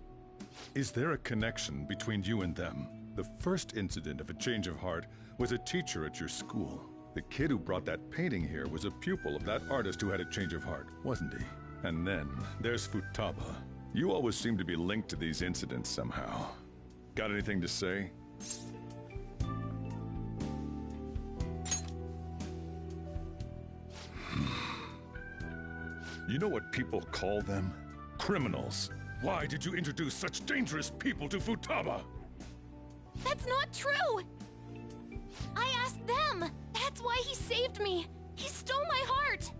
Is there a connection between you and them? The first incident of a change of heart was a teacher at your school. The kid who brought that painting here was a pupil of that artist who had a change of heart, wasn't he? And then there's Futaba. You always seem to be linked to these incidents somehow. Got anything to say? You know what people call them? Criminals. Why did you introduce such dangerous people to Futaba? That's not true! I asked them! That's why he saved me! He stole my heart!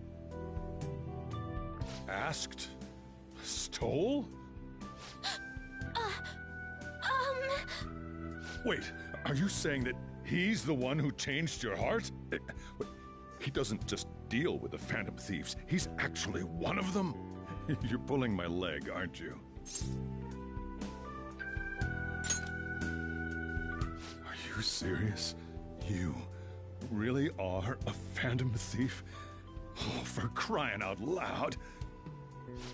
Asked? Stole? Wait, are you saying that he's the one who changed your heart? He doesn't just deal with the phantom thieves. He's actually one of them? You're pulling my leg, aren't you? Are you serious? You really are a phantom thief? Oh, for crying out loud!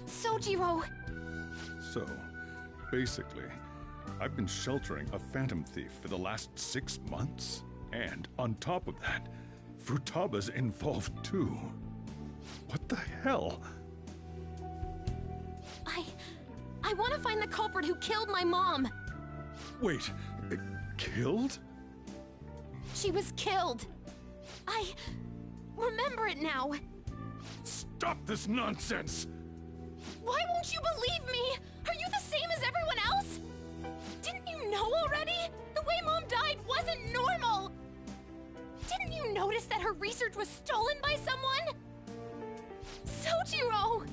Sojiro! So, basically, I've been sheltering a phantom thief for the last 6 months. And on top of that, Futaba's involved too. What the hell? I want to find the culprit who killed my mom! Wait, killed? She was killed! I remember it now! Stop this nonsense! Why won't you believe me? Are you the same as everyone else? Didn't you know already? The way Mom died wasn't normal! Didn't you notice that her research was stolen by someone? Sojiro!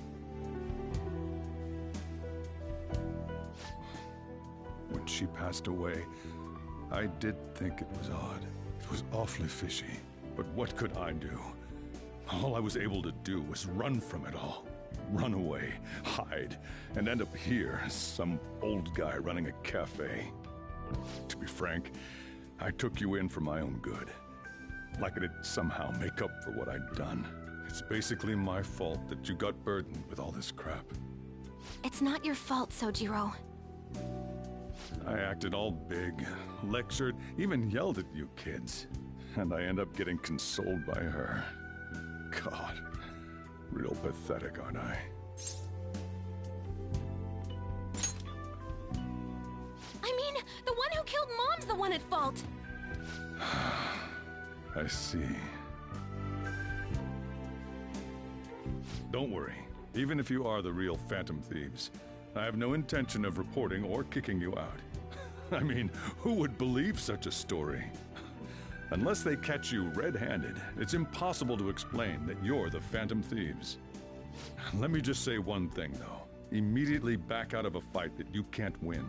When she passed away, I did think it was odd. It was awfully fishy. But what could I do? All I was able to do was run from it all. Run away, hide, and end up here as some old guy running a cafe. To be frank, I took you in for my own good. Like it'd somehow make up for what I'd done. It's basically my fault that you got burdened with all this crap. It's not your fault, Sojiro. I acted all big, lectured, even yelled at you kids. And I end up getting consoled by her. God, real pathetic, aren't I? I mean, the one who killed Mom's the one at fault! I see. Don't worry. Even if you are the real phantom thieves, I have no intention of reporting or kicking you out. I mean, who would believe such a story? Unless they catch you red-handed, it's impossible to explain that you're the phantom thieves. Let me just say one thing, though. Immediately back out of a fight that you can't win.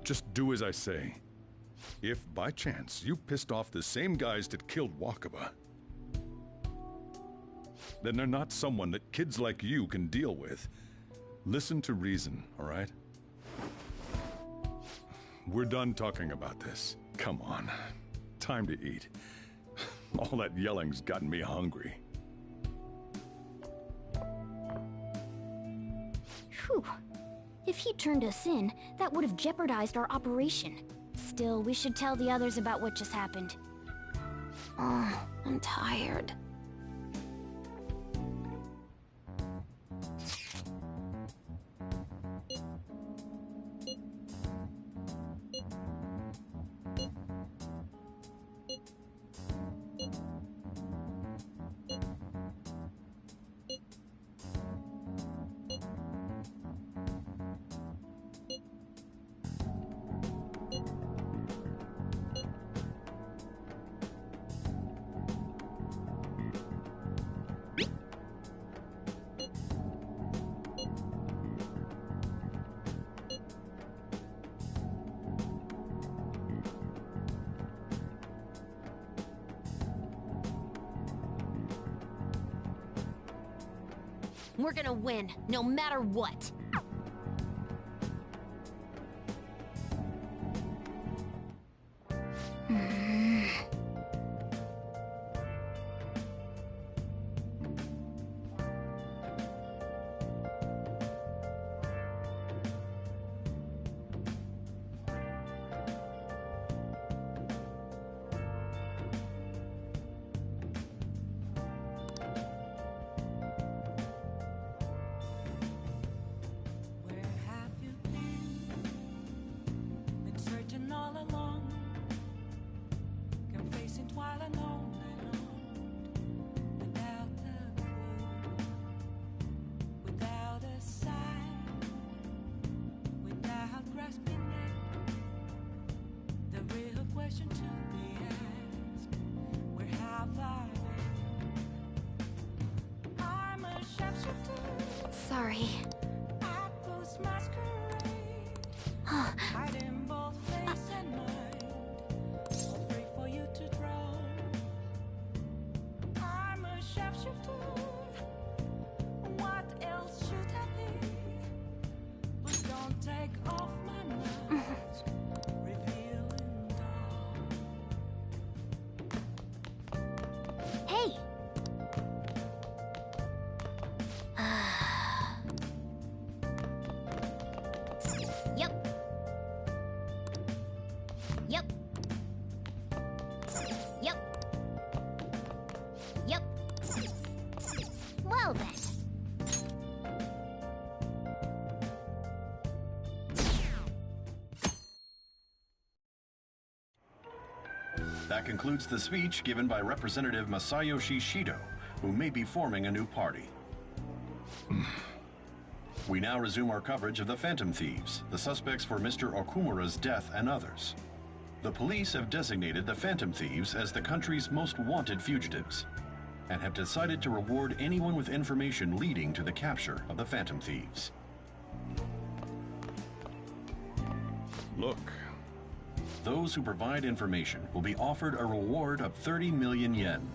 Just do as I say. If, by chance, you pissed off the same guys that killed Wakaba, then they're not someone that kids like you can deal with. Listen to reason, all right? We're done talking about this. Come on. Time to eat. All that yelling's gotten me hungry. Whew. If he turned us in, that would have jeopardized our operation. Still, we should tell the others about what just happened. Oh, I'm tired. We're gonna win, no matter what. Sorry. Hey! Yep. Yep. Yep. Yep. Well then. That concludes the speech given by Representative Masayoshi Shido, who may be forming a new party. We now resume our coverage of the Phantom Thieves, the suspects for Mr. Okumura's death and others. The police have designated the Phantom Thieves as the country's most wanted fugitives, and have decided to reward anyone with information leading to the capture of the Phantom Thieves. Look. Those who provide information will be offered a reward of 30 million yen.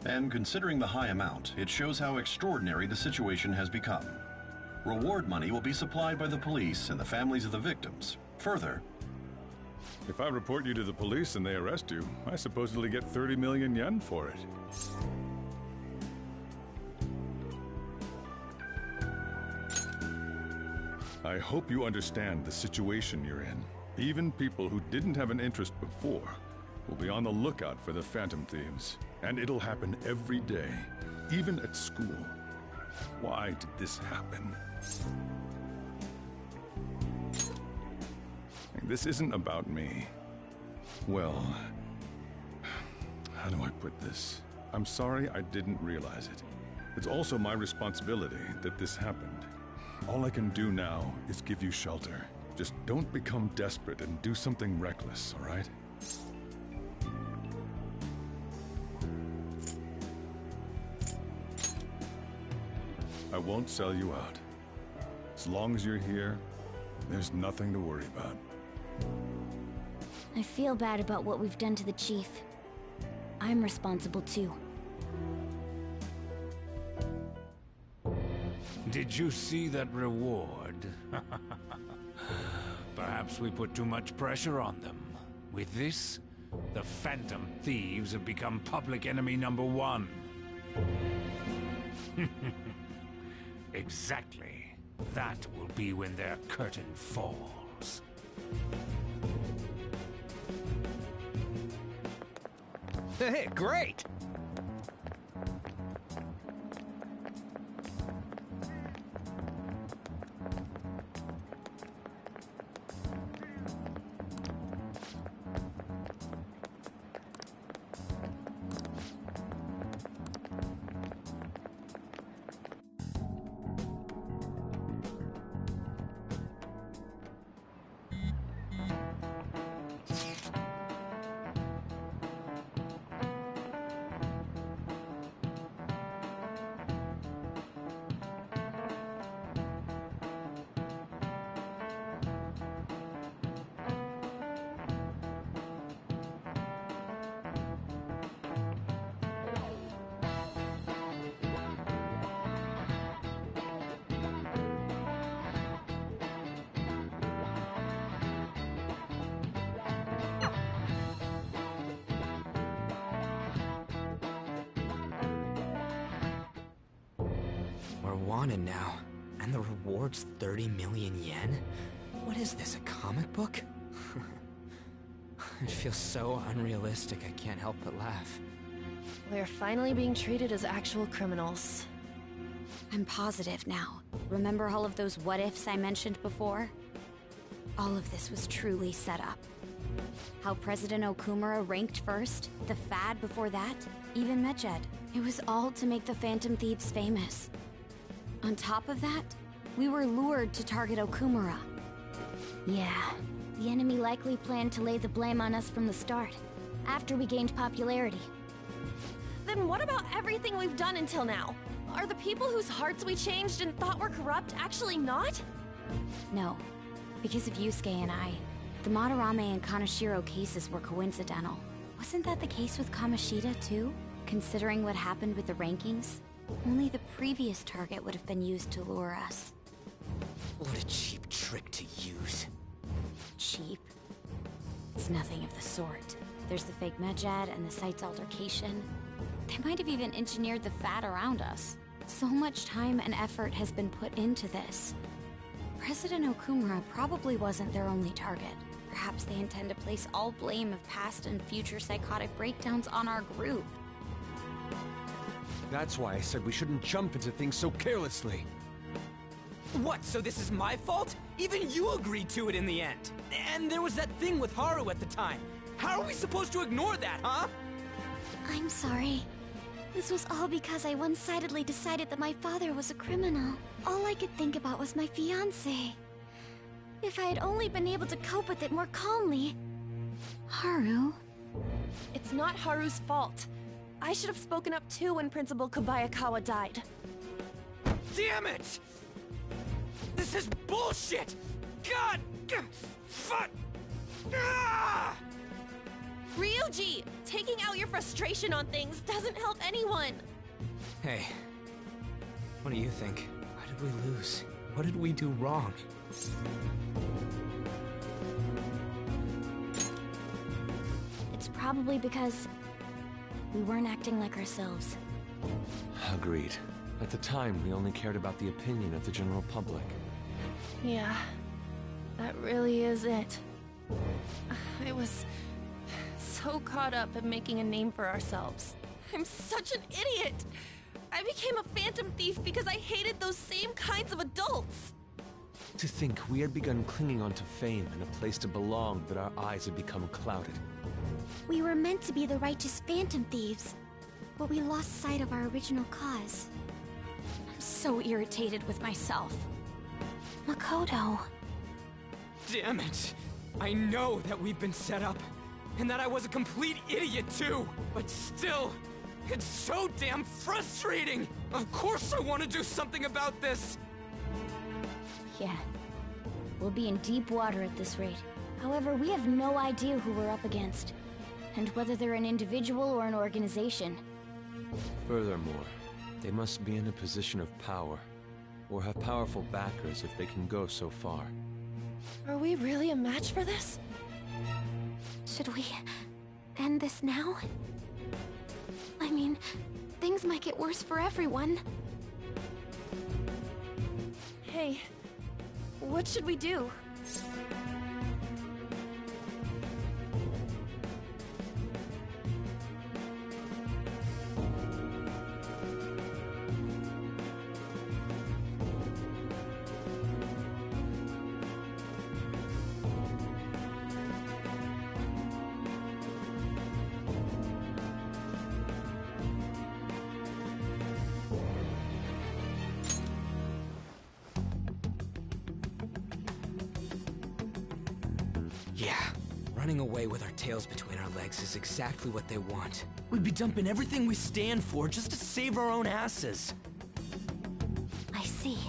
And considering the high amount, it shows how extraordinary the situation has become. Reward money will be supplied by the police and the families of the victims. Further, if I report you to the police and they arrest you, I supposedly get 30 million yen for it. I hope you understand the situation you're in. Even people who didn't have an interest before will be on the lookout for the Phantom Thieves. And it'll happen every day, even at school. Why did this happen? This isn't about me. Well, how do I put this? I'm sorry I didn't realize it. It's also my responsibility that this happened. All I can do now is give you shelter. Just don't become desperate and do something reckless, all right? I won't sell you out. As long as you're here, there's nothing to worry about. I feel bad about what we've done to the Chief. I'm responsible too. Did you see that reward? Perhaps we put too much pressure on them. With this, the Phantom Thieves have become public enemy #1. Exactly. That will be when their curtain falls. Hey, great! We're wanted now, and the reward's 30 million yen? What is this, a comic book? It feels so unrealistic I can't help but laugh. We're finally being treated as actual criminals. I'm positive now. Remember all of those what-ifs I mentioned before? All of this was truly set up. How President Okumura ranked first, the Fad before that, even Medjed. It was all to make the Phantom Thieves famous. On top of that, we were lured to target Okumura. Yeah, the enemy likely planned to lay the blame on us from the start, after we gained popularity. Then what about everything we've done until now? Are the people whose hearts we changed and thought were corrupt actually not? No, because of Yusuke and I. The Madarame and Kaneshiro cases were coincidental. Wasn't that the case with Kamoshida, too? Considering what happened with the rankings? Only the previous target would have been used to lure us. What a cheap trick to use. Cheap? It's nothing of the sort. There's the fake Medjed and the site's altercation. They might have even engineered the Fat around us. So much time and effort has been put into this. President Okumura probably wasn't their only target. Perhaps they intend to place all blame of past and future psychotic breakdowns on our group. That's why I said we shouldn't jump into things so carelessly. What, so this is my fault? Even you agreed to it in the end. And there was that thing with Haru at the time. How are we supposed to ignore that, huh? I'm sorry. This was all because I one-sidedly decided that my father was a criminal. All I could think about was my fiancé. If I had only been able to cope with it more calmly... Haru? It's not Haru's fault. I should have spoken up too when Principal Kobayakawa died. Damn it! This is bullshit! God! Fuck! Ah! Ryuji! Taking out your frustration on things doesn't help anyone! Hey, what do you think? Why did we lose? What did we do wrong? It's probably because we weren't acting like ourselves. Agreed. At the time, we only cared about the opinion of the general public. Yeah, that really is it. I was so caught up in making a name for ourselves. I'm such an idiot! I became a phantom thief because I hated those same kinds of adults! To think we had begun clinging onto fame and a place to belong, but our eyes had become clouded. We were meant to be the righteous phantom thieves, but we lost sight of our original cause. I'm so irritated with myself. Makoto. Damn it! I know that we've been set up, and that I was a complete idiot too! But still, it's so damn frustrating! Of course I want to do something about this! Yeah. We'll be in deep water at this rate. However, we have no idea who we're up against, and whether they're an individual or an organization. Furthermore, they must be in a position of power, or have powerful backers if they can go so far. Are we really a match for this? Should we end this now? I mean, things might get worse for everyone. Hey, what should we do? Yeah, running away with our tails between our legs is exactly what they want. We'd be dumping everything we stand for just to save our own asses. I see.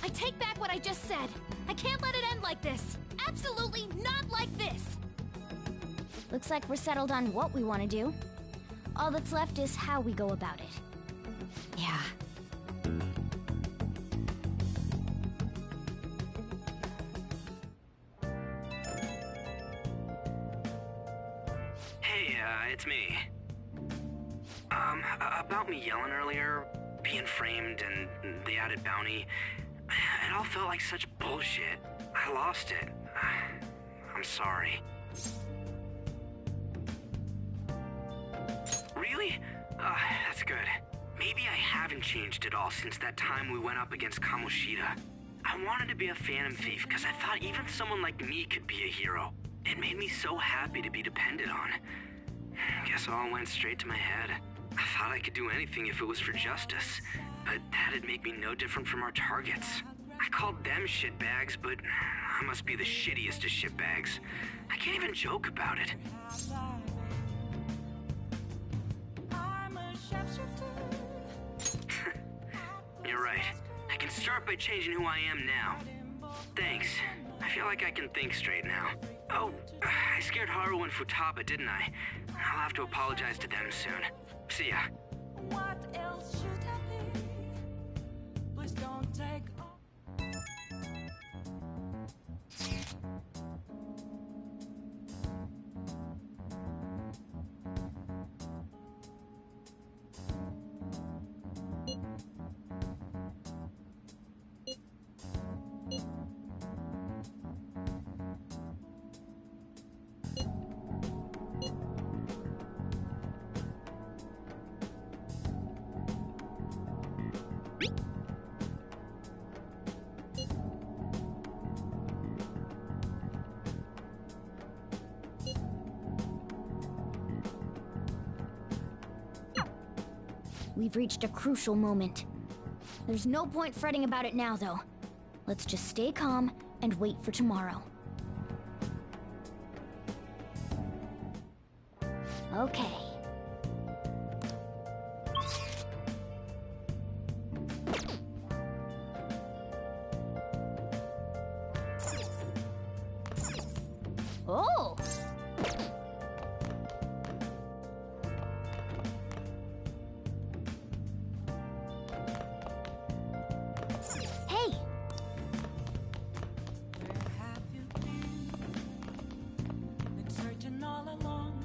I take back what I just said. I can't let it end like this. Absolutely not like this. Looks like we're settled on what we want to do. All that's left is how we go about it. Yeah. Hey, it's me. About me yelling earlier, being framed, and the added bounty, it all felt like such bullshit. I lost it. I'm sorry. Really? That's good. Maybe I haven't changed at all since that time we went up against Kamoshida. I wanted to be a Phantom Thief because I thought even someone like me could be a hero. It made me so happy to be depended on. Guess it all went straight to my head. I thought I could do anything if it was for justice, but that'd make me no different from our targets. I called them shitbags, but I must be the shittiest of shitbags. I can't even joke about it. You're right. I can start by changing who I am now. Thanks. I feel like I can think straight now. Oh, I scared Haru and Futaba, didn't I? I'll have to apologize to them soon. See ya. What else should I be? Please don't take We've reached a crucial moment. There's no point fretting about it now, though. Let's just stay calm and wait for tomorrow. Okay. Oh! Hey! been searching all along,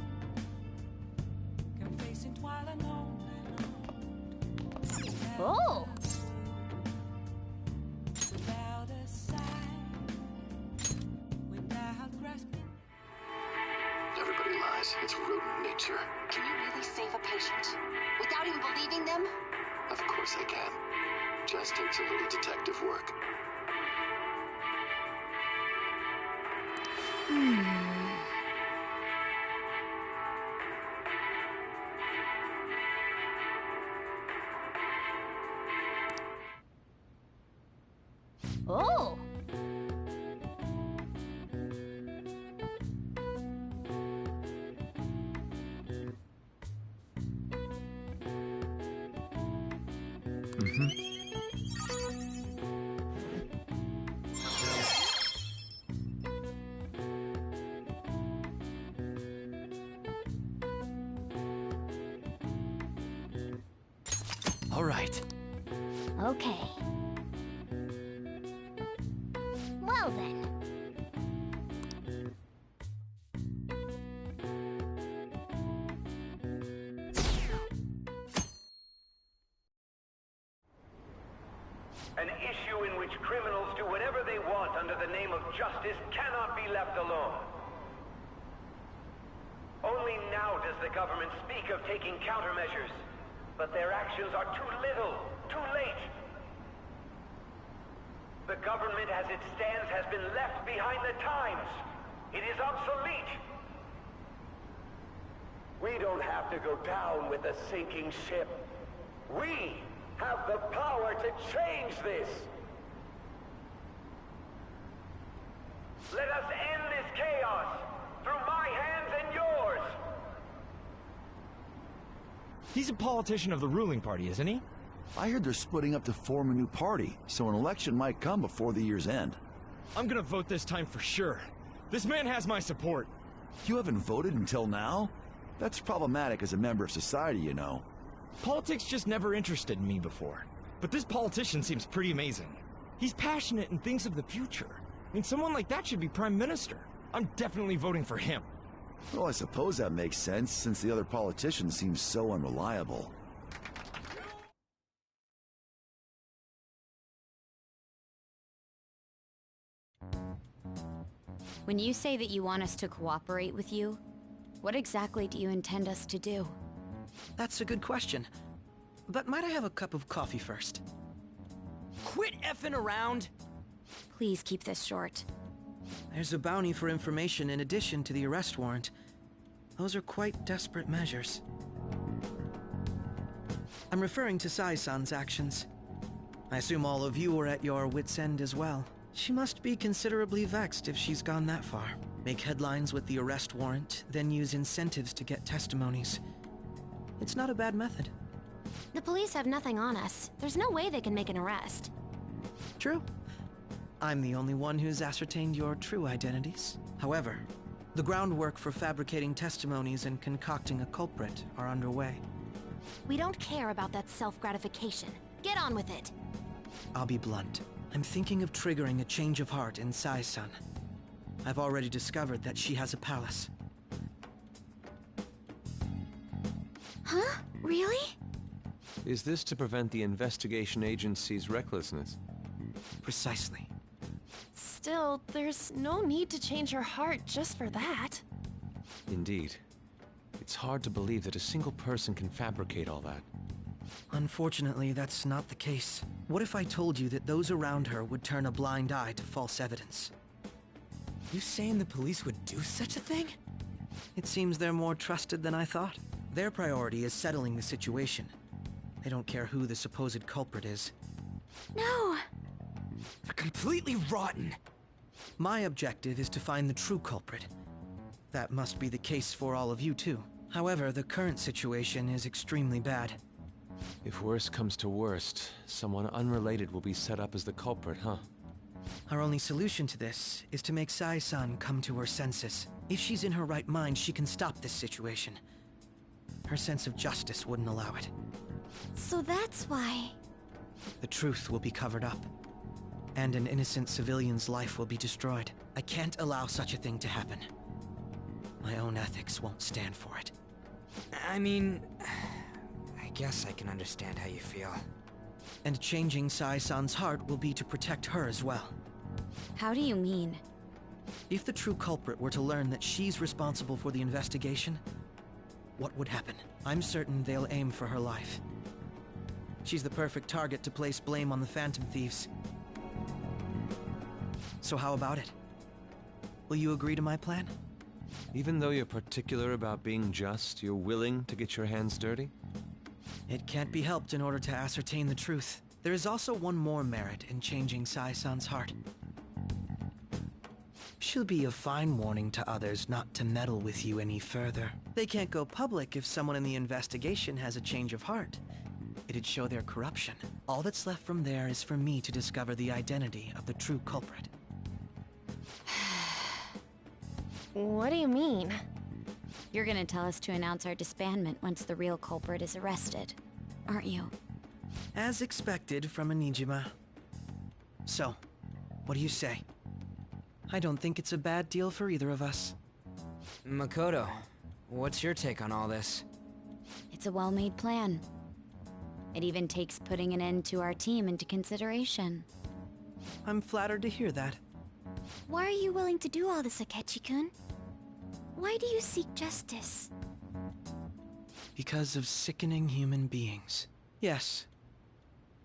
confessing while alone. Oh! Without a sign, without grasping. Everybody lies. It's rodent nature. Can you really save a patient? Without even believing them? Of course I can. Just takes a little detective work. Oh! right. Okay. Well then. An issue in which criminals do whatever they want under the name of justice cannot be left alone. Only now does the government speak of taking countermeasures, but their actions are too little, too late. The government as it stands has been left behind the times. It is obsolete. We don't have to go down with a sinking ship. We have the power to change this. Let us end this chaos through my hands and yours. He's a politician of the ruling party, isn't he? I heard they're splitting up to form a new party, so an election might come before the year's end. I'm gonna vote this time for sure. This man has my support. You haven't voted until now? That's problematic as a member of society, you know. Politics just never interested me before. But this politician seems pretty amazing. He's passionate and thinks of the future. I mean, someone like that should be prime minister. I'm definitely voting for him. Well, I suppose that makes sense, since the other politicians seem so unreliable. When you say that you want us to cooperate with you, what exactly do you intend us to do? That's a good question. But might I have a cup of coffee first? Quit effing around! Please keep this short. There's a bounty for information in addition to the arrest warrant. Those are quite desperate measures. I'm referring to Sai-san's actions. I assume all of you are at your wits' end as well. She must be considerably vexed if she's gone that far. Make headlines with the arrest warrant, then use incentives to get testimonies. It's not a bad method. The police have nothing on us. There's no way they can make an arrest. True. I'm the only one who's ascertained your true identities. However, the groundwork for fabricating testimonies and concocting a culprit are underway. We don't care about that self-gratification. Get on with it. I'll be blunt. I'm thinking of triggering a change of heart in Sai-san. I've already discovered that she has a palace. Huh? Really? Is this to prevent the investigation agency's recklessness? Precisely. Still, there's no need to change her heart just for that. Indeed. It's hard to believe that a single person can fabricate all that. Unfortunately, that's not the case. What if I told you that those around her would turn a blind eye to false evidence? You saying the police would do such a thing? It seems they're more trusted than I thought. Their priority is settling the situation. They don't care who the supposed culprit is. No! They're completely rotten! My objective is to find the true culprit. That must be the case for all of you too. However, the current situation is extremely bad. If worst comes to worst, someone unrelated will be set up as the culprit, huh? Our only solution to this is to make Sai-san come to her senses. If she's in her right mind, she can stop this situation. Her sense of justice wouldn't allow it. So that's why... The truth will be covered up, and an innocent civilian's life will be destroyed. I can't allow such a thing to happen. My own ethics won't stand for it. I mean... I guess I can understand how you feel. And changing Sai-san's heart will be to protect her as well. How do you mean? If the true culprit were to learn that she's responsible for the investigation, what would happen? I'm certain they'll aim for her life. She's the perfect target to place blame on the Phantom Thieves. So how about it? Will you agree to my plan? Even though you're particular about being just, you're willing to get your hands dirty? It can't be helped in order to ascertain the truth. There is also one more merit in changing Sai-san's heart. She'll be a fine warning to others not to meddle with you any further. They can't go public if someone in the investigation has a change of heart. It'd show their corruption. All that's left from there is for me to discover the identity of the true culprit. What do you mean? You're gonna tell us to announce our disbandment once the real culprit is arrested, aren't you? As expected from a Nijima. So, what do you say? I don't think it's a bad deal for either of us. Makoto, what's your take on all this? It's a well-made plan. It even takes putting an end to our team into consideration. I'm flattered to hear that. Why are you willing to do all this, Akechi-kun? Why do you seek justice? Because of sickening human beings. Yes.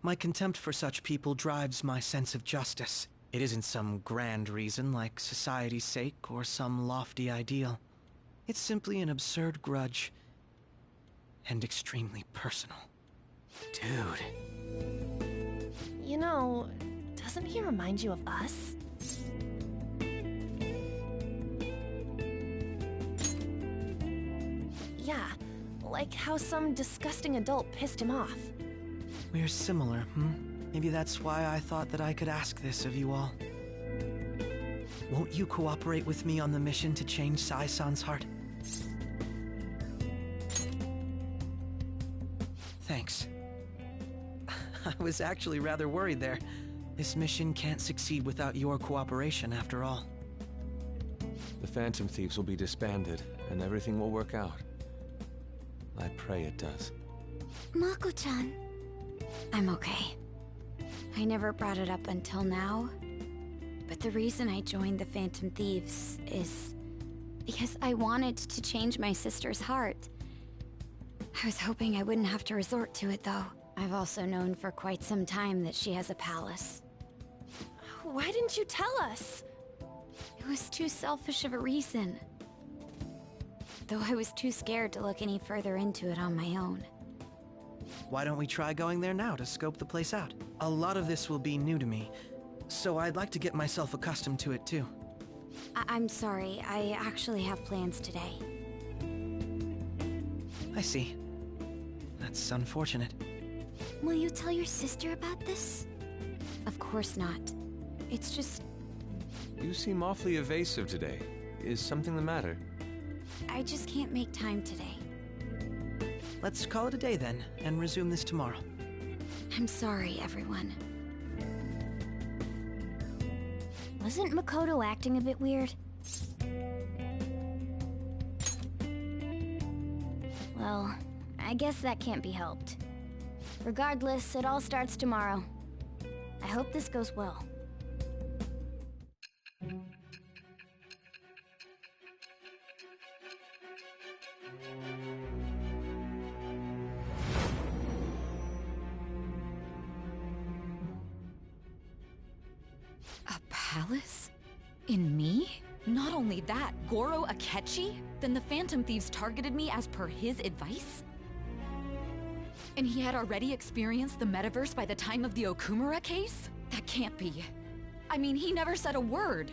My contempt for such people drives my sense of justice. It isn't some grand reason like society's sake or some lofty ideal. It's simply an absurd grudge. And extremely personal. Dude. You know, doesn't he remind you of us? Yeah, like how some disgusting adult pissed him off. We're similar, Maybe that's why I thought that I could ask this of you all. Won't you cooperate with me on the mission to change Sai-san's heart? Thanks. I was actually rather worried there. This mission can't succeed without your cooperation, after all. The Phantom Thieves will be disbanded, and everything will work out. I pray it does. Mako-chan. I'm okay. I never brought it up until now, but the reason I joined the Phantom Thieves is because I wanted to change my sister's heart. I was hoping I wouldn't have to resort to it, though. I've also known for quite some time that she has a palace. Why didn't you tell us? It was too selfish of a reason. Though I was too scared to look any further into it on my own. Why don't we try going there now to scope the place out? A lot of this will be new to me, so I'd like to get myself accustomed to it too. I'm sorry, I actually have plans today. I see. That's unfortunate. Will you tell your sister about this? Of course not. It's just... You seem awfully evasive today. Is something the matter? I just can't make time today. Let's call it a day then, and resume this tomorrow. I'm sorry, everyone. Wasn't Makoto acting a bit weird? Well, I guess that can't be helped. Regardless, it all starts tomorrow. I hope this goes well. A palace? In me? Not only that, Goro Akechi? Then the Phantom Thieves targeted me as per his advice? And he had already experienced the metaverse by the time of the Okumura case? That can't be. I mean, he never said a word.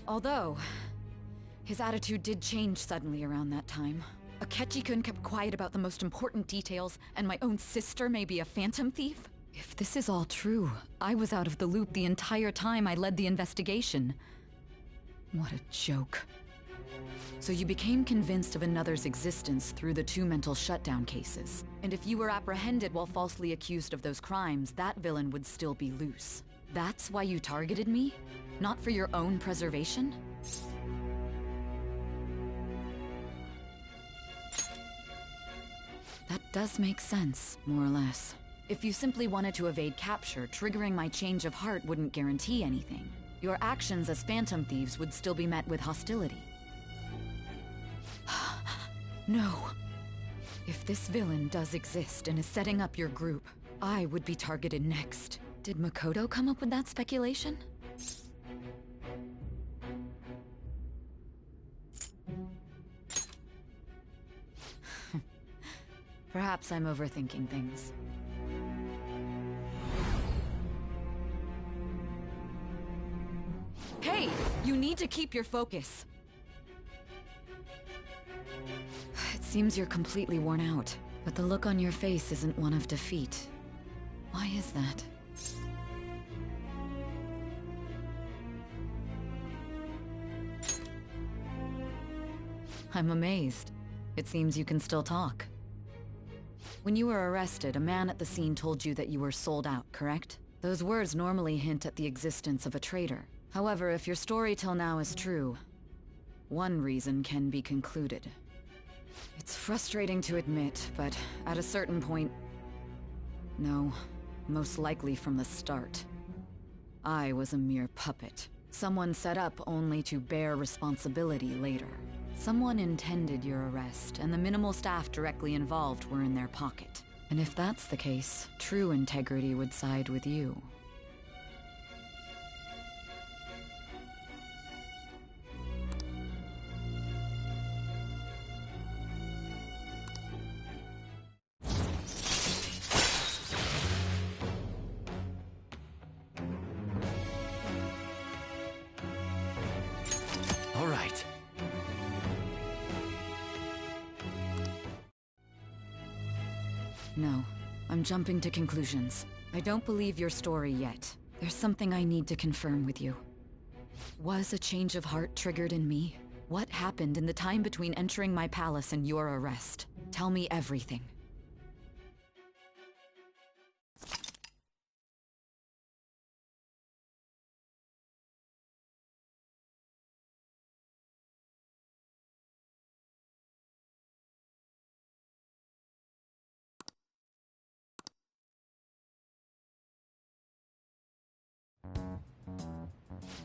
Although, his attitude did change suddenly around that time. Akechi-kun kept quiet about the most important details, and my own sister may be a Phantom Thief? If this is all true, I was out of the loop the entire time I led the investigation. What a joke. So you became convinced of another's existence through the 2 mental shutdown cases. And if you were apprehended while falsely accused of those crimes, that villain would still be loose. That's why you targeted me? Not for your own preservation? That does make sense, more or less. If you simply wanted to evade capture, triggering my change of heart wouldn't guarantee anything. Your actions as Phantom Thieves would still be met with hostility. No. If this villain does exist and is setting up your group, I would be targeted next. Did Makoto come up with that speculation? Perhaps I'm overthinking things. Hey! You need to keep your focus. It seems you're completely worn out, but the look on your face isn't one of defeat. Why is that? I'm amazed. It seems you can still talk. When you were arrested, a man at the scene told you that you were sold out, correct? Those words normally hint at the existence of a traitor. However, if your story till now is true, one reason can be concluded. It's frustrating to admit, but at a certain point... No, most likely from the start. I was a mere puppet. Someone set up only to bear responsibility later. Someone intended your arrest, and the minimal staff directly involved were in their pocket. And if that's the case, true integrity would side with you. All right. No, I'm jumping to conclusions. I don't believe your story yet. There's something I need to confirm with you. Was a change of heart triggered in me? What happened in the time between entering my palace and your arrest? Tell me everything.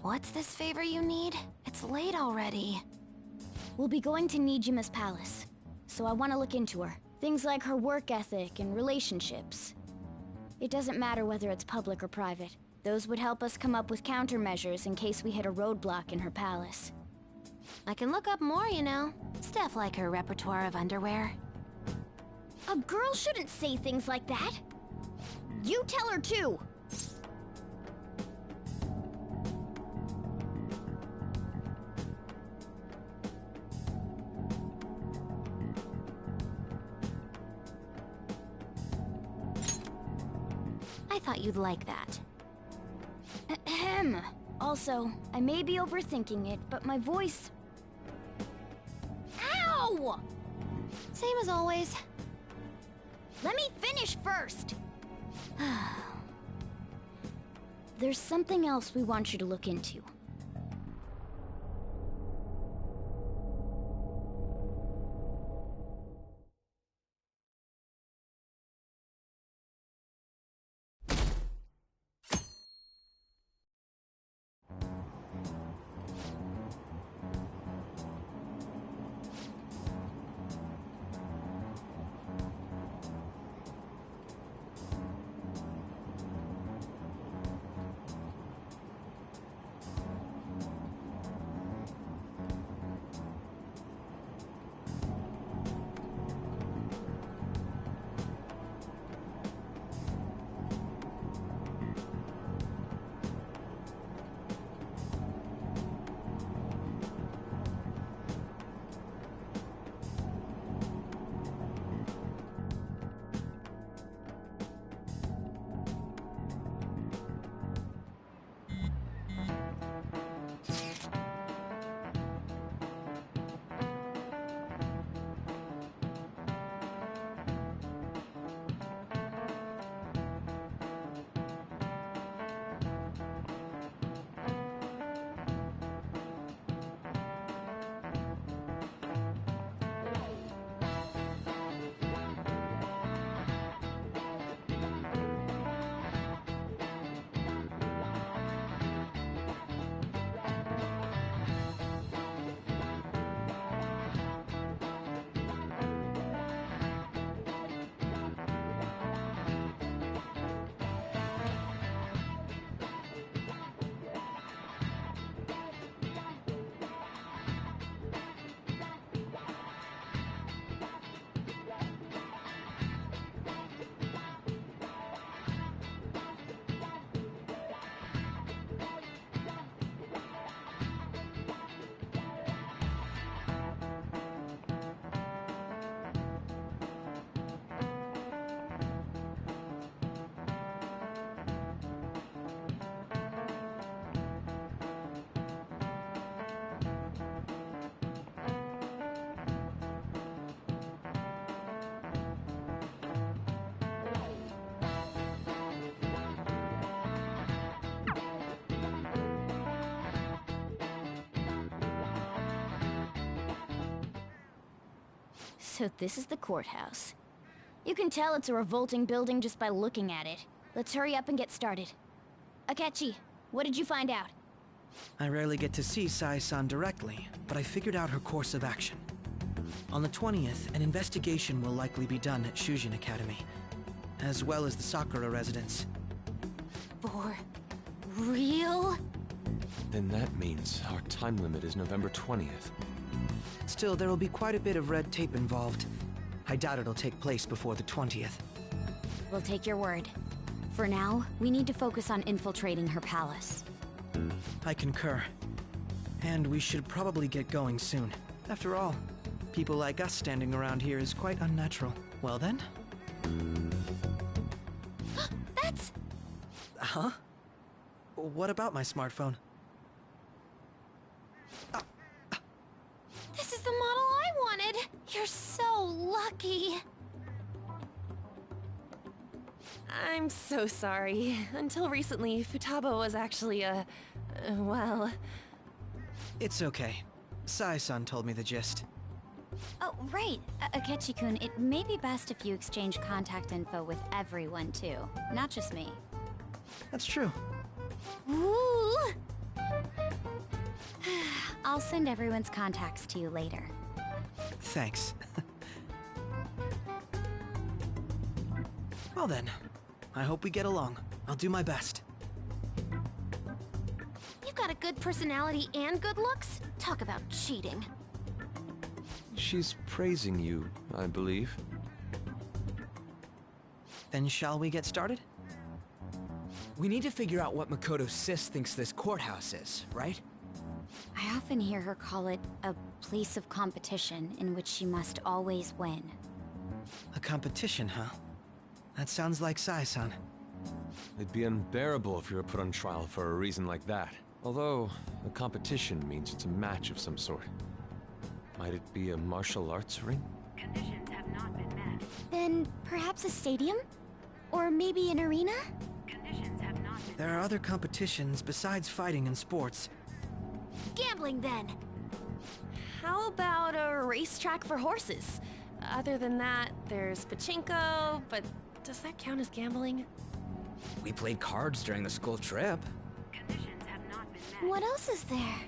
What's this favor you need? It's late already. We'll be going to Nijima's palace, so I want to look into her. Things like her work ethic and relationships. It doesn't matter whether it's public or private. Those would help us come up with countermeasures in case we hit a roadblock in her palace. I can look up more, you know. Stuff like her repertoire of underwear. A girl shouldn't say things like that. You tell her too. I thought you'd like that. Ahem. Also, I may be overthinking it, but my voice... Ow! Same as always. Let me finish first! There's something else we want you to look into. So this is the courthouse. You can tell it's a revolting building just by looking at it. Let's hurry up and get started. Akechi, what did you find out? I rarely get to see Sai-san directly, but I figured out her course of action. On the 20th, an investigation will likely be done at Shujin Academy, as well as the Sakura residence. For real? Then that means our time limit is November 20th. Still, there will be quite a bit of red tape involved. I doubt it'll take place before the 20th. We'll take your word. For now, we need to focus on infiltrating her palace. I concur. And we should probably get going soon. After all, people like us standing around here is quite unnatural. Well then? That's... Huh? What about my smartphone? This is the model I wanted! You're so lucky! I'm so sorry. Until recently, Futaba was actually well... It's okay. Sai-san told me the gist. Oh, right. Akechi-kun, it may be best if you exchange contact info with everyone, too. Not just me. That's true. Ooh! I'll send everyone's contacts to you later. Thanks. Well then, I hope we get along. I'll do my best. You've got a good personality and good looks? Talk about cheating. She's praising you, I believe. Then shall we get started? We need to figure out what Makoto's sis thinks this courthouse is, right? I often hear her call it a place of competition in which she must always win. A competition, huh? That sounds like Sai-san. It'd be unbearable if you were put on trial for a reason like that. Although, a competition means it's a match of some sort. Might it be a martial arts ring? Conditions have not been met. Then perhaps a stadium? Or maybe an arena? Conditions have not been There are other competitions besides fighting and sports. Gambling, then! How about a racetrack for horses? Other than that, there's pachinko, but does that count as gambling? We played cards during the school trip. Conditions have not been met. What else is there?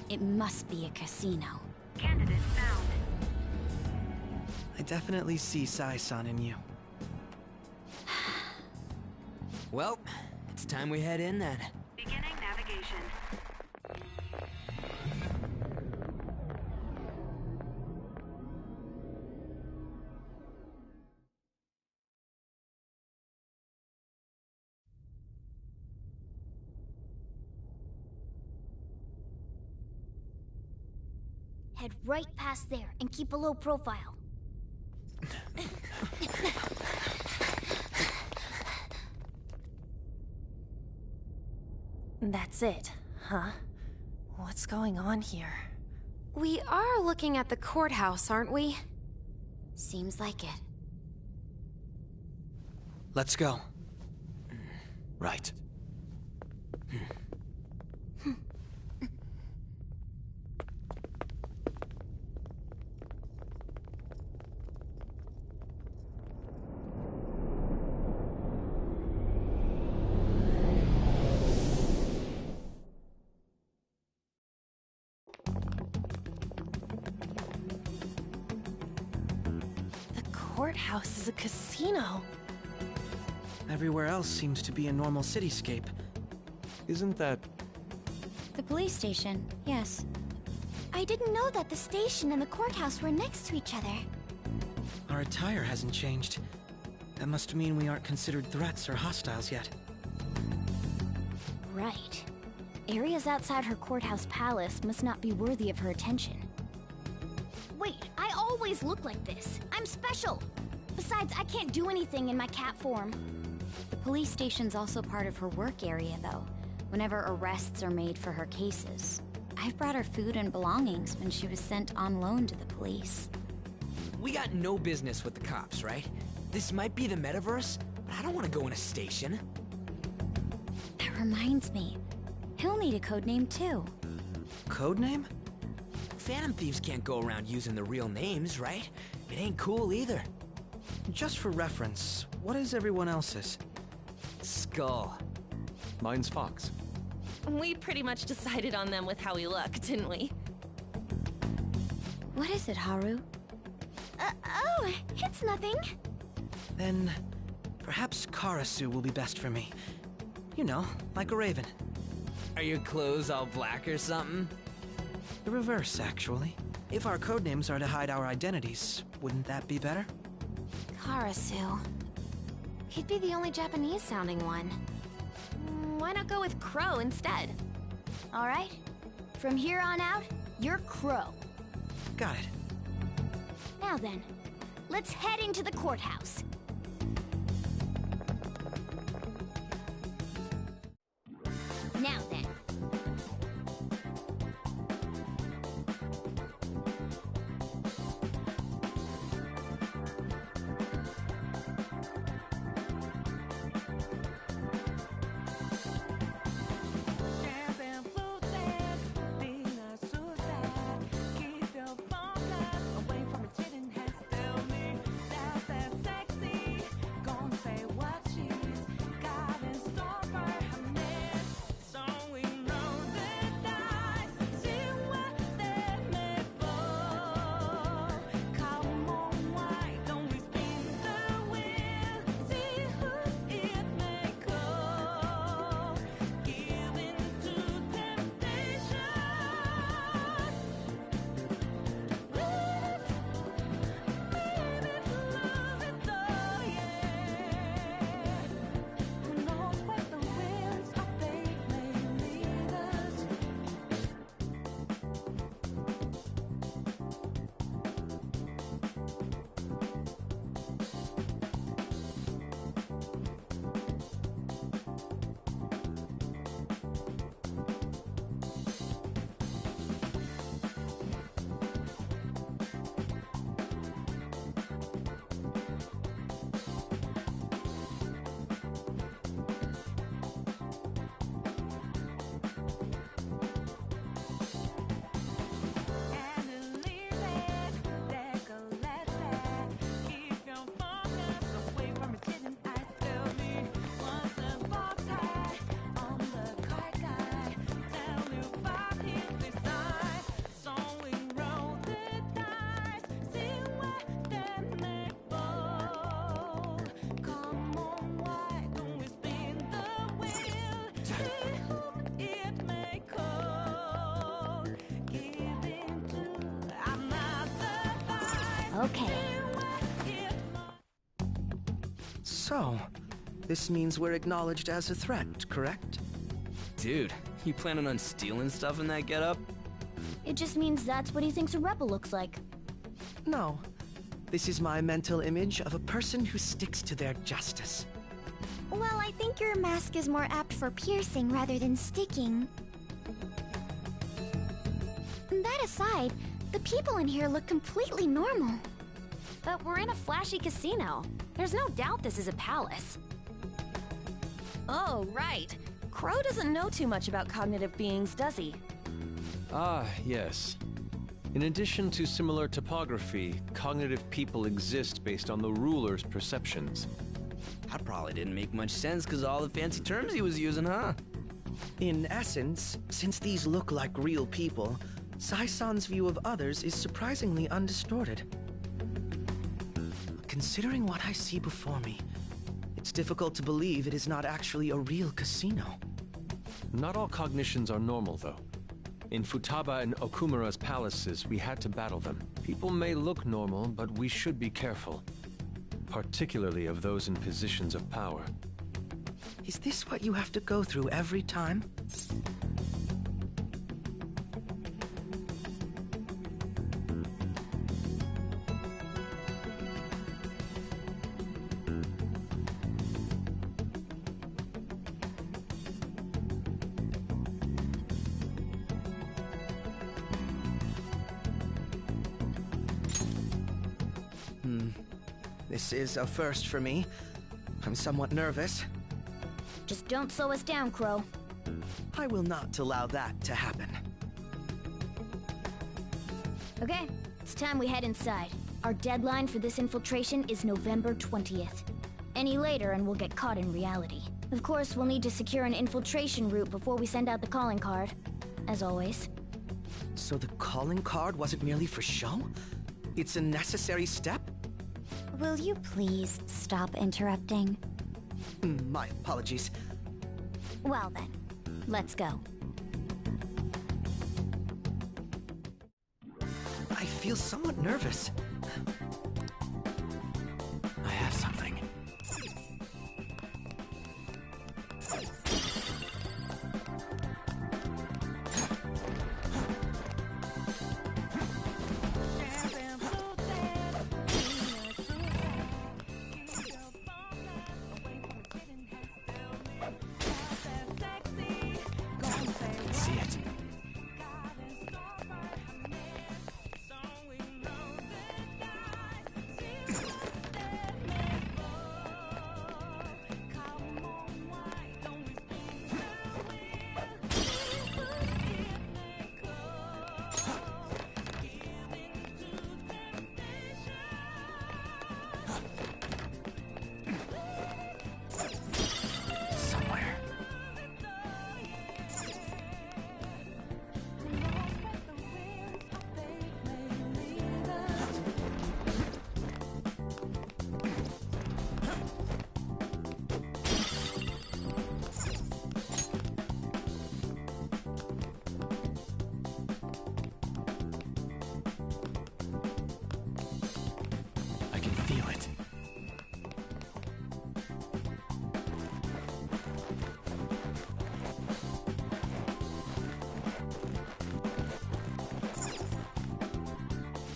It must be a casino. Candidate found. I definitely see Sai-san in you. Well, it's time we head in then. Beginning navigation. Head right past there and keep a low profile. That's it, huh? What's going on here? We are looking at the courthouse, aren't we? Seems like it. Let's go. Right. The courthouse is a casino. Everywhere else seems to be a normal cityscape. Isn't that... The police station, yes. I didn't know that the station and the courthouse were next to each other. Our attire hasn't changed. That must mean we aren't considered threats or hostiles yet. Right. Areas outside her courthouse palace must not be worthy of her attention. Wait, I always look like this. I'm special. Besides, I can't do anything in my cat form. The police station's also part of her work area, though, whenever arrests are made for her cases. I've brought her food and belongings when she was sent on loan to the police. We got no business with the cops, right? This might be the metaverse, but I don't want to go in a station. That reminds me. He'll need a code name, too. Code name? Phantom thieves can't go around using the real names, right? It ain't cool either. Just for reference, what is everyone else's? Skull. Mine's Fox. We pretty much decided on them with how we look, didn't we? What is it, Haru? Oh, it's nothing. Then, perhaps Karasu will be best for me. You know, like a raven. Are your clothes all black or something? The reverse, actually. If our codenames are to hide our identities, wouldn't that be better? Karasu. He'd be the only Japanese-sounding one. Why not go with Crow instead? All right. From here on out, you're Crow. Got it. Now then, let's head into the courthouse. Now then. Okay. So, this means we're acknowledged as a threat, correct? Dude, you planning on stealing stuff in that getup? It just means that's what he thinks a rebel looks like. No. This is my mental image of a person who sticks to their justice. Well, I think your mask is more apt for piercing rather than sticking. That aside, the people in here look completely normal. But we're in a flashy casino. There's no doubt this is a palace. Oh, right. Crow doesn't know too much about cognitive beings, does he? Ah, yes. In addition to similar topography, cognitive people exist based on the ruler's perceptions. That probably didn't make much sense because all the fancy terms he was using, huh? In essence, since these look like real people, Sai-san's view of others is surprisingly undistorted. Considering what I see before me, it's difficult to believe it is not actually a real casino. Not all cognitions are normal, though. In Futaba and Okumura's palaces, we had to battle them. People may look normal, but we should be careful. Particularly of those in positions of power. Is this what you have to go through every time? This is a first for me. I'm somewhat nervous. Just don't slow us down, Crow. I will not allow that to happen. Okay, it's time we head inside. Our deadline for this infiltration is November 20th. Any later and we'll get caught in reality. Of course, we'll need to secure an infiltration route before we send out the calling card. As always. So the calling card wasn't merely for show? It's a necessary step? Will you please stop interrupting? My apologies. Well then, let's go. I feel somewhat nervous. I have something. See it. Somewhere. I can feel it.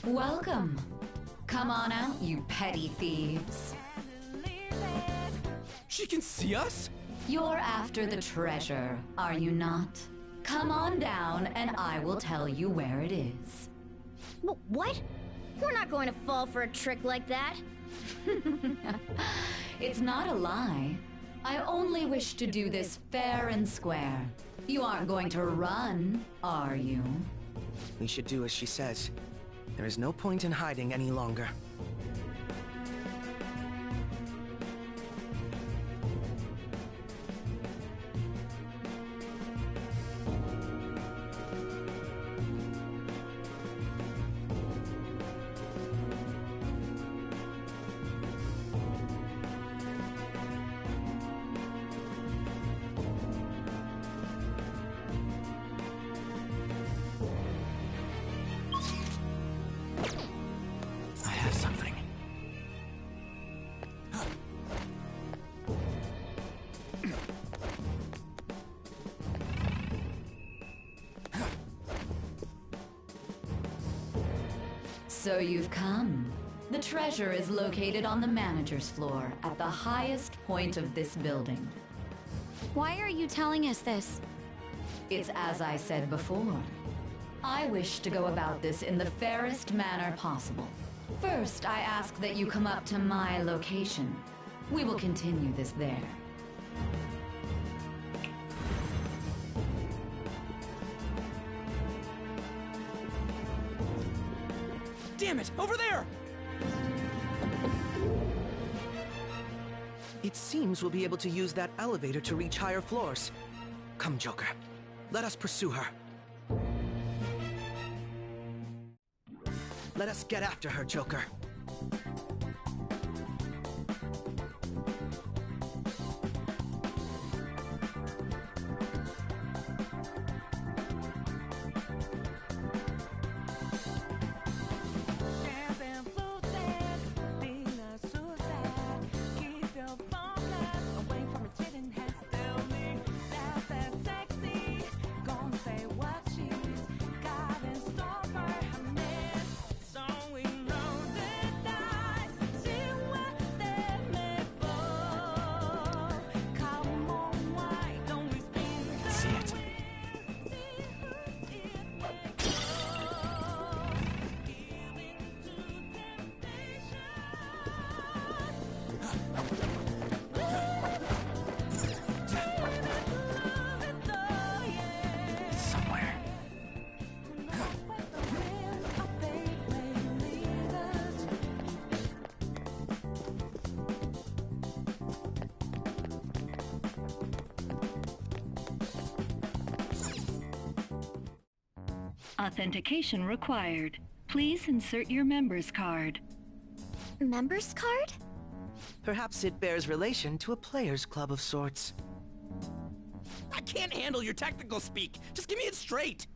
Welcome. Come on out, you petty thieves. She can see us? You're after the treasure, are you not? Come on down and I will tell you where it is. What? We're not going to fall for a trick like that. It's not a lie. I only wish to do this fair and square. You aren't going to run, are you? We should do as she says. There is no point in hiding any longer. I have something. So you've come. The treasure is located on the manager's floor at the highest point of this building. Why are you telling us this? It's as I said before. I wish to go about this in the fairest manner possible. First, I ask that you come up to my location. We will continue this there. Damn it! Over there! It seems we'll be able to use that elevator to reach higher floors. Come, Joker. Let us pursue her. Let us get after her, Joker. Authentication required. Please insert your member's card. Member's card? Perhaps it bears relation to a player's club of sorts. I can't handle your technical speak. Just give me it straight.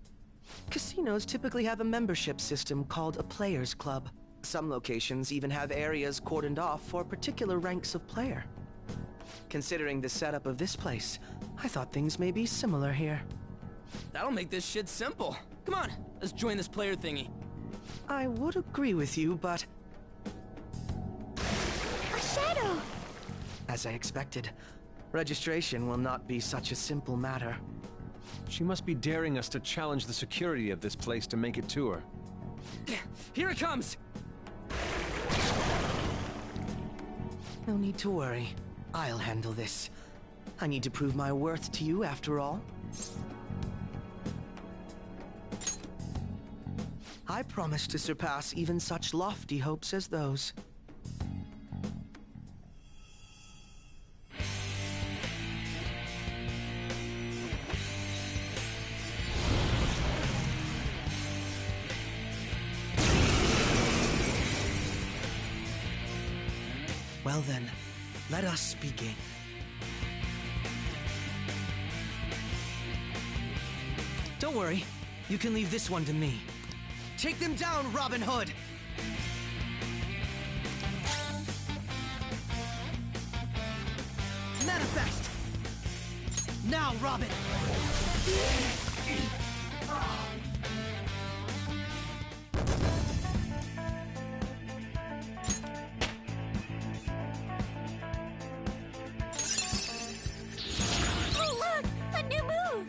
Casinos typically have a membership system called a player's club. Some locations even have areas cordoned off for particular ranks of player. Considering the setup of this place, I thought things may be similar here. That'll make this shit simple. Come on, let's join this player thingy. I would agree with you, but... A shadow! As I expected, registration will not be such a simple matter. She must be daring us to challenge the security of this place to make it to her. Here it comes! No need to worry. I'll handle this. I need to prove my worth to you, after all. I promise to surpass even such lofty hopes as those. Well then, let us begin. Don't worry, you can leave this one to me. Take them down, Robin Hood! Manifest! Now, Robin! Oh, look! A new move!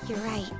You're right.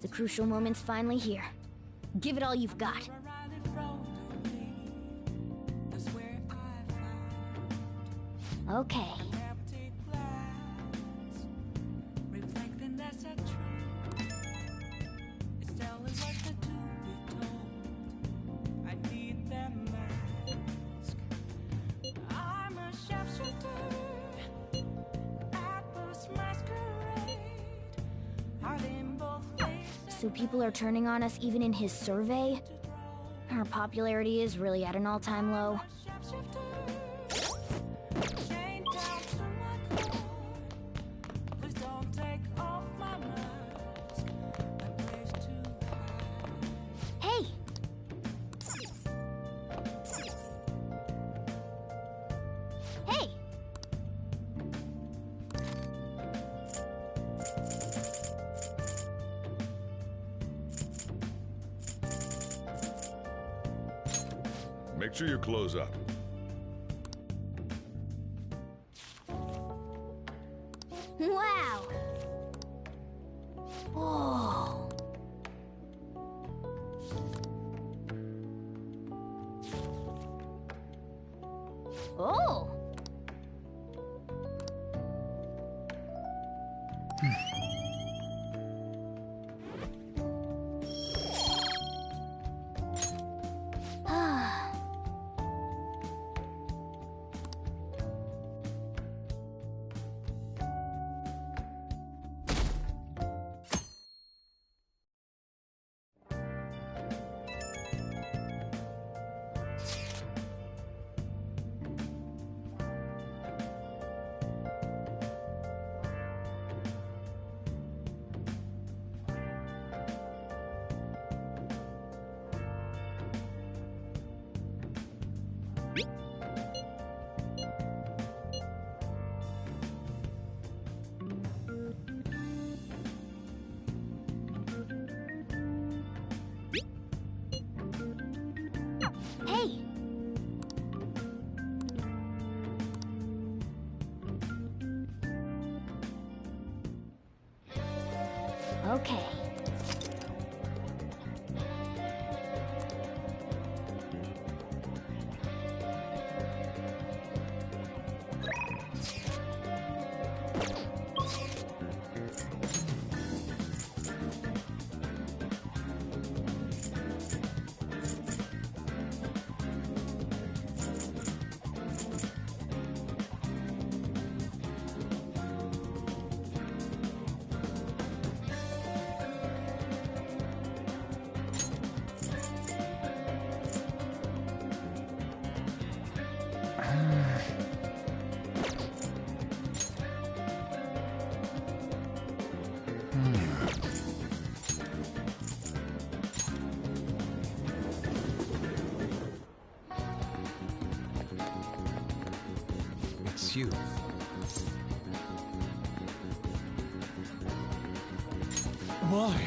The crucial moment's finally here. Give it all you've got. Okay. So people are turning on us even in his survey? Our popularity is really at an all-time low. Hey! Hey! Make sure you close up. Wow! Whoa! Oh! Hey! Okay. It's you. Why?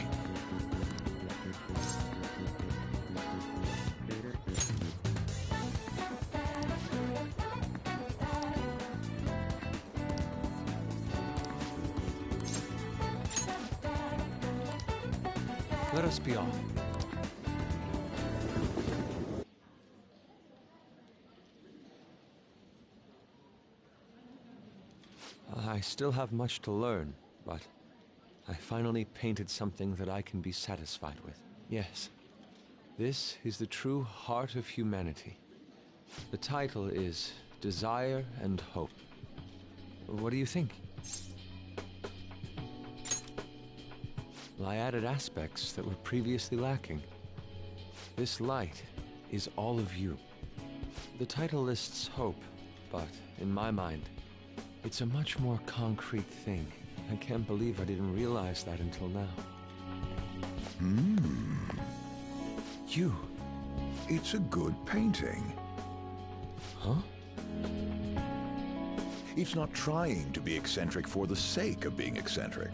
Let us be off. I still have much to learn, but I finally painted something that I can be satisfied with. Yes, this is the true heart of humanity. The title is Desire and Hope. What do you think? Well, I added aspects that were previously lacking. This light is all of you. The title lists hope, but in my mind, it's a much more concrete thing. I can't believe I didn't realize that until now. You. It's a good painting. Huh? It's not trying to be eccentric for the sake of being eccentric,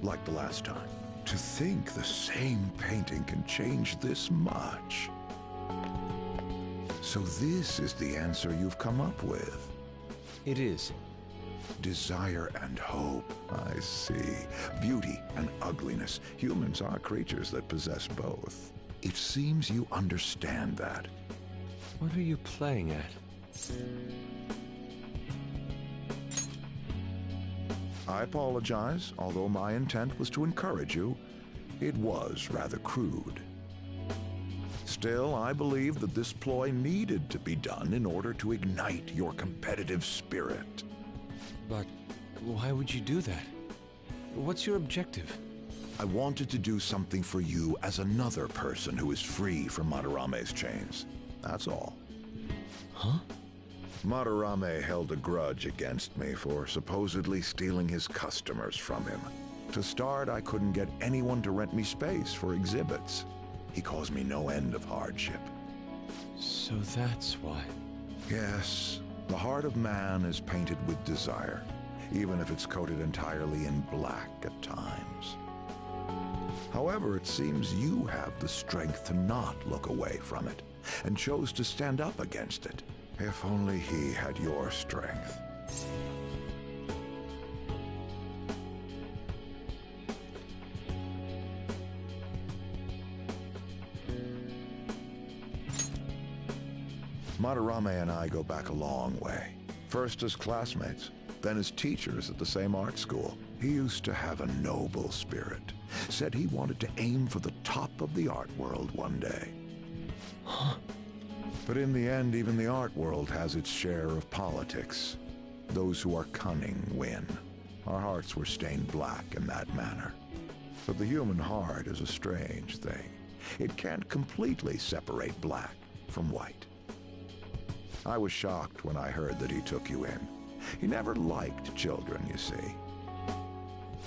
like the last time. To think the same painting can change this much. So this is the answer you've come up with. It is. Desire and hope. I see. Beauty and ugliness. Humans are creatures that possess both. It seems you understand that. What are you playing at? I apologize, although my intent was to encourage you. It was rather crude. Still, I believe that this ploy needed to be done in order to ignite your competitive spirit. But why would you do that? What's your objective? I wanted to do something for you as another person who is free from Madarame's chains. That's all. Huh? Madarame held a grudge against me for supposedly stealing his customers from him. To start, I couldn't get anyone to rent me space for exhibits. He caused me no end of hardship. So that's why. Yes, the heart of man is painted with desire, even if it's coated entirely in black at times. However, it seems you have the strength to not look away from it, and chose to stand up against it. If only he had your strength. Madarame and I go back a long way. First as classmates, then as teachers at the same art school. He used to have a noble spirit. Said he wanted to aim for the top of the art world one day. Huh? But in the end, even the art world has its share of politics. Those who are cunning win. Our hearts were stained black in that manner. But the human heart is a strange thing. It can't completely separate black from white. I was shocked when I heard that he took you in. He never liked children, you see.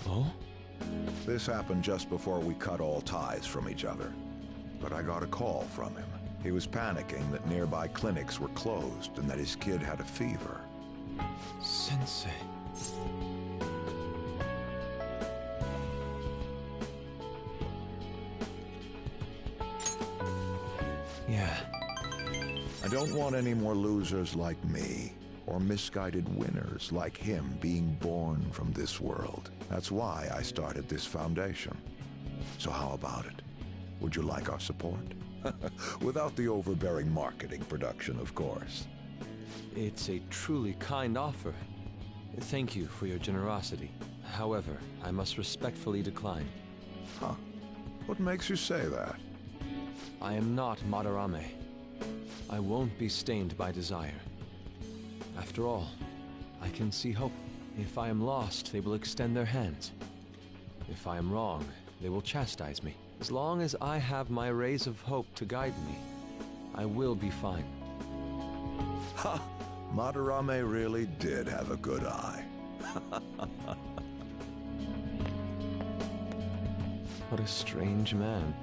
Oh? This happened just before we cut all ties from each other. But I got a call from him. He was panicking that nearby clinics were closed and that his kid had a fever. Sensei. Yeah. I don't want any more losers like me, or misguided winners like him being born from this world. That's why I started this foundation. So how about it? Would you like our support? Without the overbearing marketing production, of course. It's a truly kind offer. Thank you for your generosity. However, I must respectfully decline. Huh. What makes you say that? I am not Madarame. I won't be stained by desire. After all, I can see hope. If I am lost, they will extend their hands. If I am wrong, they will chastise me. As long as I have my rays of hope to guide me, I will be fine. Ha! Madarame really did have a good eye. What a strange man.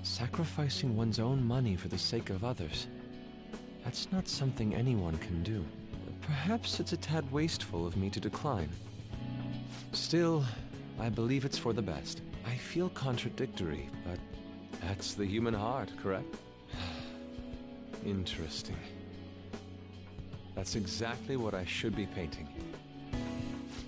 Sacrificing one's own money for the sake of others. That's not something anyone can do. Perhaps it's a tad wasteful of me to decline. Still, I believe it's for the best. I feel contradictory, but that's the human heart, correct? Interesting. That's exactly what I should be painting.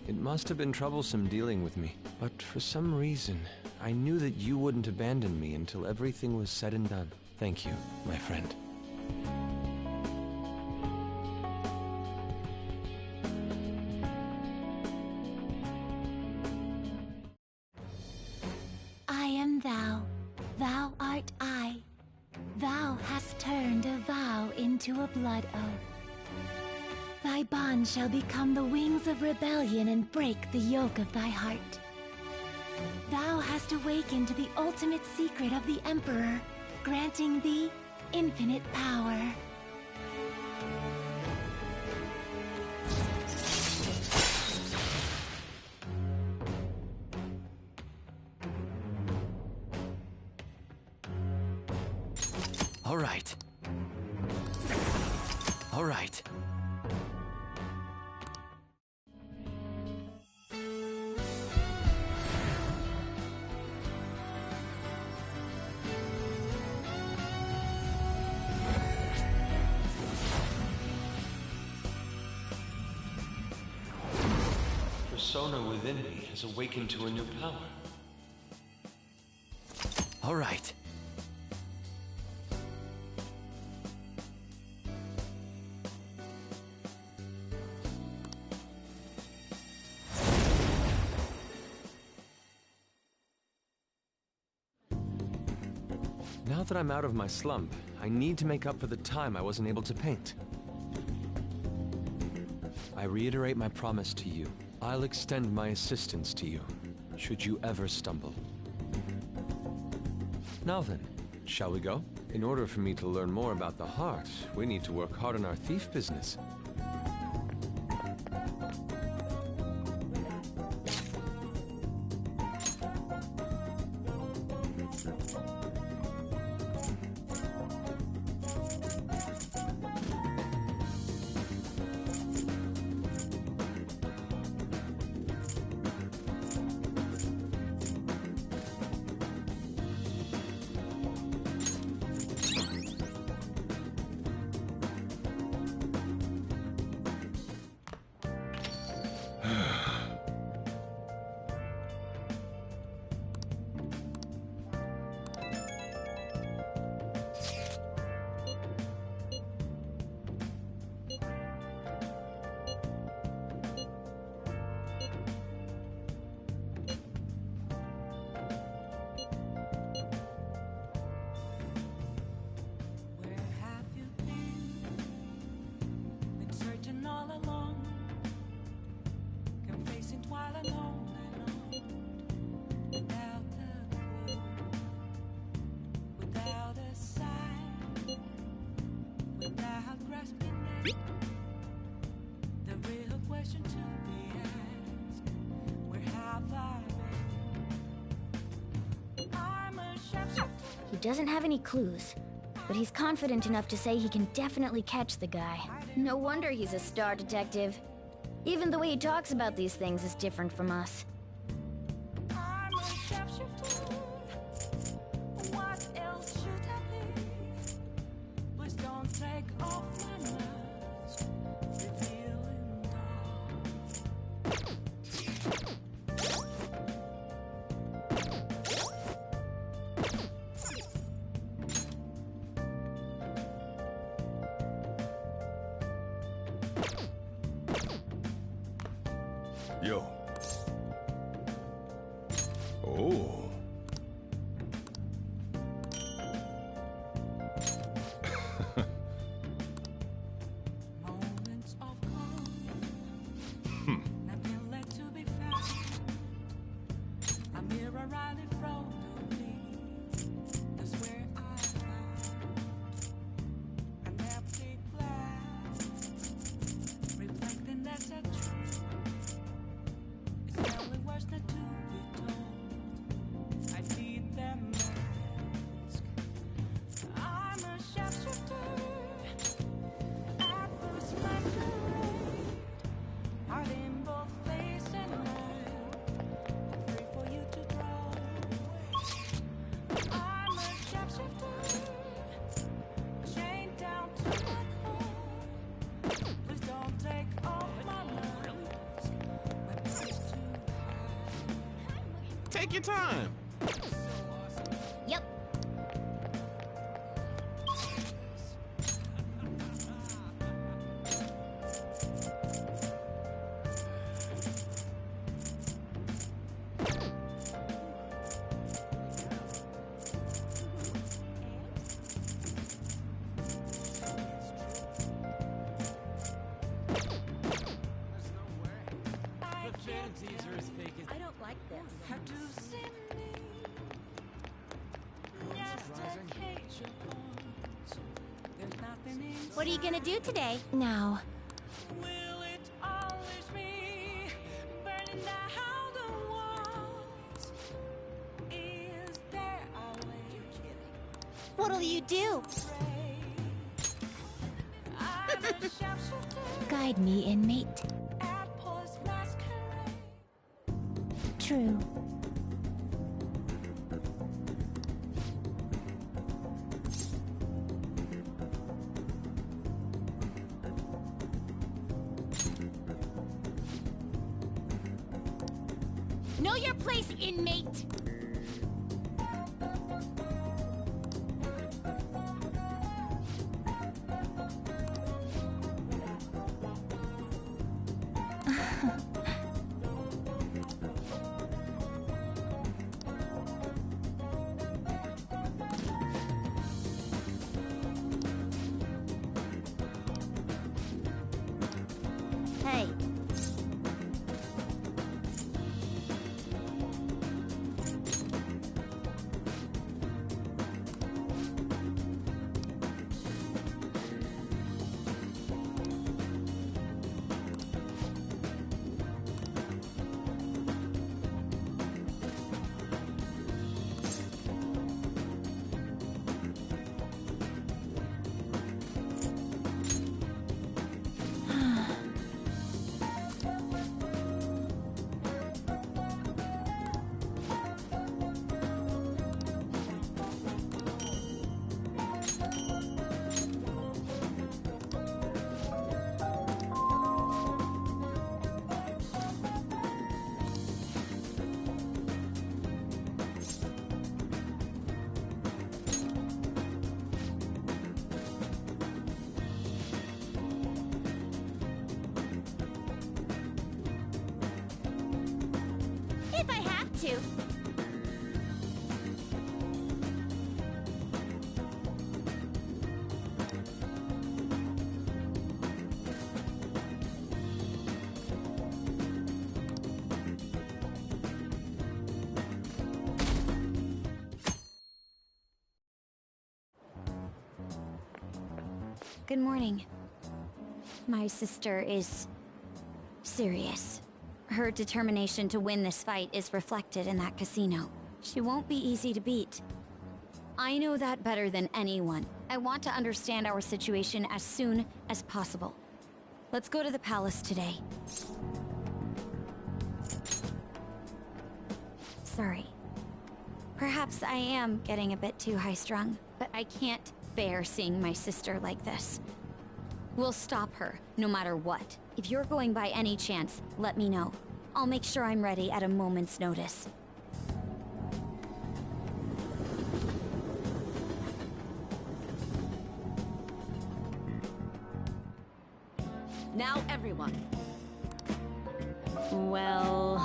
It must have been troublesome dealing with me, but for some reason, I knew that you wouldn't abandon me until everything was said and done. Thank you, my friend. I am thou, thou art I. Thou hast turned a vow into a blood oath. Thy bond shall become the wings of rebellion and break the yoke of thy heart. Thou hast awakened to the ultimate secret of the Emperor, granting thee infinite power. All right. All right. Persona within me has awakened to a new power. All right. Now that I'm out of my slump, I need to make up for the time I wasn't able to paint. I reiterate my promise to you. I'll extend my assistance to you, should you ever stumble. Now then, shall we go? In order for me to learn more about the heart, we need to work hard on our thief business. He doesn't have any clues, but he's confident enough to say he can definitely catch the guy. No wonder he's a star detective. Even the way he talks about these things is different from us. Yo. Oh. Take your time. Yep. I don't like this. What are you gonna do today? Now. What'll you do? Guide me, inmate. True. Know your place, inmate! Hey. If I have to. Good morning. My sister is serious. Her determination to win this fight is reflected in that casino. She won't be easy to beat. I know that better than anyone. I want to understand our situation as soon as possible. Let's go to the palace today. Sorry. Perhaps I am getting a bit too high-strung, but I can't bear seeing my sister like this. We'll stop her, no matter what. If you're going by any chance, let me know. I'll make sure I'm ready at a moment's notice. Now everyone. Well...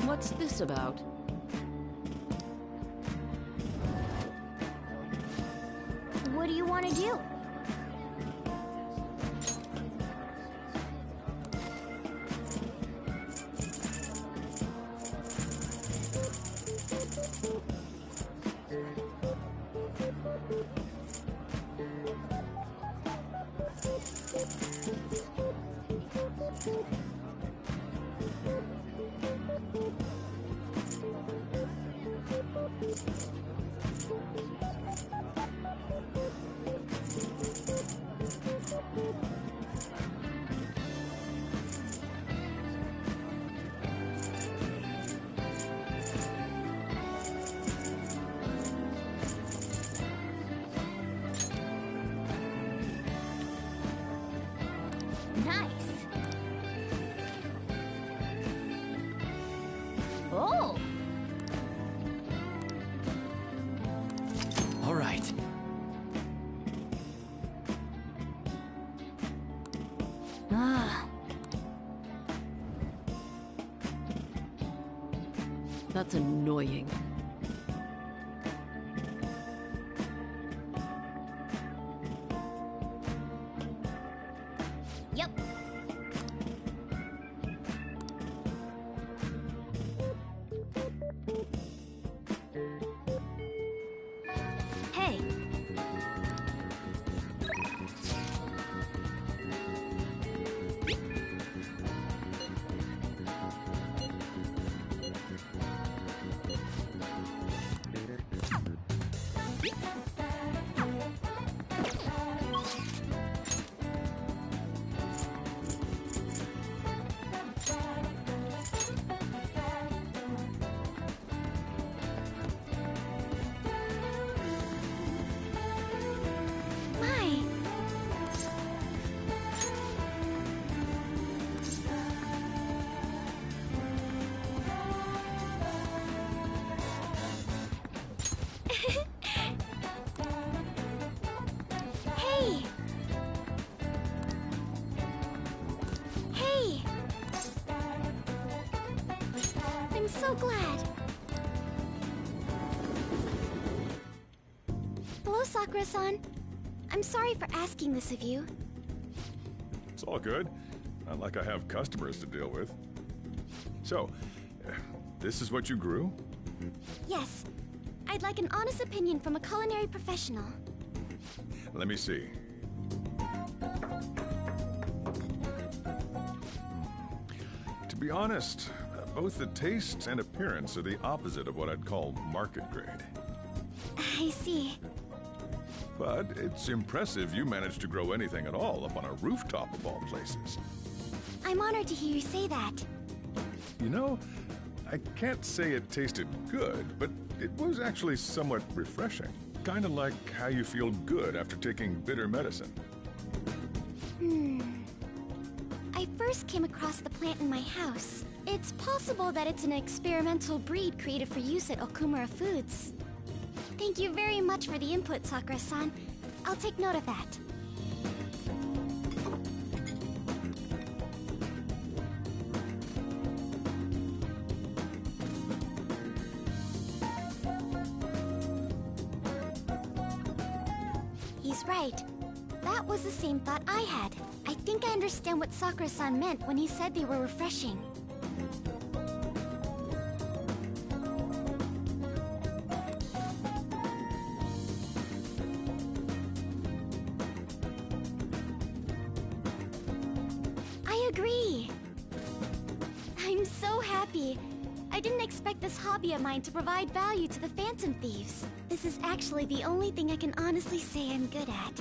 What's this about? What do you want to do? Nice. Oh. All right. Ah. That's annoying. Yep. Hey. so glad. Hello, Sakura-san. I'm sorry for asking this of you. It's all good. Not like I have customers to deal with. So, this is what you grew? Yes. I'd like an honest opinion from a culinary professional. Let me see. To be honest, both the taste and appearance are the opposite of what I'd call market grade. I see. But it's impressive you managed to grow anything at all up on a rooftop of all places. I'm honored to hear you say that. You know, I can't say it tasted good, but it was actually somewhat refreshing. Kind of like how you feel good after taking bitter medicine. I first came across the plant in my house. It's possible that it's an experimental breed created for use at Okumura Foods. Thank you very much for the input, Sakura-san. I'll take note of that. He's right. That was the same thought I had. I think I understand what Sakura-san meant when he said they were refreshing. I agree. I'm so happy. I didn't expect this hobby of mine to provide value to the Phantom Thieves. This is actually the only thing I can honestly say I'm good at.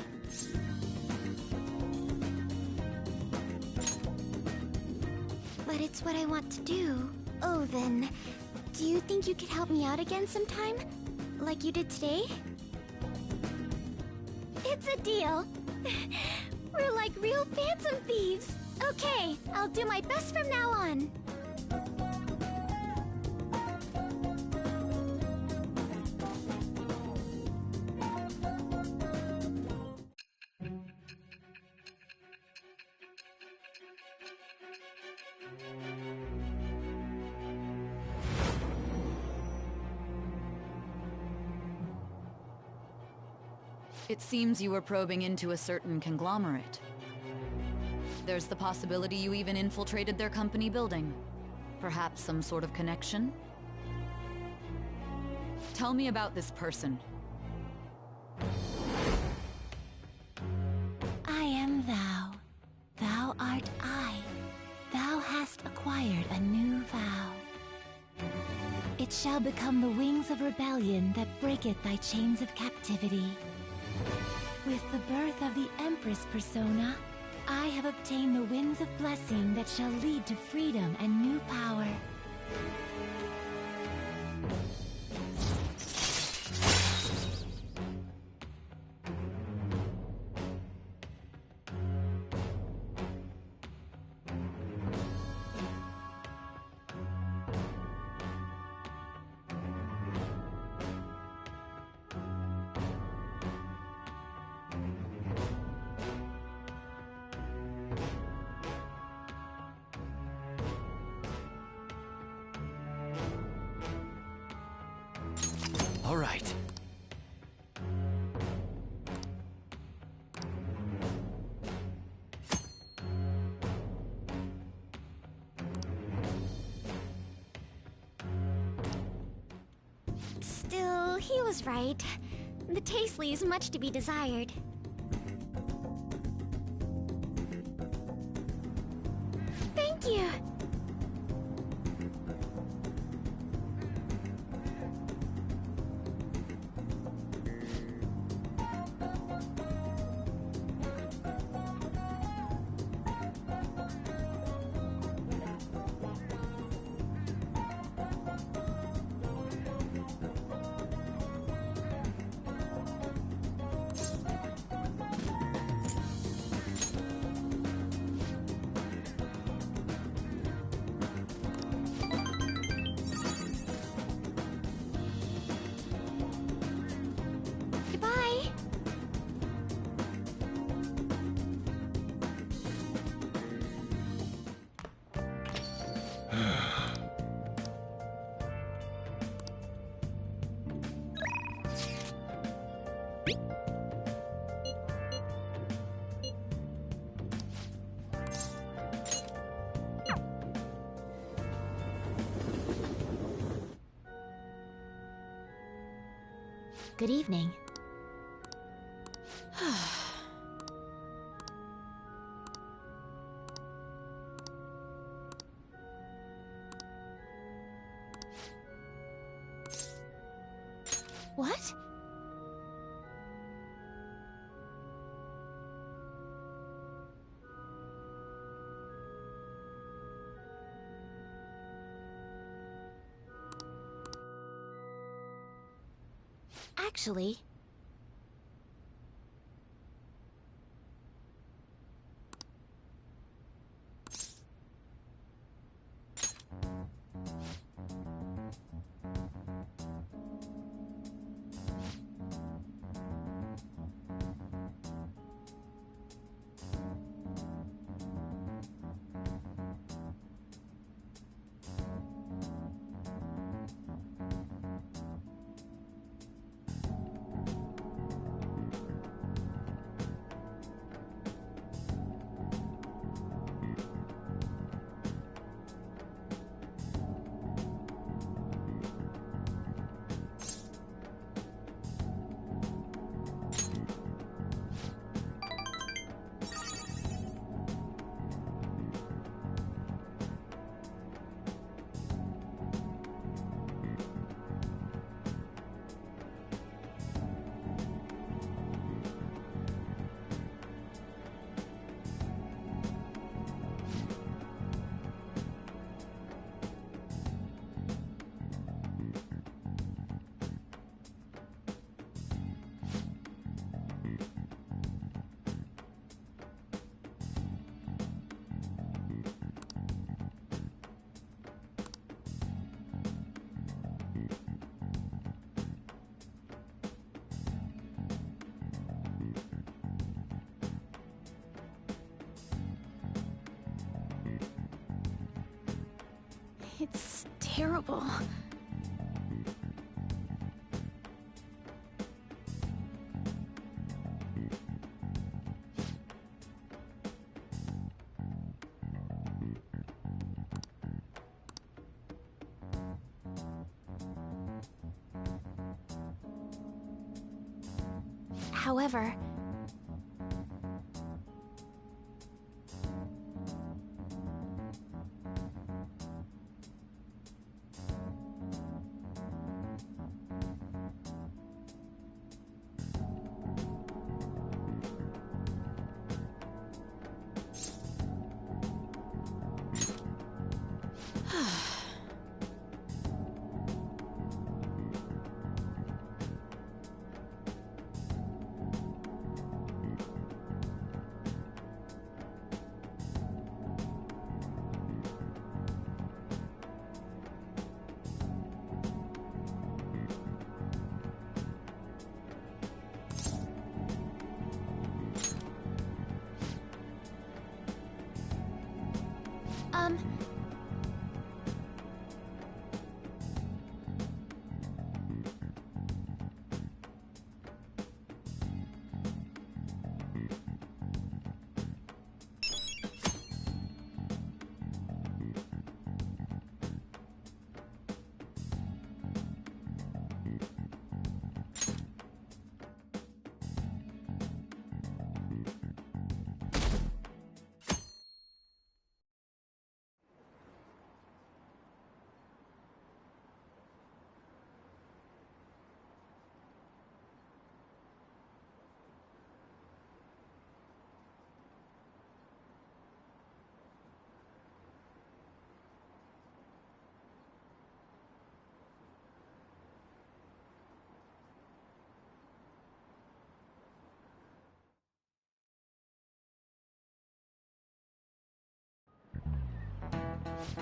But it's what I want to do. Oh, then, do you think you could help me out again sometime? Like you did today? It's a deal. We're like real Phantom Thieves. Okay, I'll do my best from now on. It seems you were probing into a certain conglomerate. There's the possibility you even infiltrated their company building. Perhaps some sort of connection? Tell me about this person. I am thou. Thou art I. Thou hast acquired a new vow. It shall become the wings of rebellion that breaketh thy chains of captivity. With the birth of the Empress persona, I have obtained the winds of blessing that shall lead to freedom and new power. All right. Still, he was right. The taste leaves much to be desired. Thank you! Good evening. What? Actually... It's terrible. However...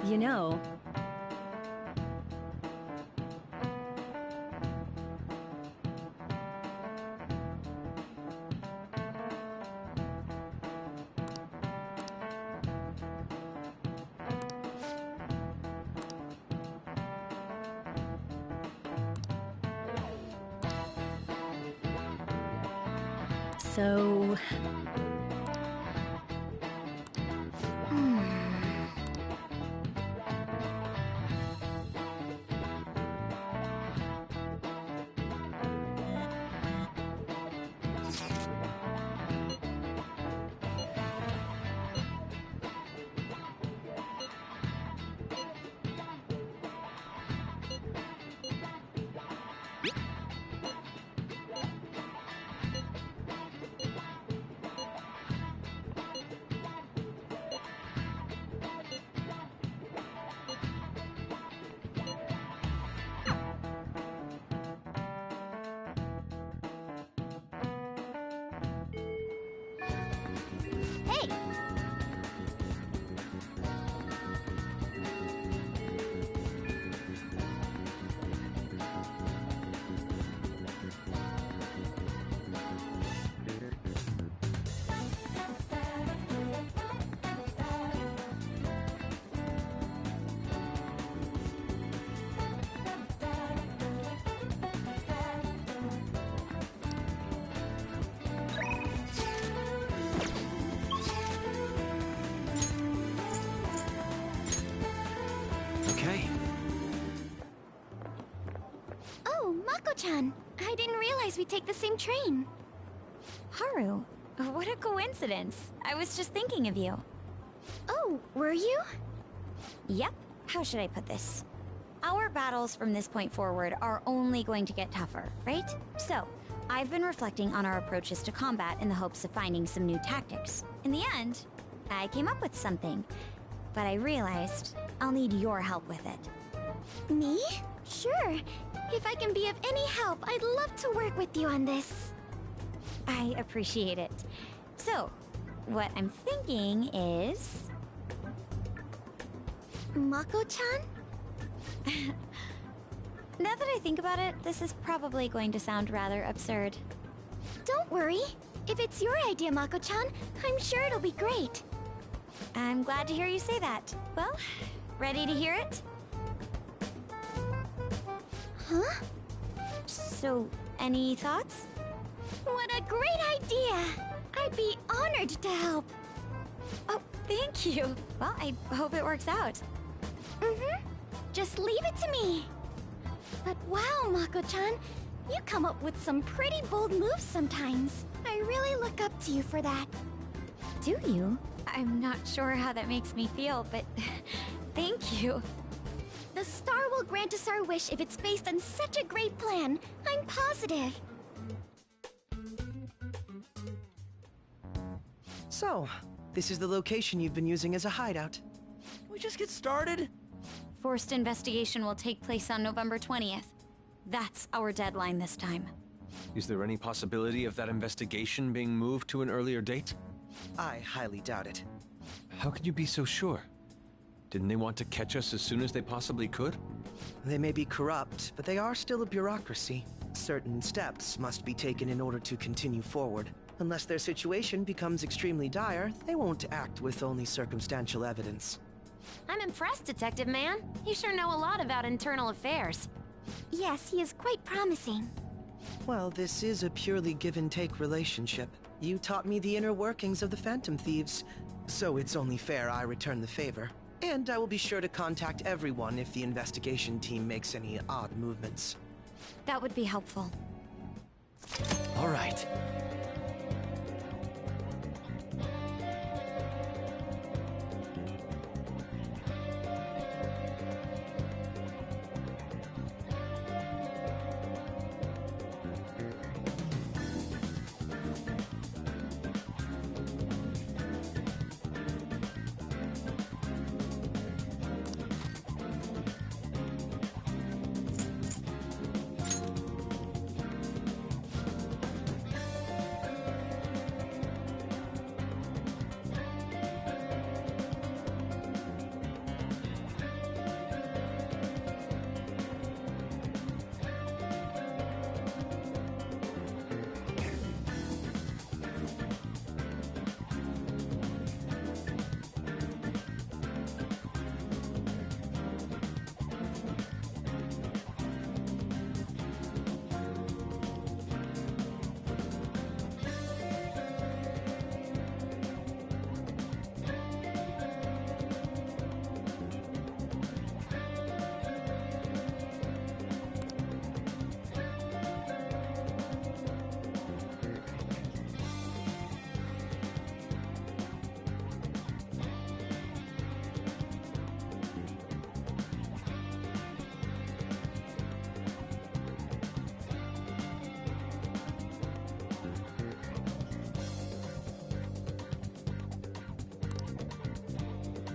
You know... So... Mako-chan. I didn't realize we'd take the same train. Haru, what a coincidence. I was just thinking of you. Oh, were you? Yep. How should I put this? Our battles from this point forward are only going to get tougher, right? So, I've been reflecting on our approaches to combat in the hopes of finding some new tactics. In the end, I came up with something, but I realized I'll need your help with it. Me? Sure. If I can be of any help, I'd love to work with you on this. I appreciate it. So, what I'm thinking is... Mako-chan? Now that I think about it, this is probably going to sound rather absurd. Don't worry. If it's your idea, Mako-chan, I'm sure it'll be great. I'm glad to hear you say that. Well, ready to hear it? Huh? So, any thoughts? What a great idea! I'd be honored to help. Oh, thank you. Well, I hope it works out. Mm-hmm. Just leave it to me. But wow, Mako-chan, you come up with some pretty bold moves sometimes. I really look up to you for that. Do you? I'm not sure how that makes me feel, but thank you. The star will grant us our wish if it's based on such a great plan. I'm positive. So, this is the location you've been using as a hideout. Can we just get started? Forced investigation will take place on November 20th. That's our deadline this time. Is there any possibility of that investigation being moved to an earlier date? I highly doubt it. How can you be so sure? Didn't they want to catch us as soon as they possibly could? They may be corrupt, but they are still a bureaucracy. Certain steps must be taken in order to continue forward. Unless their situation becomes extremely dire, they won't act with only circumstantial evidence. I'm impressed, Detective Man. You sure know a lot about internal affairs. Yes, he is quite promising. Well, this is a purely give-and-take relationship. You taught me the inner workings of the Phantom Thieves, so it's only fair I return the favor. And I will be sure to contact everyone if the investigation team makes any odd movements. That would be helpful. All right.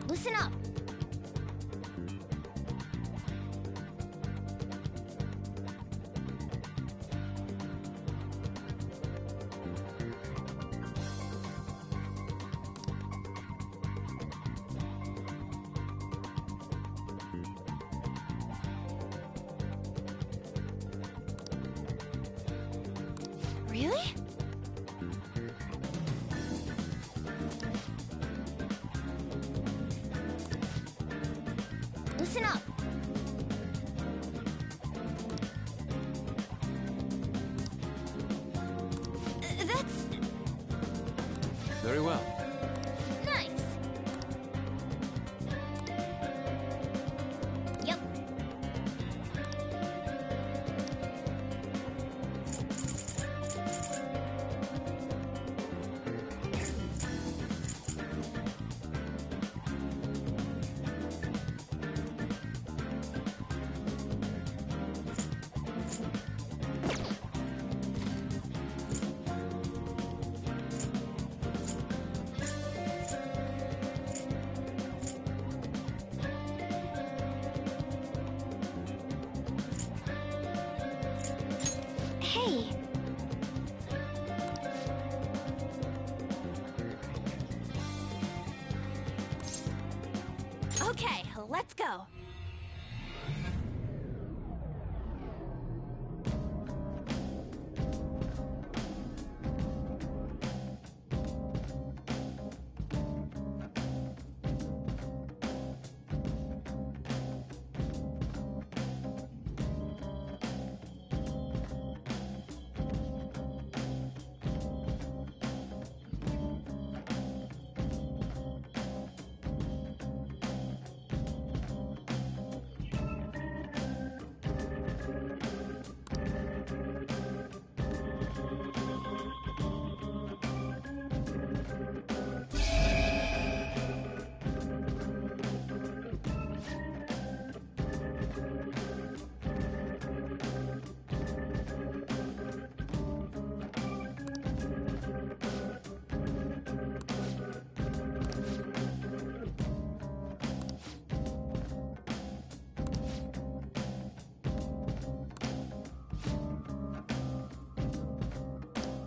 Listen up. Really? Listen up. That's Very well. nice. Yep. Hey! Okay, let's go.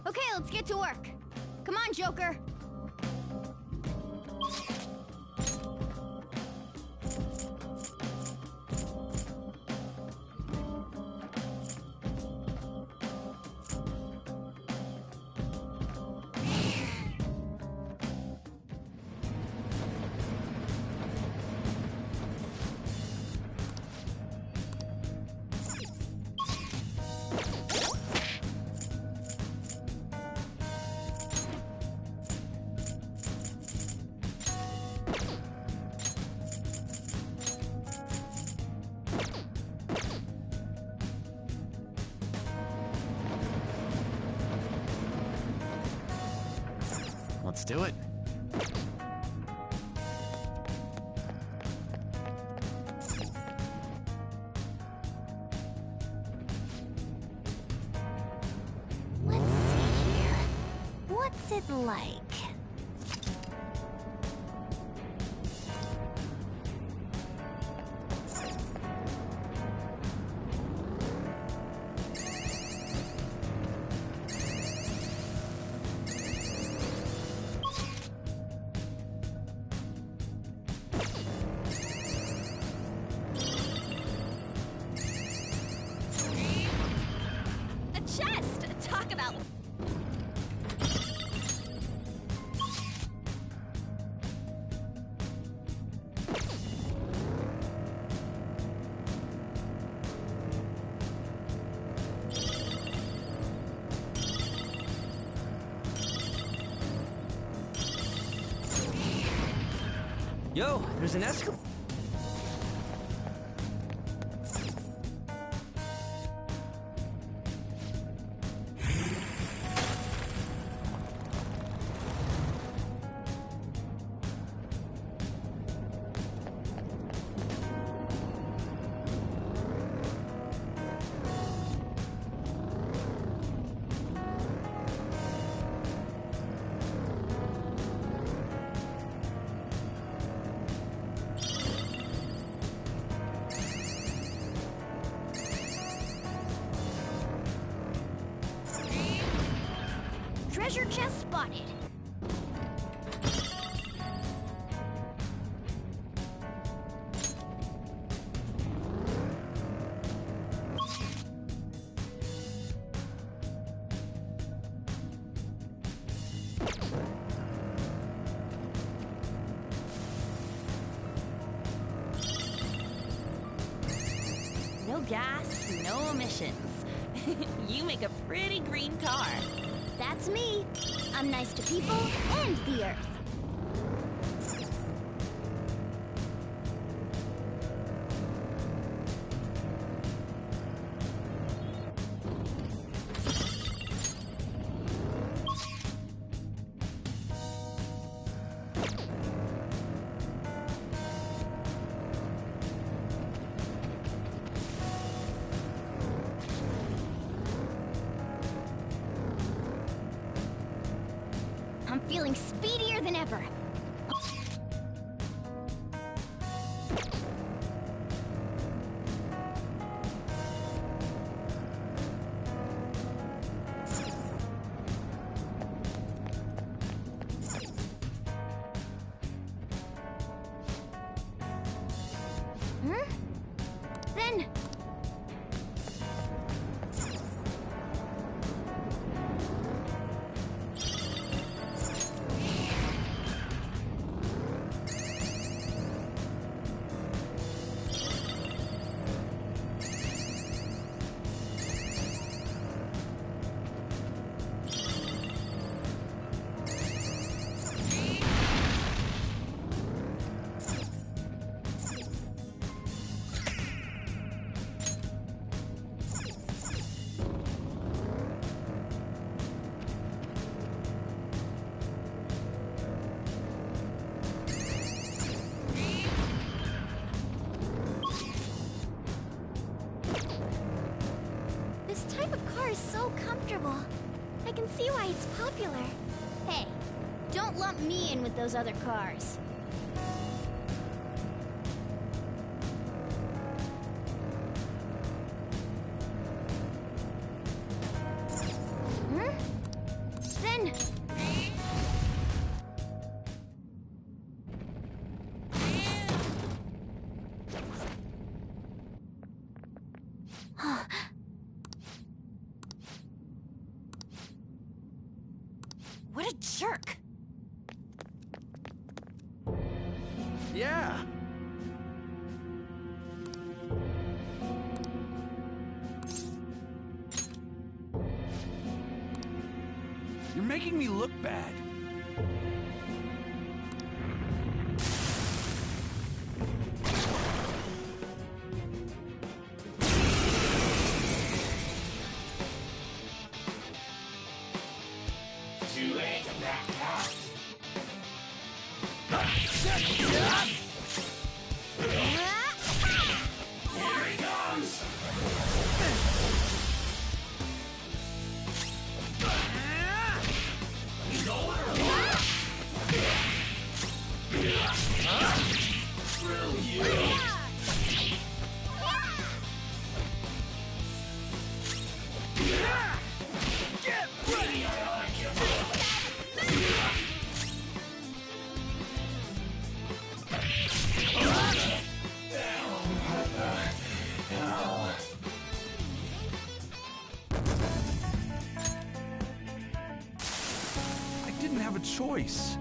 Okay, let's get to work. Come on, Joker. Let's do it. Let's see here. What's it like? A chest! Talk about... Yo, there's an escalator. Treasure chest spotted. No gas, no emissions. You make a pretty green car. That's me. I'm nice to people and the earth. I'm feeling speedier than Then... This type of car is so comfortable. I can see why it's popular. Hey, don't lump me in with those other cars. Then... What a jerk! Yeah. You're making me look bad. Too late to back out. Here he comes. Screw you. Get ready! I didn't have a choice.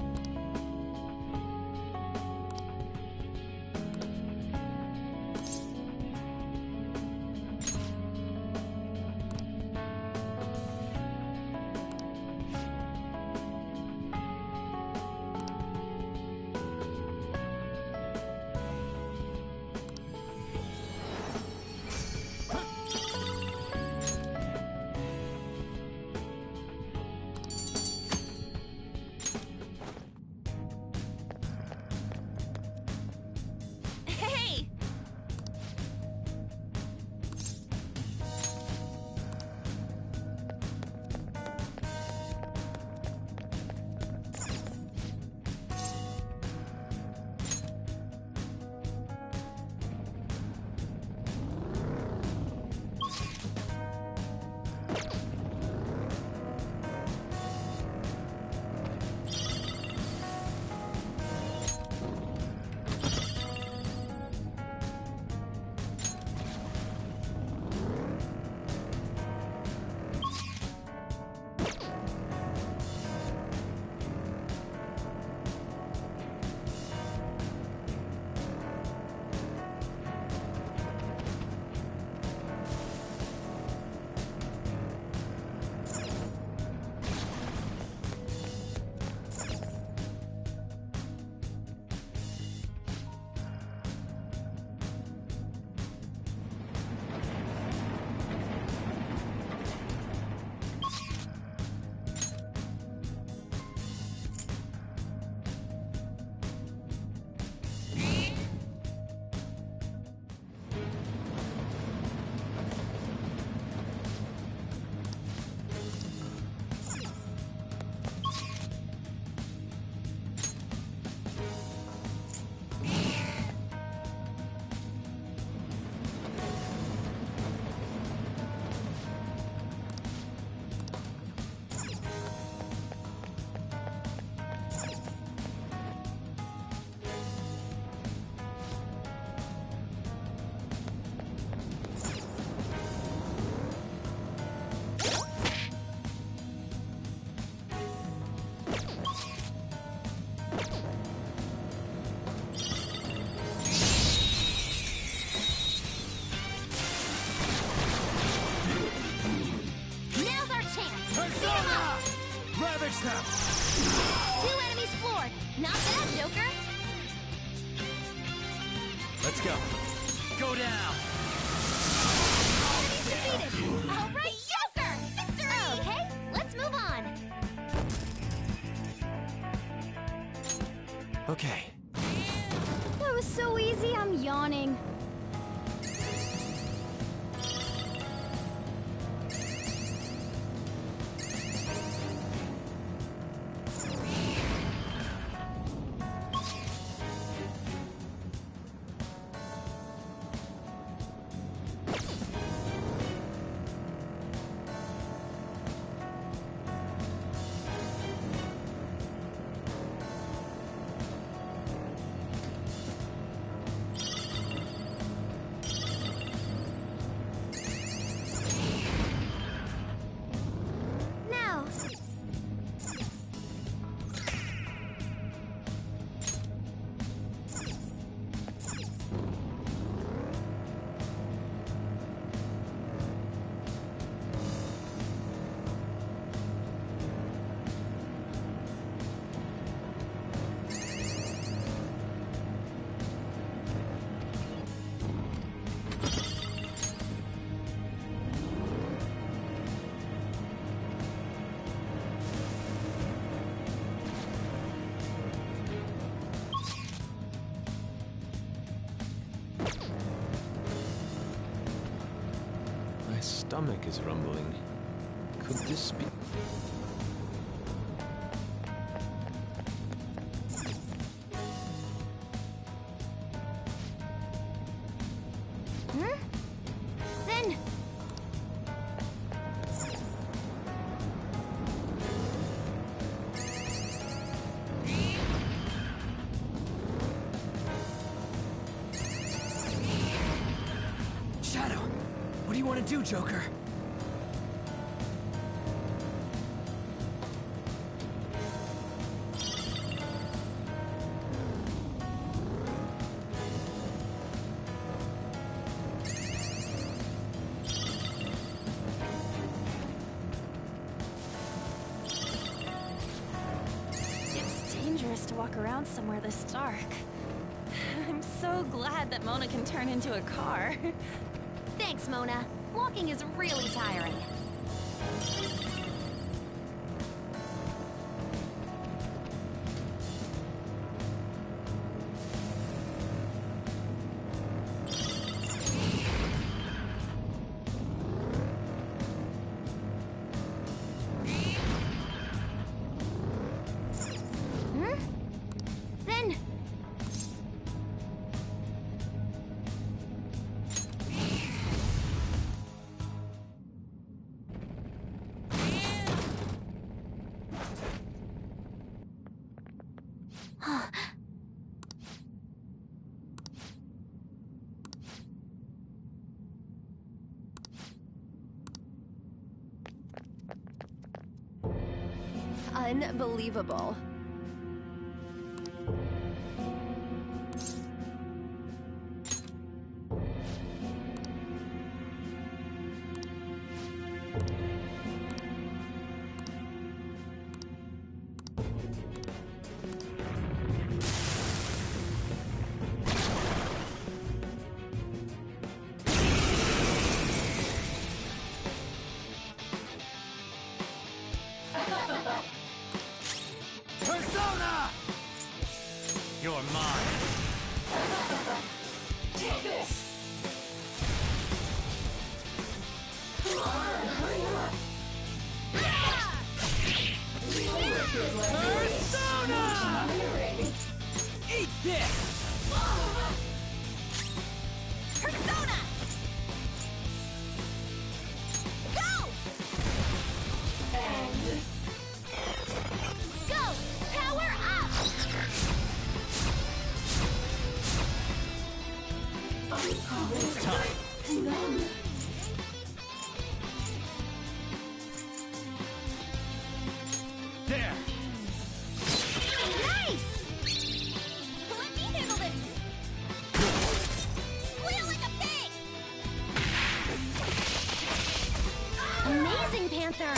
Let's go. Go down! Defeated! All right, Joker! Victory! Okay, let's move on. Okay. That was so easy, I'm yawning. My stomach is rumbling. Could this be... Then... Shadow, what do you want to do, Joker? It's dangerous to walk around somewhere this dark. I'm so glad that Mona can turn into a car. Thanks, Mona. Walking is really tiring. Then... Unbelievable. Persona! You're mine. Take this! Persona! Eat this! Persona! Go! Go! Power up! It's time. There! Nice! Let me handle this! Squeal like a pig! Amazing, Panther!